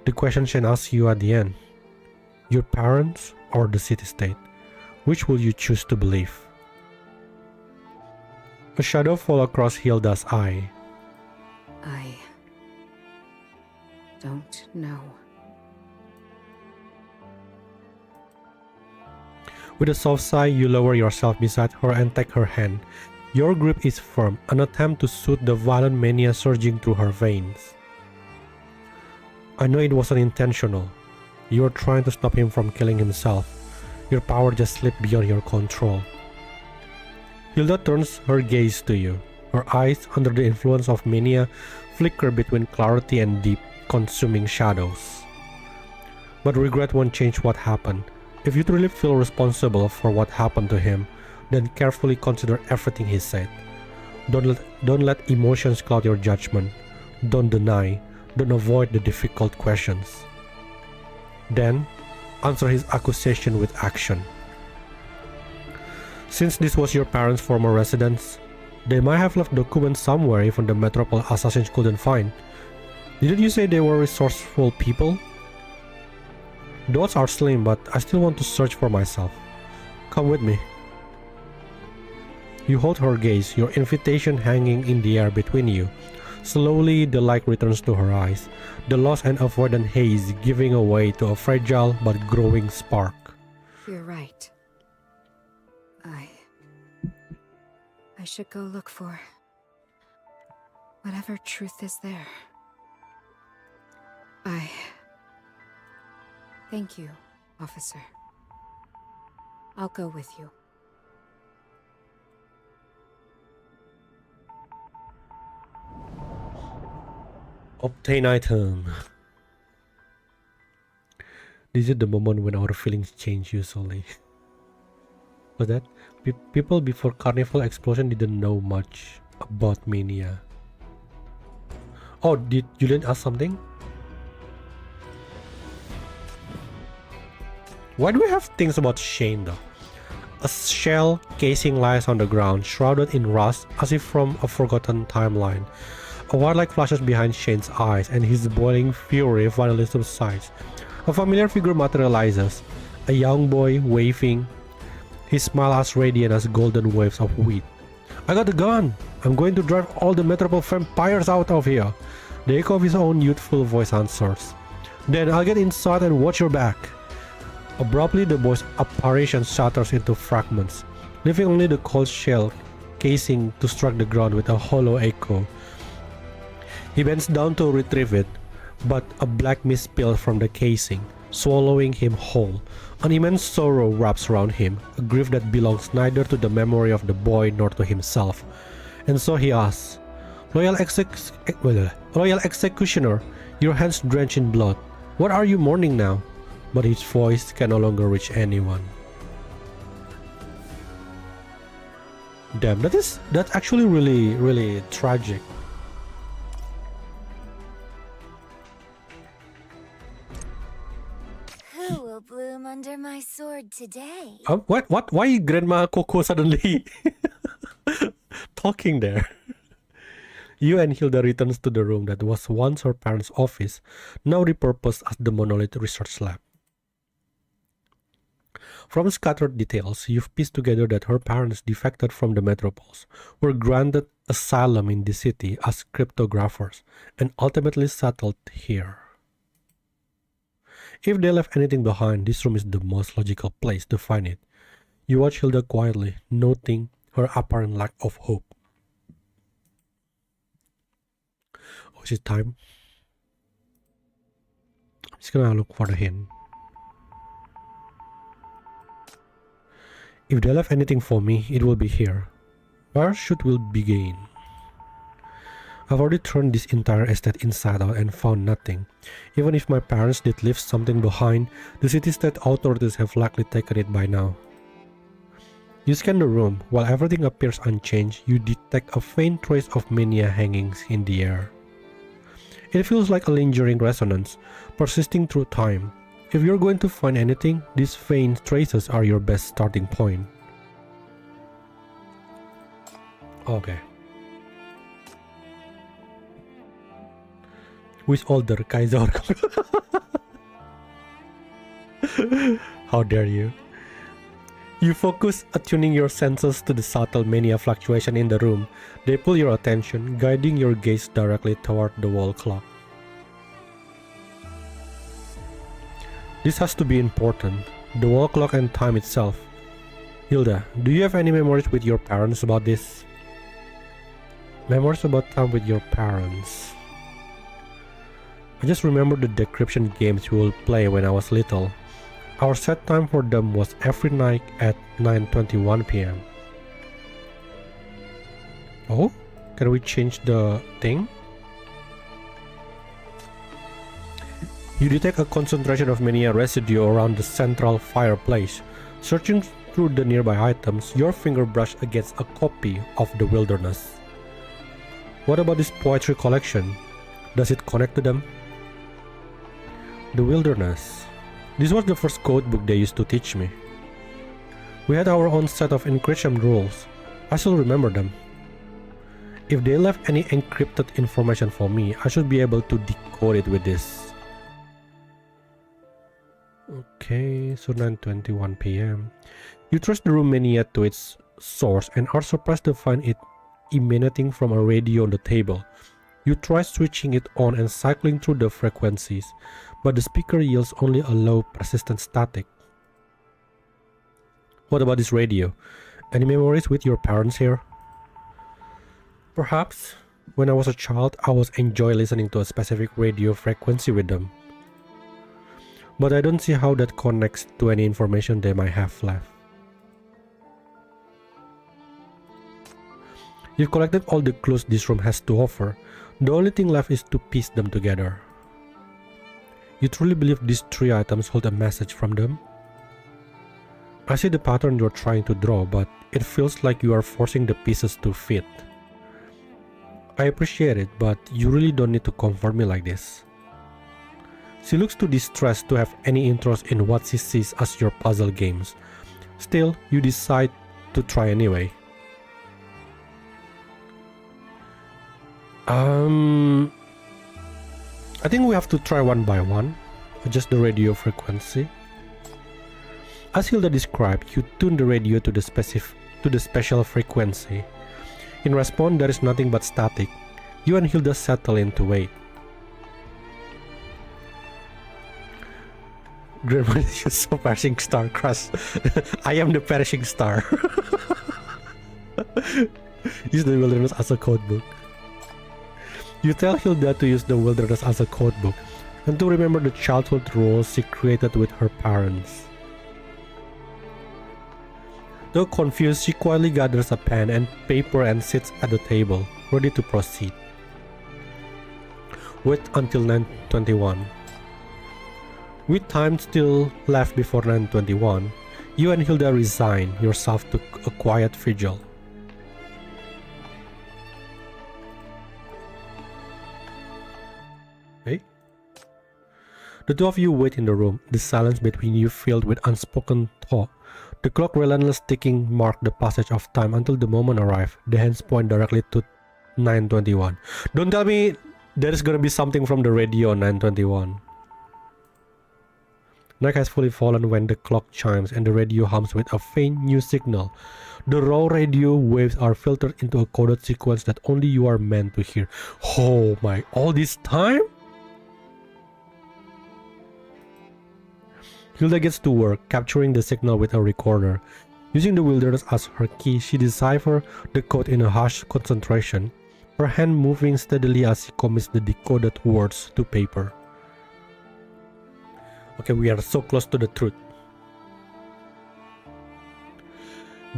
The question Shane asks you at the end. Your parents or the city-state? Which will you choose to believe? A shadow falls across Hilda's eye. I don't know. With a soft sigh, you lower yourself beside her and take her hand. Your grip is firm, an attempt to soothe the violent mania surging through her veins. I know it wasn't intentional. You were trying to stop him from killing himself. Your power just slipped beyond your control. Hilda turns her gaze to you. Her eyes, under the influence of mania, flicker between clarity and deep, consuming shadows. But regret won't change what happened. If you truly feel responsible for what happened to him, then carefully consider everything he said. Don't let emotions cloud your judgment. Don't deny. Don't avoid the difficult questions. Then, answer his accusation with action. Since this was your parents' former residence, they might have left documents somewhere even the Metropole assassins couldn't find. Didn't you say they were resourceful people? Those are slim, but I still want to search for myself. Come with me. You hold her gaze, your invitation hanging in the air between you. Slowly, the light returns to her eyes, the lost and avoidant haze giving way to a fragile but growing spark. You're right. I should go look for whatever truth is there. Thank you, officer. I'll go with you. Obtain item. This is the moment when our feelings change usually. Was that? People before Carnival Explosion didn't know much about Mania. Oh, did you didn't ask something? Why do we have things about Shane though? A shell casing lies on the ground, shrouded in rust as if from a forgotten timeline. A white light flashes behind Shane's eyes and his boiling fury finally subsides. A familiar figure materializes, a young boy waving, his smile as radiant as golden waves of wheat. I got a gun! I'm going to drive all the Metropole vampires out of here! The echo of his own youthful voice answers. Then I'll get inside and watch your back. Abruptly, the boy's apparition shatters into fragments, leaving only the cold shell casing to strike the ground with a hollow echo. He bends down to retrieve it, but a black mist spills from the casing, swallowing him whole. An immense sorrow wraps around him, a grief that belongs neither to the memory of the boy nor to himself. And so he asks, Loyal Executioner, your hands drenched in blood, what are you mourning now? but his voice can no longer reach anyone. Damn, that's actually really tragic. Who will bloom under my sword today? What? Why Grandma Coco suddenly talking there? You and Hilda returns to the room that was once her parents' office, now repurposed as the Monolith Research Lab. From scattered details, you've pieced together that her parents defected from the metropoles, were granted asylum in the city as cryptographers, and ultimately settled here. If they left anything behind, this room is the most logical place to find it. You watch Hilda quietly, noting her apparent lack of hope. Oh, is it time? I'm just gonna look for the hint. If they left anything for me, it will be here. Where should we begin? I've already turned this entire estate inside out and found nothing. Even if my parents did leave something behind, the city-state authorities have likely taken it by now. You scan the room. While everything appears unchanged, you detect a faint trace of mania hangings in the air. It feels like a lingering resonance, persisting through time. If you're going to find anything, these faint traces are your best starting point. Okay. With older Kaiser. How dare you? You focus, attuning your senses to the subtle mania fluctuation in the room. They pull your attention, guiding your gaze directly toward the wall clock. This has to be important. The wall clock and time itself. Hilda, do you have any memories with your parents about this? Memories about time with your parents. I just remember the decryption games we would play when I was little. Our set time for them was every night at 9:21 p.m. Oh? Can we change the thing? You detect a concentration of mania residue around the central fireplace. Searching through the nearby items, your finger brushed against a copy of The Wilderness. What about this poetry collection? Does it connect to them? The Wilderness. This was the first code book they used to teach me. We had our own set of encryption rules. I still remember them. If they left any encrypted information for me, I should be able to decode it with this. Okay, so 9:21 p.m. You trace the room mania to its source and are surprised to find it emanating from a radio on the table. You try switching it on and cycling through the frequencies, but the speaker yields only a low, persistent static. What about this radio? Any memories with your parents here? Perhaps, when I was a child, I was enjoy listening to a specific radio frequency with them. But I don't see how that connects to any information they might have left. You've collected all the clues this room has to offer. The only thing left is to piece them together. You truly believe these three items hold a message from them? I see the pattern you're trying to draw, but it feels like you are forcing the pieces to fit. I appreciate it, but you really don't need to comfort me like this. She looks too distressed to have any interest in what she sees as your puzzle games. Still, you decide to try anyway. I think we have to try one by one. Adjust the radio frequency. As Hilda described, you tune the radio to the special frequency. In response, there is nothing but static. You and Hilda settle in to wait. Grandma is so perishing star crush. I am the perishing star. Use the Wilderness as a codebook. You tell Hilda to use the Wilderness as a codebook and to remember the childhood rules she created with her parents. Though confused, she quietly gathers a pen and paper and sits at the table, ready to proceed. Wait until 9:21. With time still left before 921, you and Hilda resign yourself to a quiet vigil. Okay. The two of you wait in the room, the silence between you filled with unspoken thought. The clock relentless ticking marked the passage of time until the moment arrived. The hands point directly to 921. Don't tell me there is gonna be something from the radio on 921. Night has fully fallen when the clock chimes and the radio hums with a faint new signal. The raw radio waves are filtered into a coded sequence that only you are meant to hear. Oh my, all this time? Hilda gets to work, capturing the signal with a recorder. Using the wilderness as her key, she deciphers the code in a hushed concentration, her hand moving steadily as she commits the decoded words to paper. Okay, we are so close to the truth.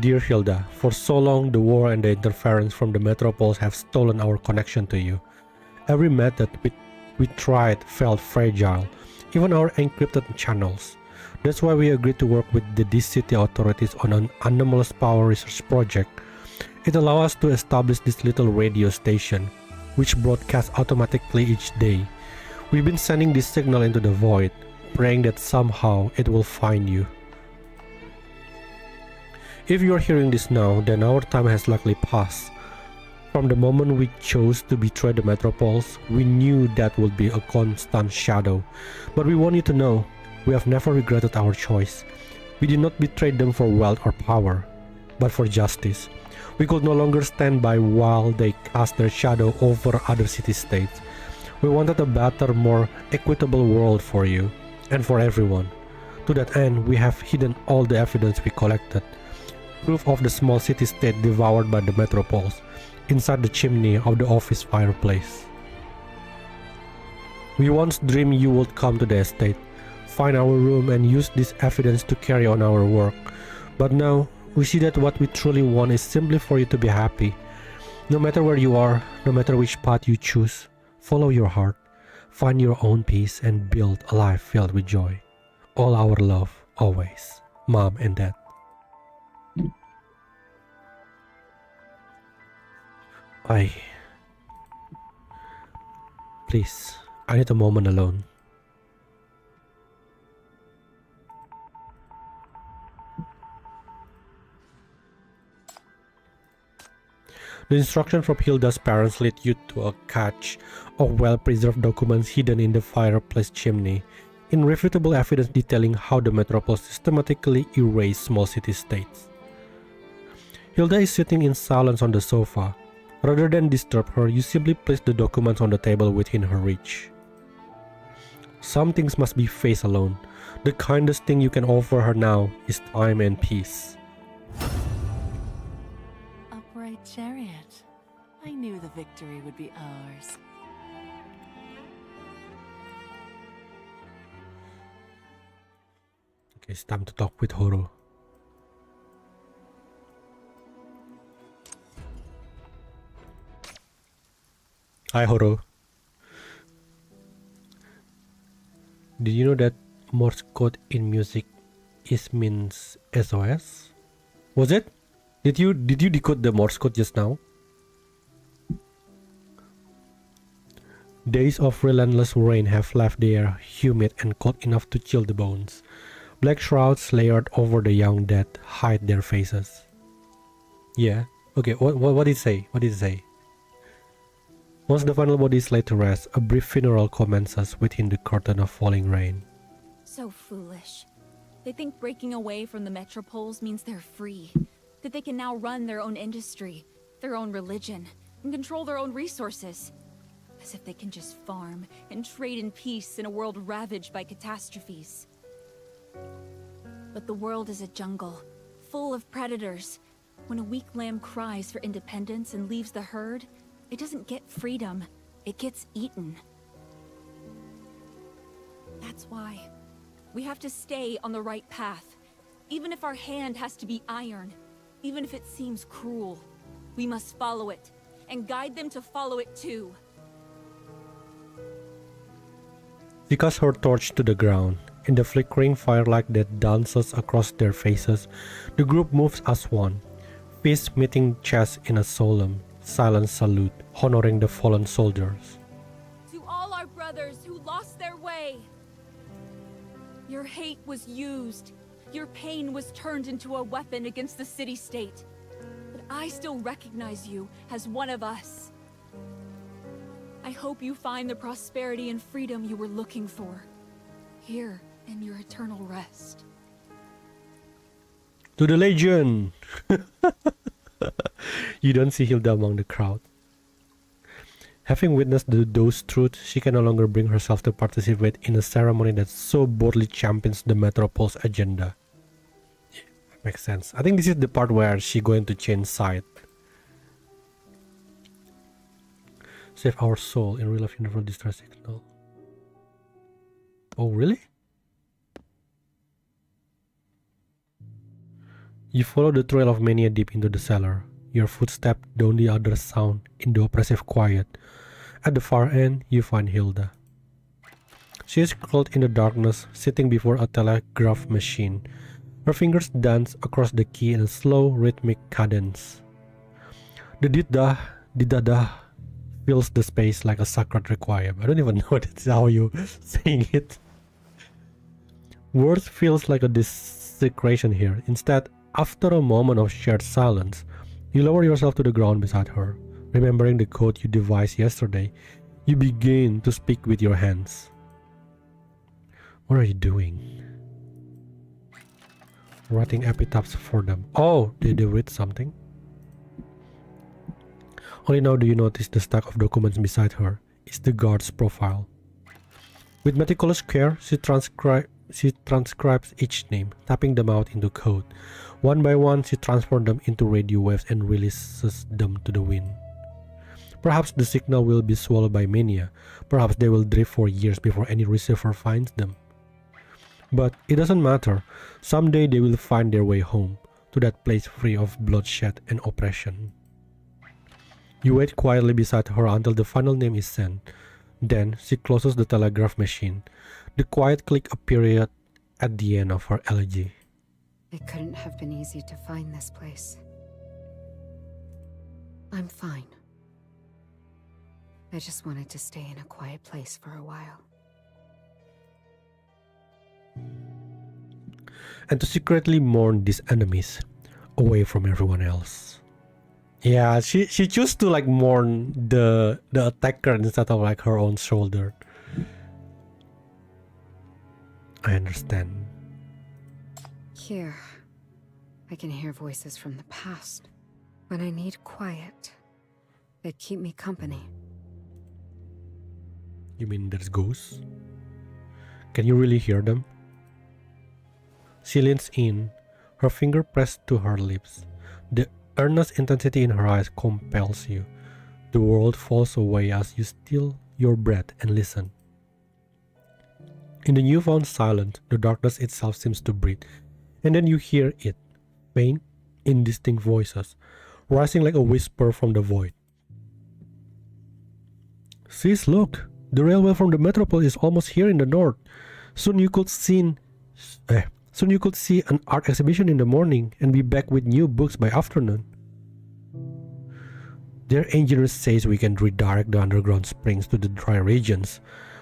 Dear Hilda, for so long the war and the interference from the metropoles have stolen our connection to you. Every method we tried felt fragile, even our encrypted channels. That's why we agreed to work with the D-City authorities on an anomalous power research project. It allows us to establish this little radio station, which broadcasts automatically each day. We've been sending this signal into the void, praying that somehow it will find you. If you are hearing this now, then our time has likely passed. From the moment we chose to betray the metropoles, we knew that would be a constant shadow. But we want you to know, we have never regretted our choice. We did not betray them for wealth or power, but for justice. We could no longer stand by while they cast their shadow over other city-states. We wanted a better, more equitable world for you, and for everyone. To that end, we have hidden all the evidence we collected. Proof of the small city-state devoured by the metropoles, inside the chimney of the office fireplace. We once dreamed you would come to the estate, find our room and use this evidence to carry on our work. But now, we see that what we truly want is simply for you to be happy. No matter where you are, no matter which path you choose, follow your heart, find your own peace and build a life filled with joy. All our love, always. Mom and Dad. Please, I need a moment alone. The instruction from Hilda's parents led you to a cache of well-preserved documents hidden in the fireplace chimney, irrefutable evidence detailing how the metropolis systematically erased small city-states. Hilda is sitting in silence on the sofa. Rather than disturb her, you simply place the documents on the table within her reach. Some things must be faced alone. The kindest thing you can offer her now is time and peace. Upright chariot. I knew the victory would be ours. Okay, it's time to talk with Horo. Hi Horo. Did you know that Morse code in music means SOS? Was it? Did you decode the Morse code just now? Days of relentless rain have left the air humid and cold enough to chill the bones. Black shrouds layered over the young dead hide their faces. Yeah. Okay. What did it say? What did it say? Once the final body is laid to rest, a brief funeral commences within the curtain of falling rain. So foolish. They think breaking away from the metropoles means they're free. That they can now run their own industry, their own religion, and control their own resources. As if they can just farm and trade in peace in a world ravaged by catastrophes. But the world is a jungle, full of predators. When a weak lamb cries for independence and leaves the herd, it doesn't get freedom, it gets eaten. That's why we have to stay on the right path. Even if our hand has to be iron, even if it seems cruel, we must follow it and guide them to follow it too. She casts her torch to the ground, In the flickering firelight that dances across their faces, the group moves as one, fists meeting chests in a solemn, silent salute, honoring the fallen soldiers. To all our brothers who lost their way, your hate was used. Your pain was turned into a weapon against the city-state. But I still recognize you as one of us. I hope you find the prosperity and freedom you were looking for, here in your eternal rest. To the Legion! You don't see Hilda among the crowd. Having witnessed those truths, she can no longer bring herself to participate in a ceremony that so boldly champions the Metropole's agenda. Yeah, makes sense. I think this is the part where she's going to change side. Save our soul in real life universal distress signal. Oh, really? You follow the trail of mania deep into the cellar. Your footsteps down the other sound in the oppressive quiet. At the far end, you find Hilda. She is curled in the darkness, sitting before a telegraph machine. Her fingers dance across the key in a slow, rhythmic cadence. The dida fills the space like a sacred requiem. I don't even know that's how you saying it. Words feels like a desecration here. Instead, after a moment of shared silence, you lower yourself to the ground beside her. Remembering the code you devised yesterday, you begin to speak with your hands. What are you doing? Writing epitaphs for them. Oh, did they read something? Only now do you notice the stack of documents beside her. It's the guard's profile. With meticulous care, she transcribes each name, tapping them out into code. One by one, she transforms them into radio waves and releases them to the wind. Perhaps the signal will be swallowed by mania. Perhaps they will drift for years before any receiver finds them. But it doesn't matter. Someday they will find their way home, to that place free of bloodshed and oppression. You wait quietly beside her until the final name is sent. Then she closes the telegraph machine. The quiet click appeared at the end of her elegy. It couldn't have been easy to find this place. I'm fine. I just wanted to stay in a quiet place for a while. And to secretly mourn these enemies away from everyone else. Yeah, she chose to like mourn the attacker instead of like her own shoulder. I understand. Here, I can hear voices from the past. When I need quiet, they keep me company. You mean there's ghosts? Can you really hear them? She leans in, her finger pressed to her lips. The earnest intensity in her eyes compels you. The world falls away as you still your breath and listen. In the newfound silence, the darkness itself seems to breathe, and then you hear it, faint, indistinct voices, rising like a whisper from the void. Sis, look! The railway from the metropole is almost here in the north. Soon you could see an art exhibition in the morning and be back with new books by afternoon. Their engineer says we can redirect the underground springs to the dry regions.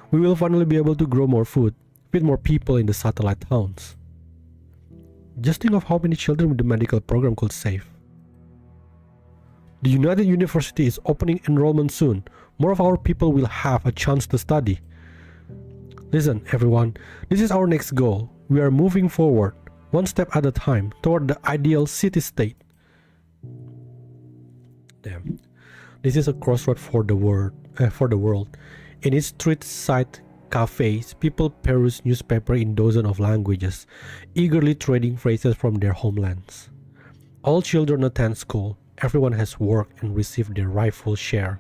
We will finally be able to grow more food, feed more people in the satellite towns. Just think of how many children the medical program could save. The United University is opening enrollment soon. More of our people will have a chance to study. Listen, everyone, this is our next goal. We are moving forward, one step at a time, toward the ideal city-state. Damn. This is a crossroad for the world. In its street-side cafes, people peruse newspaper in dozens of languages, eagerly trading phrases from their homelands. All children attend school. Everyone has worked and received their rightful share.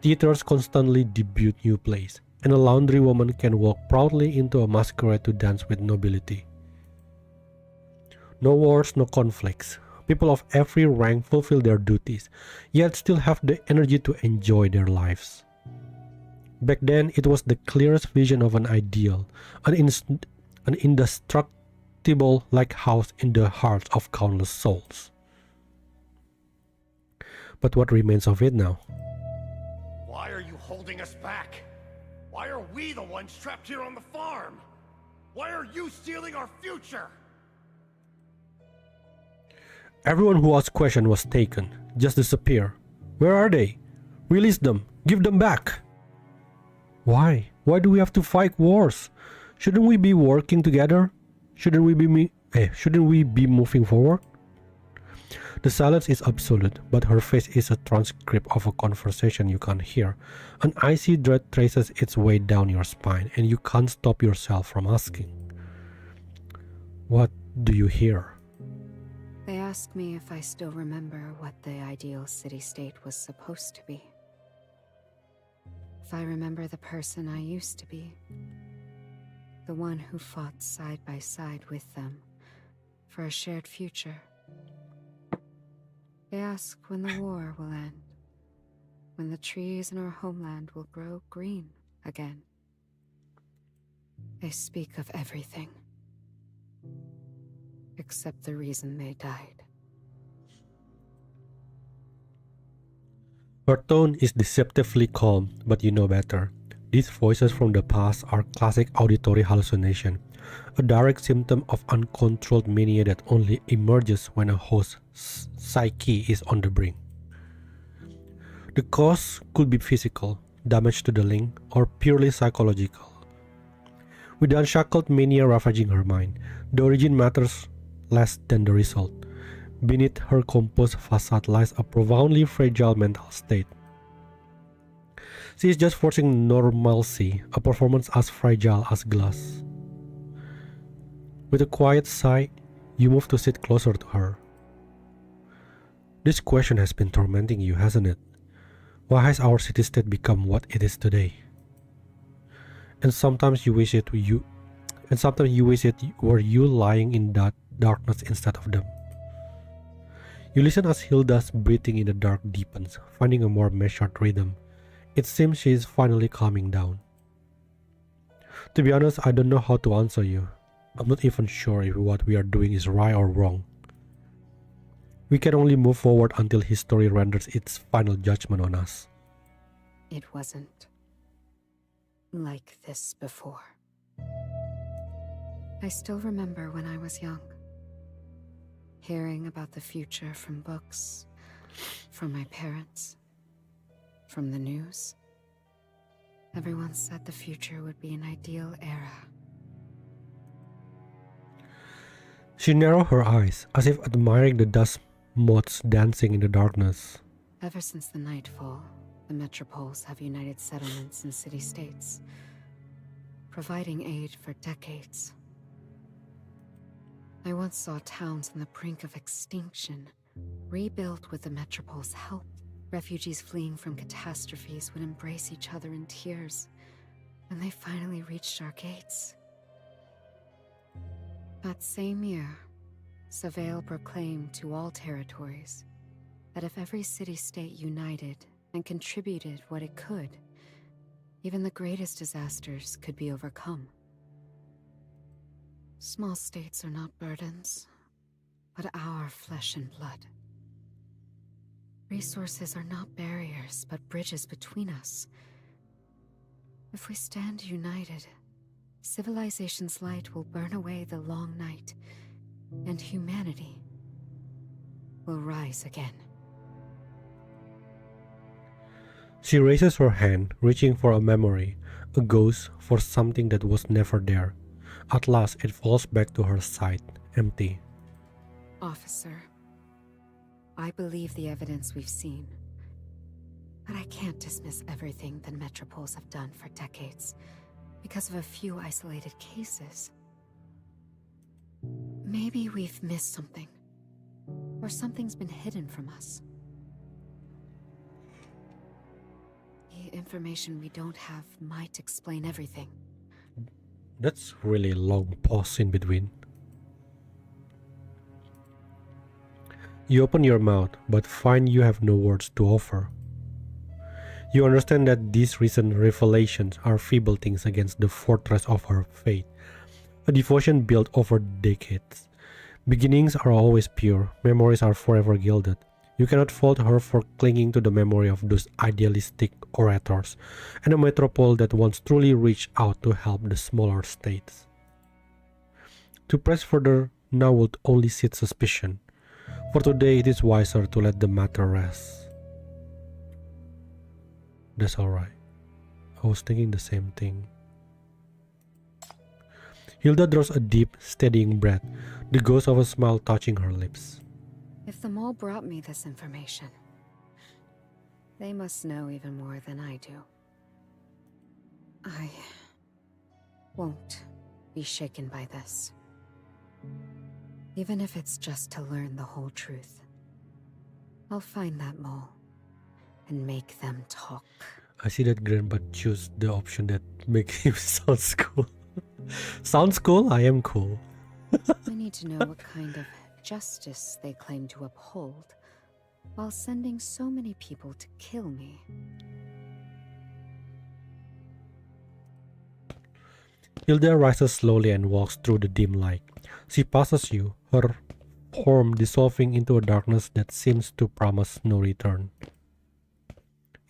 Theaters constantly debut new plays, and a laundry woman can walk proudly into a masquerade to dance with nobility. No wars, no conflicts. People of every rank fulfill their duties, yet still have the energy to enjoy their lives. Back then, it was the clearest vision of an ideal, an an indestructible lighthouse in the hearts of countless souls. But what remains of it now? Why are you holding us back? Why are we the ones trapped here on the farm? Why are you stealing our future? Everyone who asked question was taken, just disappear. Where are they? Release them, give them back. Why? Why do we have to fight wars? Shouldn't we be working together? Shouldn't we be moving forward? The silence is absolute, but her face is a transcript of a conversation you can't hear. An icy dread traces its way down your spine, and you can't stop yourself from asking. What do you hear? They ask me if I still remember what the ideal city-state was supposed to be. If I remember the person I used to be. The one who fought side by side with them for a shared future. They ask when the war will end, when the trees in our homeland will grow green again. They speak of everything, except the reason they died. Her tone is deceptively calm, but you know better. These voices from the past are classic auditory hallucination, a direct symptom of uncontrolled mania that only emerges when a host's psyche is on the brink. The cause could be physical, damage to the link, or purely psychological. With the unshackled mania ravaging her mind, the origin matters less than the result. Beneath her composed facade lies a profoundly fragile mental state. She is just forcing normalcy, a performance as fragile as glass. With a quiet sigh, you move to sit closer to her. This question has been tormenting you, hasn't it? Why has our city-state become what it is today? And sometimes you wish it were you lying in that darkness instead of them. You listen as Hilda's breathing in the dark deepens, finding a more measured rhythm. It seems she is finally calming down. To be honest, I don't know how to answer you. I'm not even sure if what we are doing is right or wrong. We can only move forward until history renders its final judgment on us. It wasn't like this before. I still remember when I was young, hearing about the future from books, from my parents, from the news. Everyone said the future would be an ideal era. She narrowed her eyes, as if admiring the dust moths dancing in the darkness. Ever since the Nightfall, the metropoles have united settlements and city-states, providing aid for decades. I once saw towns on the brink of extinction, rebuilt with the metropole's help. Refugees fleeing from catastrophes would embrace each other in tears when they finally reached our gates. That same year, Savale proclaimed to all territories that if every city-state united and contributed what it could, even the greatest disasters could be overcome. Small states are not burdens, but our flesh and blood. Resources are not barriers, but bridges between us. If we stand united, civilization's light will burn away the long night, and humanity will rise again. She raises her hand, reaching for a memory, a ghost for something that was never there. At last, it falls back to her side, empty. Officer, I believe the evidence we've seen, but I can't dismiss everything the metropoles have done for decades because of a few isolated cases. Maybe we've missed something, or something's been hidden from us. The information we don't have might explain everything. That's really a long pause in between. You open your mouth, but find you have no words to offer. You understand that these recent revelations are feeble things against the fortress of her faith, a devotion built over decades. Beginnings are always pure, memories are forever gilded. You cannot fault her for clinging to the memory of those idealistic orators, and a metropole that once truly reached out to help the smaller states. To press further now would only seed suspicion. For today it is wiser to let the matter rest. That's alright. I was thinking the same thing. Hilda draws a deep, steadying breath, the ghost of a smile touching her lips. If the mole brought me this information, they must know even more than I do. I won't be shaken by this. Even if it's just to learn the whole truth. I'll find that mole and make them talk. I see that grin, but choose the option that makes him sounds cool. Sounds cool? I am cool. I need to know what kind of justice they claim to uphold, while sending so many people to kill me. Hilda rises slowly and walks through the dim light. She passes you, her form dissolving into a darkness that seems to promise no return.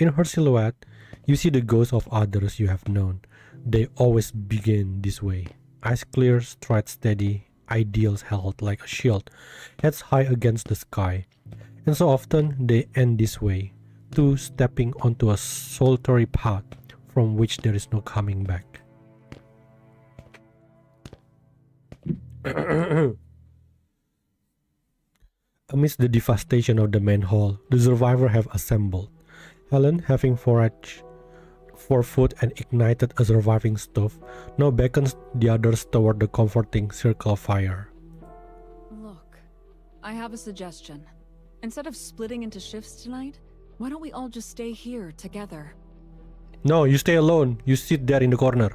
In her silhouette, you see the ghosts of others you have known. They always begin this way. Eyes clear, stride steady, ideals held like a shield, heads high against the sky. And so often they end this way, two stepping onto a solitary path from which there is no coming back. Amidst the devastation of the main hall, the survivors have assembled. Helen, having foraged for food and ignited a surviving stove, now beckons the others toward the comforting circle of fire. Look, I have a suggestion. Instead of splitting into shifts tonight, why don't we all just stay here together? No, you stay alone. You sit there in the corner.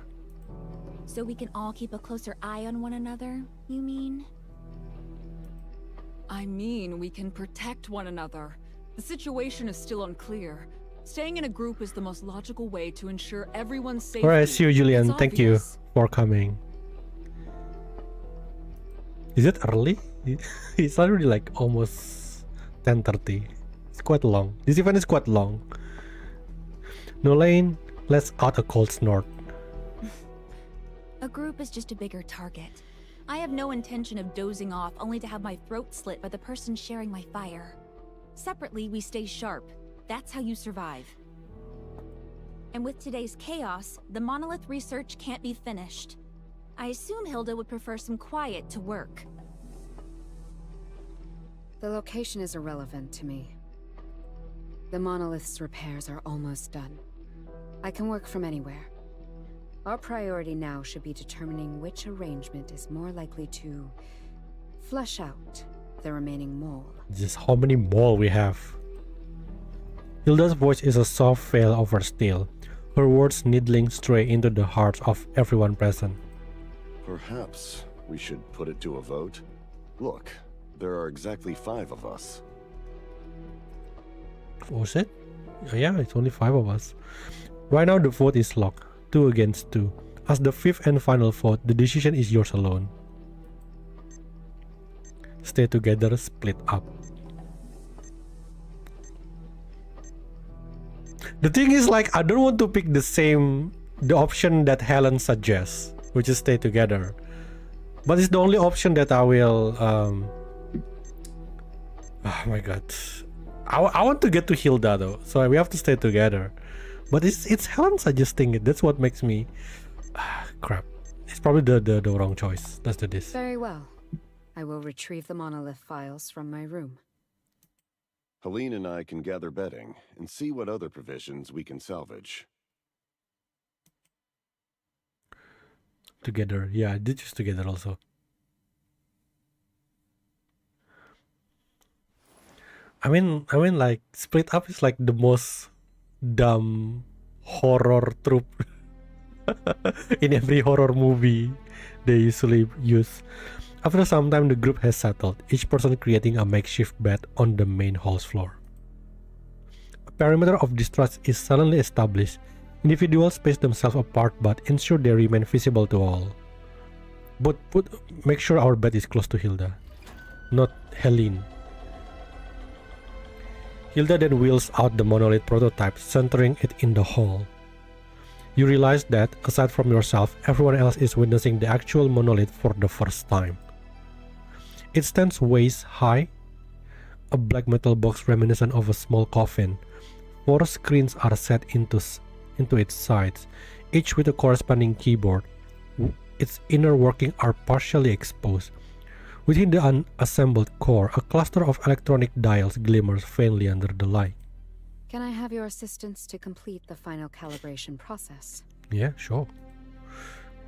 So we can all keep a closer eye on one another, you mean? I mean, we can protect one another. The situation is still unclear. Staying in a group is the most logical way to ensure everyone's safety. Alright, see you, Julian. It's Thank you obvious. for coming. Is it early? It's already like almost 10:30. It's quite long. This event is quite long. Nolaine lets out a cold snort. A group is just a bigger target. I have no intention of dozing off only to have my throat slit by the person sharing my fire. Separately, we stay sharp. That's how you survive. And with today's chaos, the monolith research can't be finished. I assume Hilda would prefer some quiet to work. The location is irrelevant to me. The monolith's repairs are almost done. I can work from anywhere. Our priority now should be determining which arrangement is more likely to flush out the remaining mole. Just how many more we have? Hilda's voice is a soft veil over steel, her words needling straight into the hearts of everyone present. Perhaps we should put it to a vote? Look, there are exactly 5 of us. Was it? Yeah, it's only 5 of us. Right now the vote is locked, 2 against 2. As the 5th and final vote, the decision is yours alone. Stay together, split up. The thing is, like, I don't want to pick the option that Helen suggests, which is stay together. But it's the only option that I will, oh my god. I want to get to Hilda though, so we have to stay together. But it's Helen suggesting it. That's what makes me, crap. It's probably the wrong choice. Let's do this. Very well. I will retrieve the monolith files from my room. Helene and I can gather bedding and see what other provisions we can salvage. Together, yeah, I did choose together also. I mean, like, split up is like the most dumb horror trope in every horror movie they usually use. After some time, the group has settled, each person creating a makeshift bed on the main hall's floor. A perimeter of distrust is suddenly established. Individuals space themselves apart but ensure they remain visible to all. But make sure our bed is close to Hilda, not Helene. Hilda then wheels out the monolith prototype, centering it in the hall. You realize that, aside from yourself, everyone else is witnessing the actual monolith for the first time. It stands waist high, a black metal box reminiscent of a small coffin. 4 screens are set into its sides, each with a corresponding keyboard. Its inner workings are partially exposed. Within the unassembled core, a cluster of electronic dials glimmers faintly under the light. Can I have your assistance to complete the final calibration process? Yeah, sure.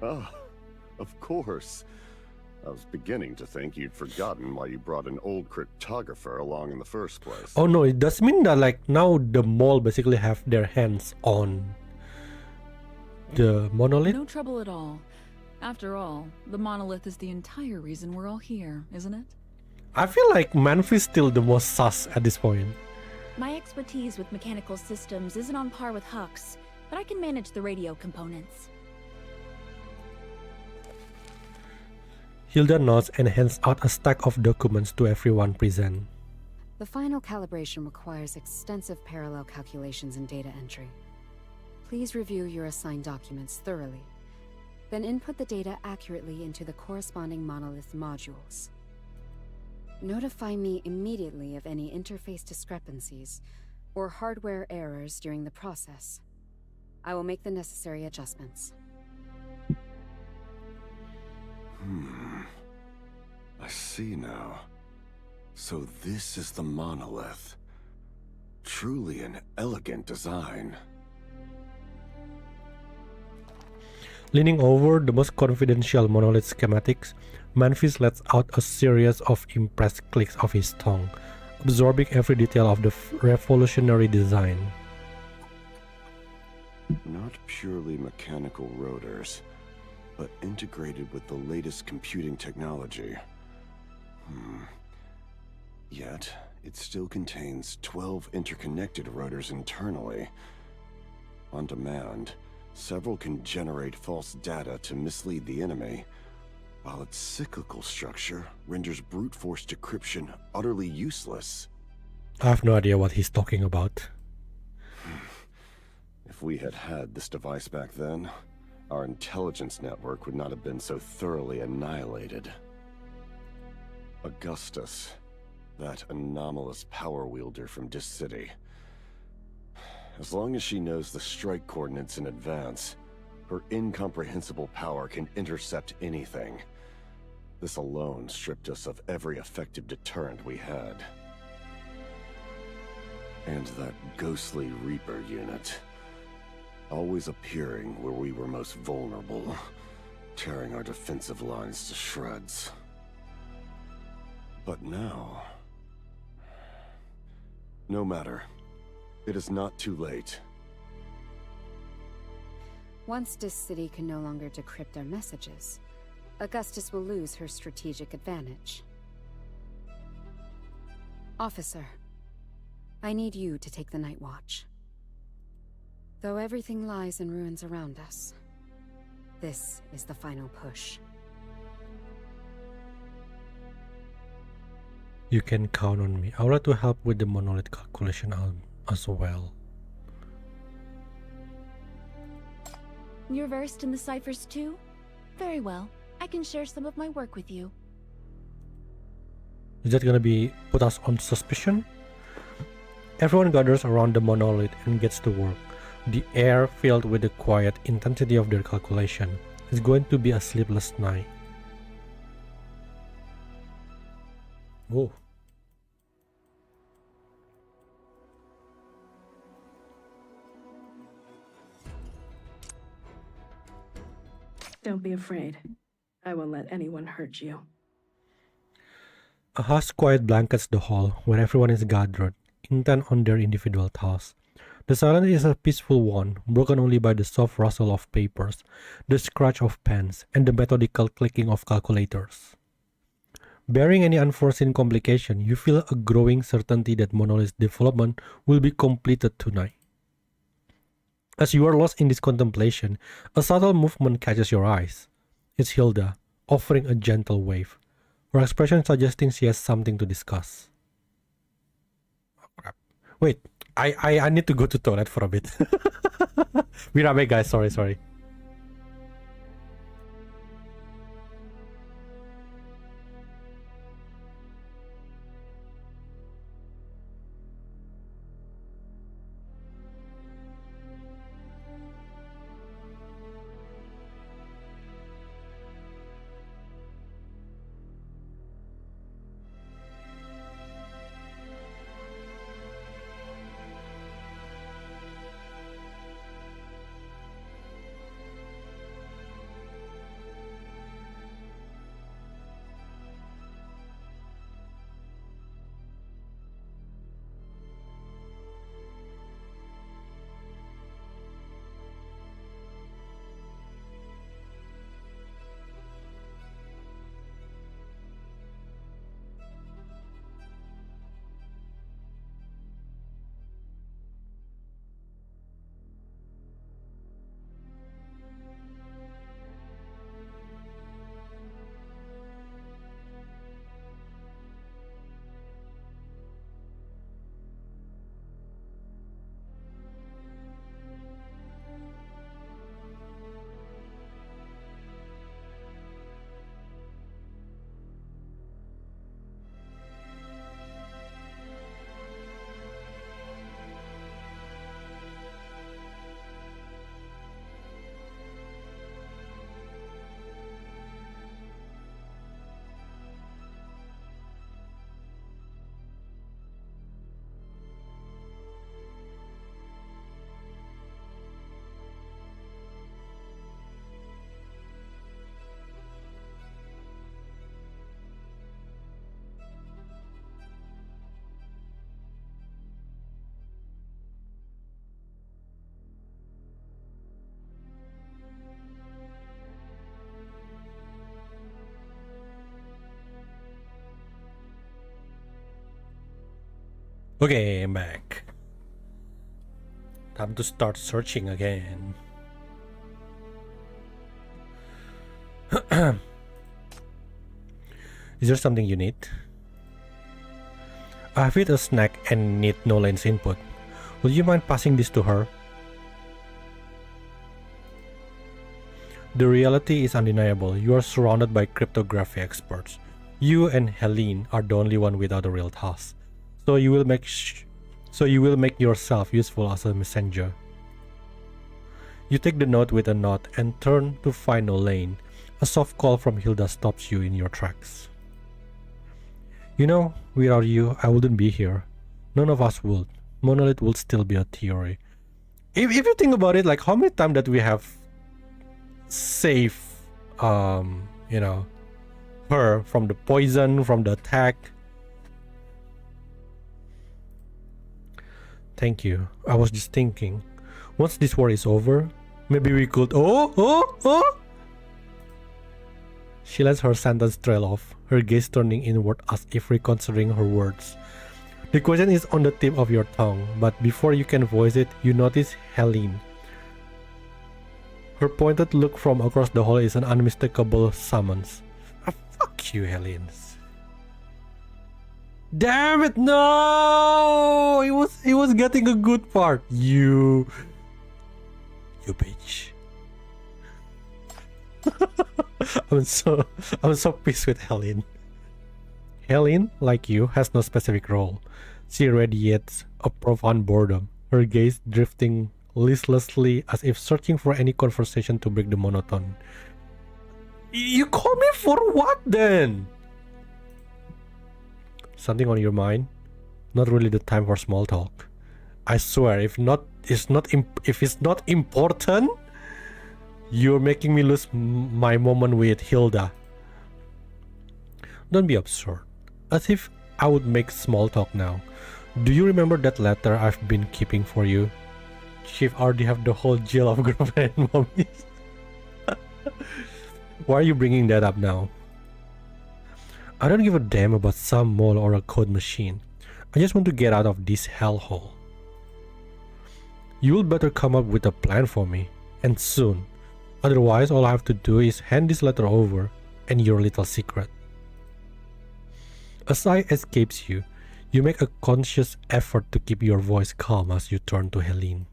Ah, of course. I was beginning to think you'd forgotten why you brought an old cryptographer along in the first place. Oh no, it does mean that like now the mall basically have their hands on the monolith? No trouble at all. After all, the monolith is the entire reason we're all here, isn't it? I feel like Manfi's still the most sus at this point. My expertise with mechanical systems isn't on par with Huck's, but I can manage the radio components. Hilda nods and hands out a stack of documents to everyone present. The final calibration requires extensive parallel calculations and data entry. Please review your assigned documents thoroughly, then input the data accurately into the corresponding monolith modules. Notify me immediately of any interface discrepancies or hardware errors during the process. I will make the necessary adjustments. I see now. So this is the monolith. Truly an elegant design. Leaning over the most confidential monolith schematics, Manfis lets out a series of impressed clicks of his tongue, absorbing every detail of the revolutionary design. Not purely mechanical rotors, but integrated with the latest computing technology. Yet, it still contains 12 interconnected rotors internally. On demand, several can generate false data to mislead the enemy, while its cyclical structure renders brute force decryption utterly useless. I have no idea what he's talking about. If we had had this device back then, our intelligence network would not have been so thoroughly annihilated. Augustus, that anomalous power wielder from Dis City. As long as she knows the strike coordinates in advance, her incomprehensible power can intercept anything. This alone stripped us of every effective deterrent we had. And that ghostly Reaper unit, always appearing where we were most vulnerable, tearing our defensive lines to shreds. But now... no matter. It is not too late. Once Dis City can no longer decrypt our messages, Augustus will lose her strategic advantage. Officer, I need you to take the night watch. Though everything lies in ruins around us, this is the final push. You can count on me. I would like to help with the monolith calculation as well. You're versed in the ciphers too? Very well. I can share some of my work with you. Is that gonna be put us on suspicion? Everyone gathers around the monolith and gets to work. The air filled with the quiet intensity of their calculation. It's going to be a sleepless night. Oh. Don't be afraid. I won't let anyone hurt you. A hush quiet blankets the hall where everyone is gathered, intent on their individual tasks. The silence is a peaceful one, broken only by the soft rustle of papers, the scratch of pens, and the methodical clicking of calculators. Barring any unforeseen complication, you feel a growing certainty that Monolith's development will be completed tonight. As you are lost in this contemplation, a subtle movement catches your eyes. It's Hilda, offering a gentle wave. Her expression suggesting she has something to discuss. Oh, crap. Wait, I need to go to toilet for a bit. Be right back, guys. Sorry. Okay, I'm back. Time to start searching again. Is there something you need? I have hit a snack and need Nolan's input. Would you mind passing this to her? The reality is undeniable. You are surrounded by cryptography experts. You and Helene are the only one without a real task. So you will make yourself useful as a messenger. You take the note with a nod and turn to find Nolan. A soft call from Hilda stops you in your tracks. You know, without you, I wouldn't be here. None of us would. Monolith would still be a theory. If you think about it, like how many times that we have saved, her from the poison, from the attack. Thank you. I was just thinking, once this war is over, maybe we could. Oh! She lets her sentence trail off, her gaze turning inward as if reconsidering her words. The question is on the tip of your tongue, but before you can voice it, you notice Helene. Her pointed look from across the hall is an unmistakable summons. Fuck you, Helene. Damn it, no! He was getting a good part. You bitch. I'm so pissed with Helene. Helene, like you, has no specific role. She radiates a profound boredom, her gaze drifting listlessly as if searching for any conversation to break the monotone. You call me for what then? Something on your mind? Not really the time for small talk. I swear, if it's not important, you're making me lose my moment with Hilda. Don't be absurd. As if I would make small talk now. Do you remember that letter I've been keeping for you? Chief already have the whole jail of girlfriend and mommies. Why are you bringing that up now? I don't give a damn about some mole or a code machine. I just want to get out of this hellhole. You'll better come up with a plan for me, and soon. Otherwise, all I have to do is hand this letter over, and your little secret. A sigh escapes you. You make a conscious effort to keep your voice calm as you turn to Helene.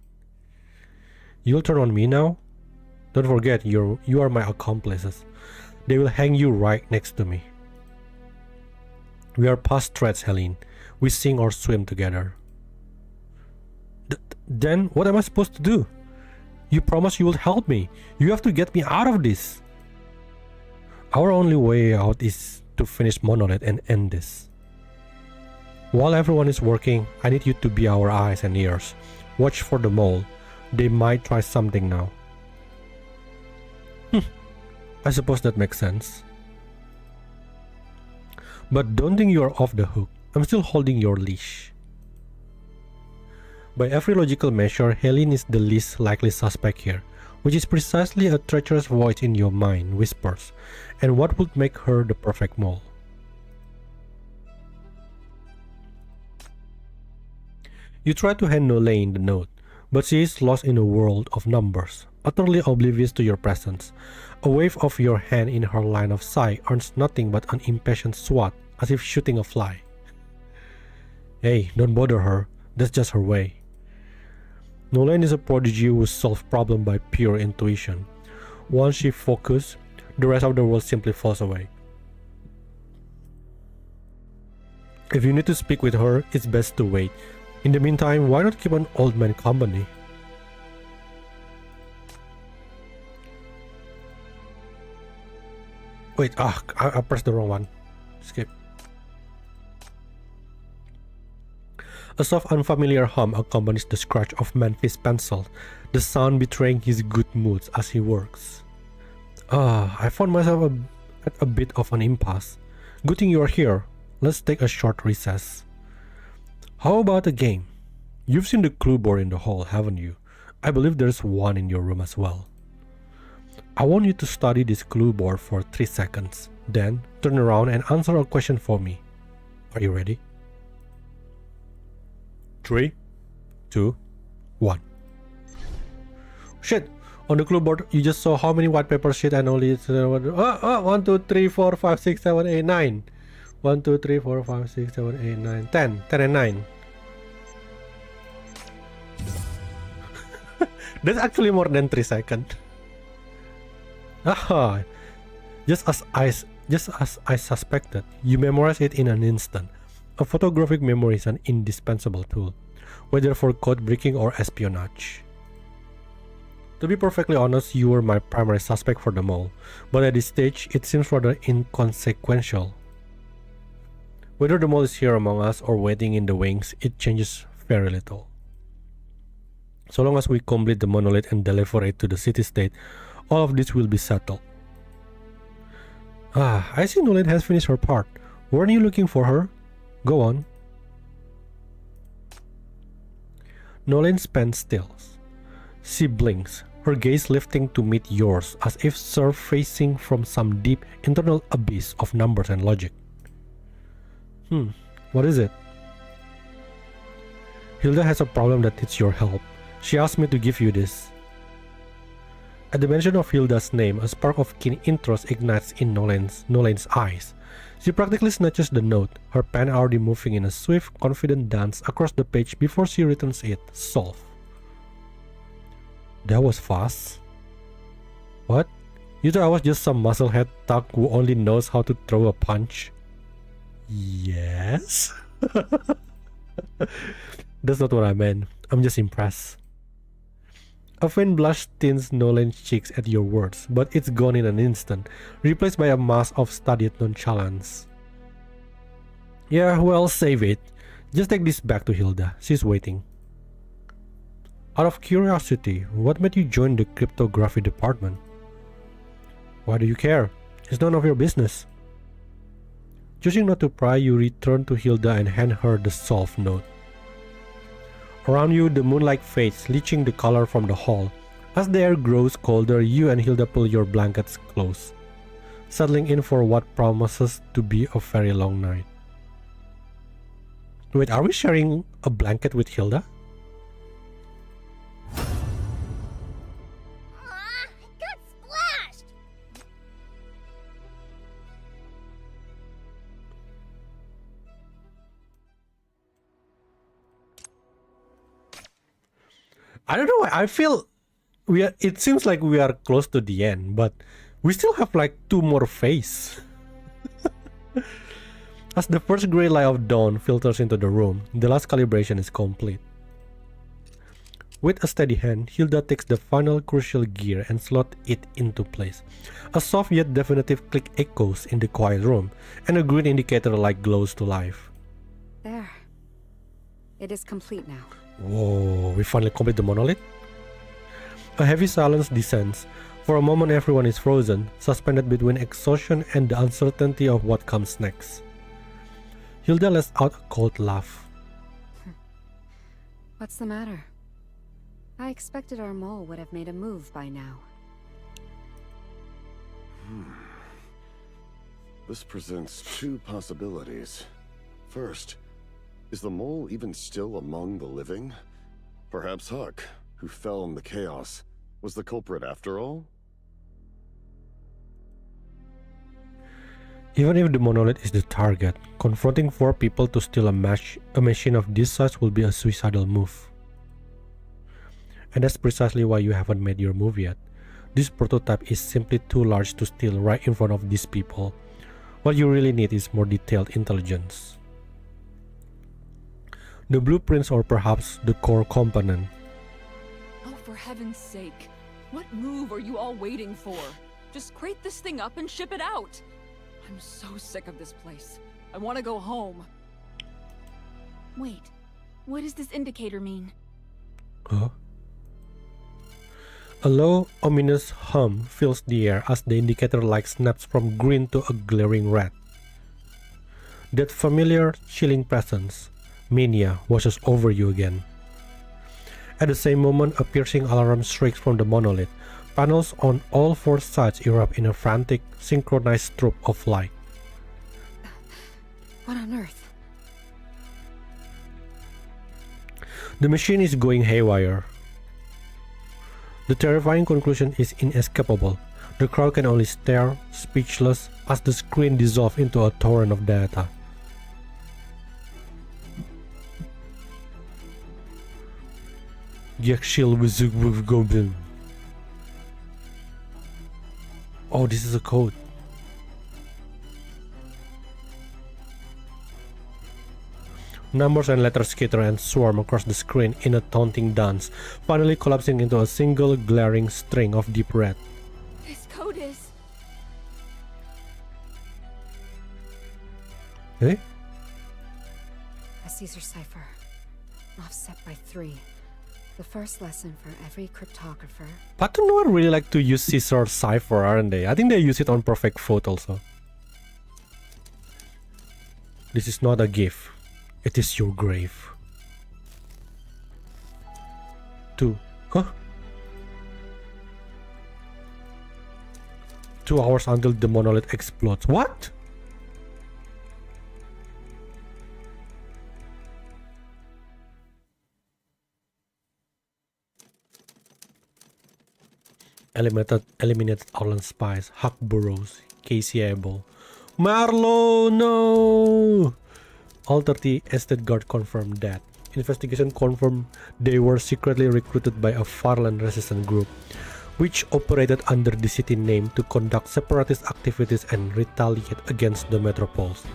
You'll turn on me now? Don't forget, you are my accomplices. They will hang you right next to me. We are past threats, Helene. We sink or swim together. Then what am I supposed to do? You promised you will help me. You have to get me out of this. Our only way out is to finish Monolith and end this. While everyone is working, I need you to be our eyes and ears. Watch for the mole. They might try something now. I suppose that makes sense. But don't think you are off the hook. I'm still holding your leash. By every logical measure, Helene is the least likely suspect here, which is precisely a treacherous voice in your mind whispers, and what would make her the perfect mole. You try to hand Nolaine the note, but she is lost in a world of numbers, utterly oblivious to your presence. A wave of your hand in her line of sight earns nothing but an impatient swat, as if shooting a fly. Hey, don't bother her, that's just her way. Nolaine is a prodigy who solves problems by pure intuition. Once she focuses, the rest of the world simply falls away. If you need to speak with her, it's best to wait. In the meantime, why not keep an old man company? Wait, I pressed the wrong one. Skip. A soft, unfamiliar hum accompanies the scratch of Memphis' pencil, the sound betraying his good moods as he works. I found myself at a bit of an impasse. Good thing you are here. Let's take a short recess. How about a game? You've seen the clue board in the hall, haven't you? I believe there's one in your room as well. I want you to study this clue board for 3 seconds, then turn around and answer a question for me. Are you ready? 3, 2, 1. Shit! On the clue board, you just saw how many white paper sheet and only 1, 2, 3, 4, 5, 6, 7, 8, 9. 1, 2, 3, 4, 5, 6, 7, 8, 9, 10. 10 and 9. That's actually more than 3 seconds. Aha! Just as I suspected, you memorize it in an instant. A photographic memory is an indispensable tool, whether for code breaking or espionage. To be perfectly honest, you were my primary suspect for the mole, but at this stage, it seems rather inconsequential. Whether the mole is here among us or waiting in the wings, it changes very little. So long as we complete the monolith and deliver it to the city-state, all of this will be settled. I see Nolaine has finished her part. Weren't you looking for her? Go on. Nolaine stands still. She blinks, her gaze lifting to meet yours as if surfacing from some deep internal abyss of numbers and logic. What is it? Hilda has a problem that needs your help. She asked me to give you this. At the mention of Hilda's name, a spark of keen interest ignites in Nolaine's eyes. She practically snatches the note, her pen already moving in a swift, confident dance across the page before she returns it, solved. That was fast. What? You thought I was just some musclehead thug who only knows how to throw a punch? Yes? That's not what I meant. I'm just impressed. A faint blush tints Nolaine's cheeks at your words, but it's gone in an instant, replaced by a mask of studied nonchalance. Yeah, well, save it. Just take this back to Hilda. She's waiting. Out of curiosity, what made you join the cryptography department? Why do you care? It's none of your business. Choosing not to pry, you return to Hilda and hand her the solved note. Around you, the moonlight fades, leaching the color from the hall. As the air grows colder, you and Hilda pull your blankets close, settling in for what promises to be a very long night. Wait, are we sharing a blanket with Hilda? Got splashed! I don't know. I feel it seems like we are close to the end, but we still have like 2 more phases. As the first gray light of dawn filters into the room, the last calibration is complete. With a steady hand, Hilda takes the final crucial gear and slots it into place. A soft yet definitive click echoes in the quiet room, and a green indicator light glows to life. There. It is complete now. Whoa, we finally complete the monolith? A heavy silence descends. For a moment everyone is frozen, suspended between exhaustion and the uncertainty of what comes next. Hilda lets out a cold laugh. What's the matter? I expected our mole would have made a move by now. This presents 2 possibilities. First, is the mole even still among the living? Perhaps Huck, who fell in the chaos, was the culprit after all? Even if the monolith is the target, confronting 4 people to steal a machine of this size will be a suicidal move. And that's precisely why you haven't made your move yet. This prototype is simply too large to steal right in front of these people. What you really need is more detailed intelligence. The blueprints, or perhaps the core component. Oh, for heaven's sake. What move are you all waiting for? Just crate this thing up and ship it out. I'm so sick of this place. I want to go home. Wait, what does this indicator mean? Huh? A low, ominous hum fills the air as the indicator light snaps from green to a glaring red. That familiar, chilling presence, mania, washes over you again. At the same moment, a piercing alarm shrieks from the monolith. Panels on all 4 sides erupt in a frantic, synchronized strobe of light. What on earth? The machine is going haywire. The terrifying conclusion is inescapable. The crowd can only stare, speechless, as the screen dissolves into a torrent of data. Oh, this is a code. Numbers and letters skitter and swarm across the screen in a taunting dance, finally collapsing into a single glaring string of deep red. This code is... Eh? A Caesar cipher. Offset by 3. The first lesson for every cryptographer. But no one really like to use Caesar cipher, aren't they? I think they use it on Perfect Foot also. This is not a gift. It is your grave. 2. Huh? 2 hours until the monolith explodes. What? Eliminated Outland spies, Huck Burrows, Casey Abel. Marlo, no! All 30 estate guard confirmed that. Investigation confirmed they were secretly recruited by a Farland resistance group, which operated under the city name to conduct separatist activities and retaliate against the metropoles.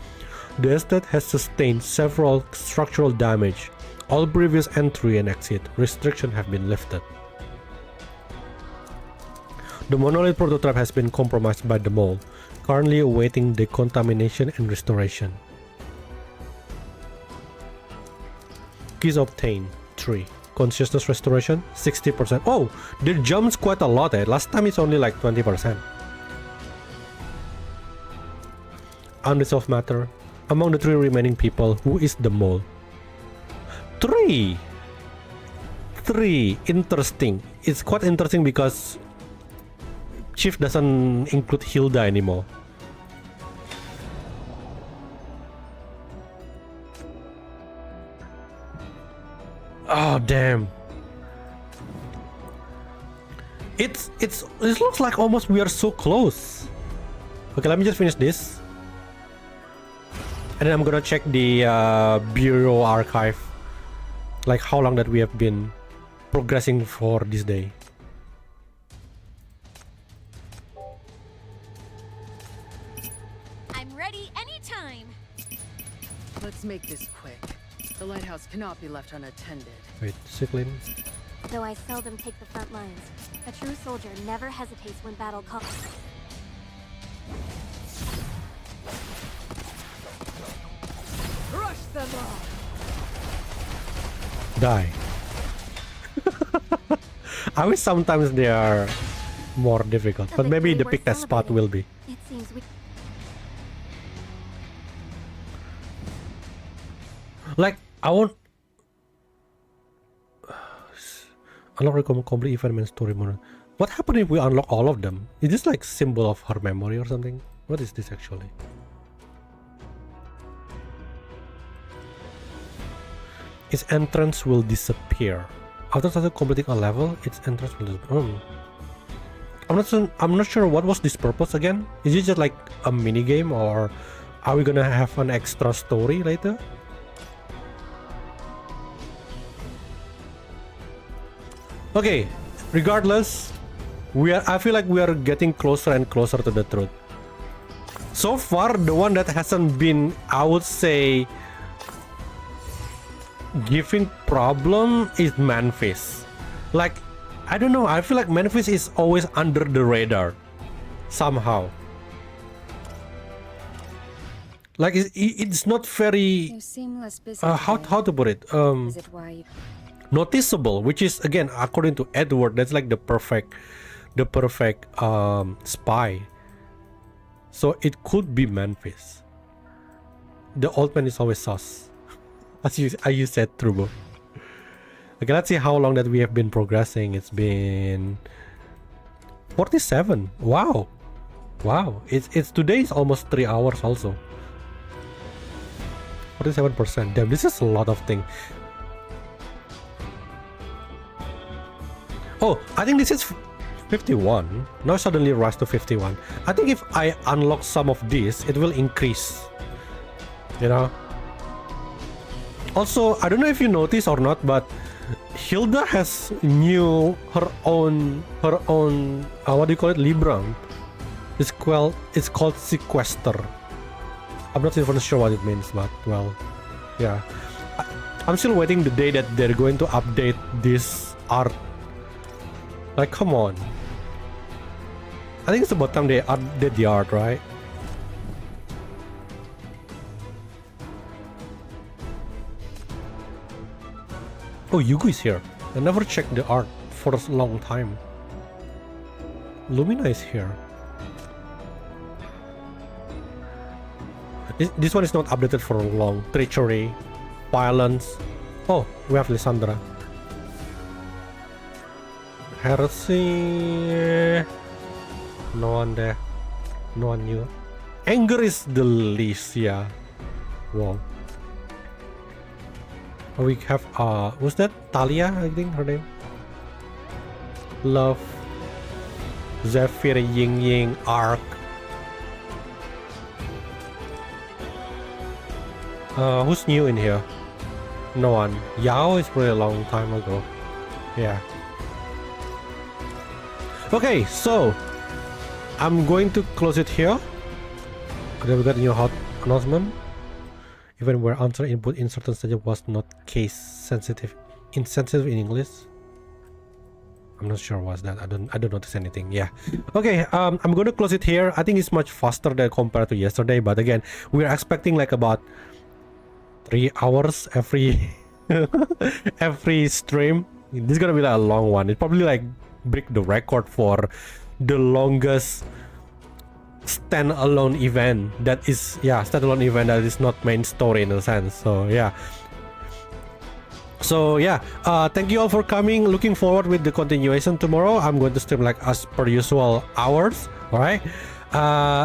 The estate has sustained several structural damage. All previous entry and exit restrictions have been lifted. The monolith prototype has been compromised by the mole, currently awaiting decontamination and restoration. Keys obtained 3. Consciousness restoration 60%. Oh, it jumps quite a lot. Last time it's only like 20%. Unresolved matter. Among the 3 remaining people, who is the mole? 3. Interesting. It's quite interesting because Chief doesn't include Hilda anymore. Oh damn! It looks like almost we are so close. Okay, let me just finish this, and then I'm gonna check the Bureau archive, like how long that we have been progressing for this day. I'm ready anytime. Let's make this quick. The lighthouse cannot be left unattended. Wait, discipline. Though I seldom take the front lines, a true soldier never hesitates when battle calls. Crush them all! Die. I wish sometimes they are more difficult, but maybe the pick that spot will be. It seems we... Like, I want... Unlock complete event and story mode. What happened if we unlock all of them? Is this like symbol of her memory or something? What is this actually? Its entrance will disappear. After completing a level, its entrance will disappear. I'm not sure what was this purpose again. Is it just like a mini game, or are we gonna have an extra story later? Okay, regardless, I feel like we are getting closer and closer to the truth. So far, the one that hasn't been, I would say, giving problem is Memphis. Like, I don't know, I feel like Memphis is always under the radar somehow. Like, it's not very how to put it, noticeable, which is, again, according to Edward, that's like the perfect spy. So it could be Memphis. The old man is always sus. As you said, Trubo. Okay, let's see how long that we have been progressing. It's been 47. Wow. It's today is almost 3 hours also. 47%. Damn, this is a lot of things. Oh, I think this is 51. Now suddenly rise to 51. I think if I unlock some of this, it will increase. You know? Also, I don't know if you notice or not, but Hilda has her own what do you call it? Libram. It's called Sequester. I'm not even sure what it means, but well, yeah. I'm still waiting the day that they're going to update this art. Like, come on. I think it's about time they update the art, right? Oh, Yugu is here. I never checked the art for a long time. Lumina is here. This one is not updated for long. Treachery, violence. Oh, we have Lysandra. Heresy. No one there. No one new. Anger is the least, yeah. Wow. We have what's that? Talia, I think her name. Love. Zephyr, Ying Ying, Arc. Who's new in here? No one. Yao is really a long time ago. Yeah. Okay, so I'm going to close it here. Then we got a new hot announcement. Even where answer input in certain stages was not case sensitive, insensitive in English. I'm not sure what's that. I don't notice anything. Yeah. Okay. I'm going to close it here. I think it's much faster than compared to yesterday. But again, we're expecting like about 3 hours every every stream. This is gonna be like a long one. It probably like break the record for the longest standalone event that is not main story in a sense. So yeah. Thank you all for coming. Looking forward with the continuation tomorrow. I'm going to stream like as per usual hours. All right.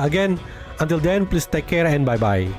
Again, until then, please take care and bye bye.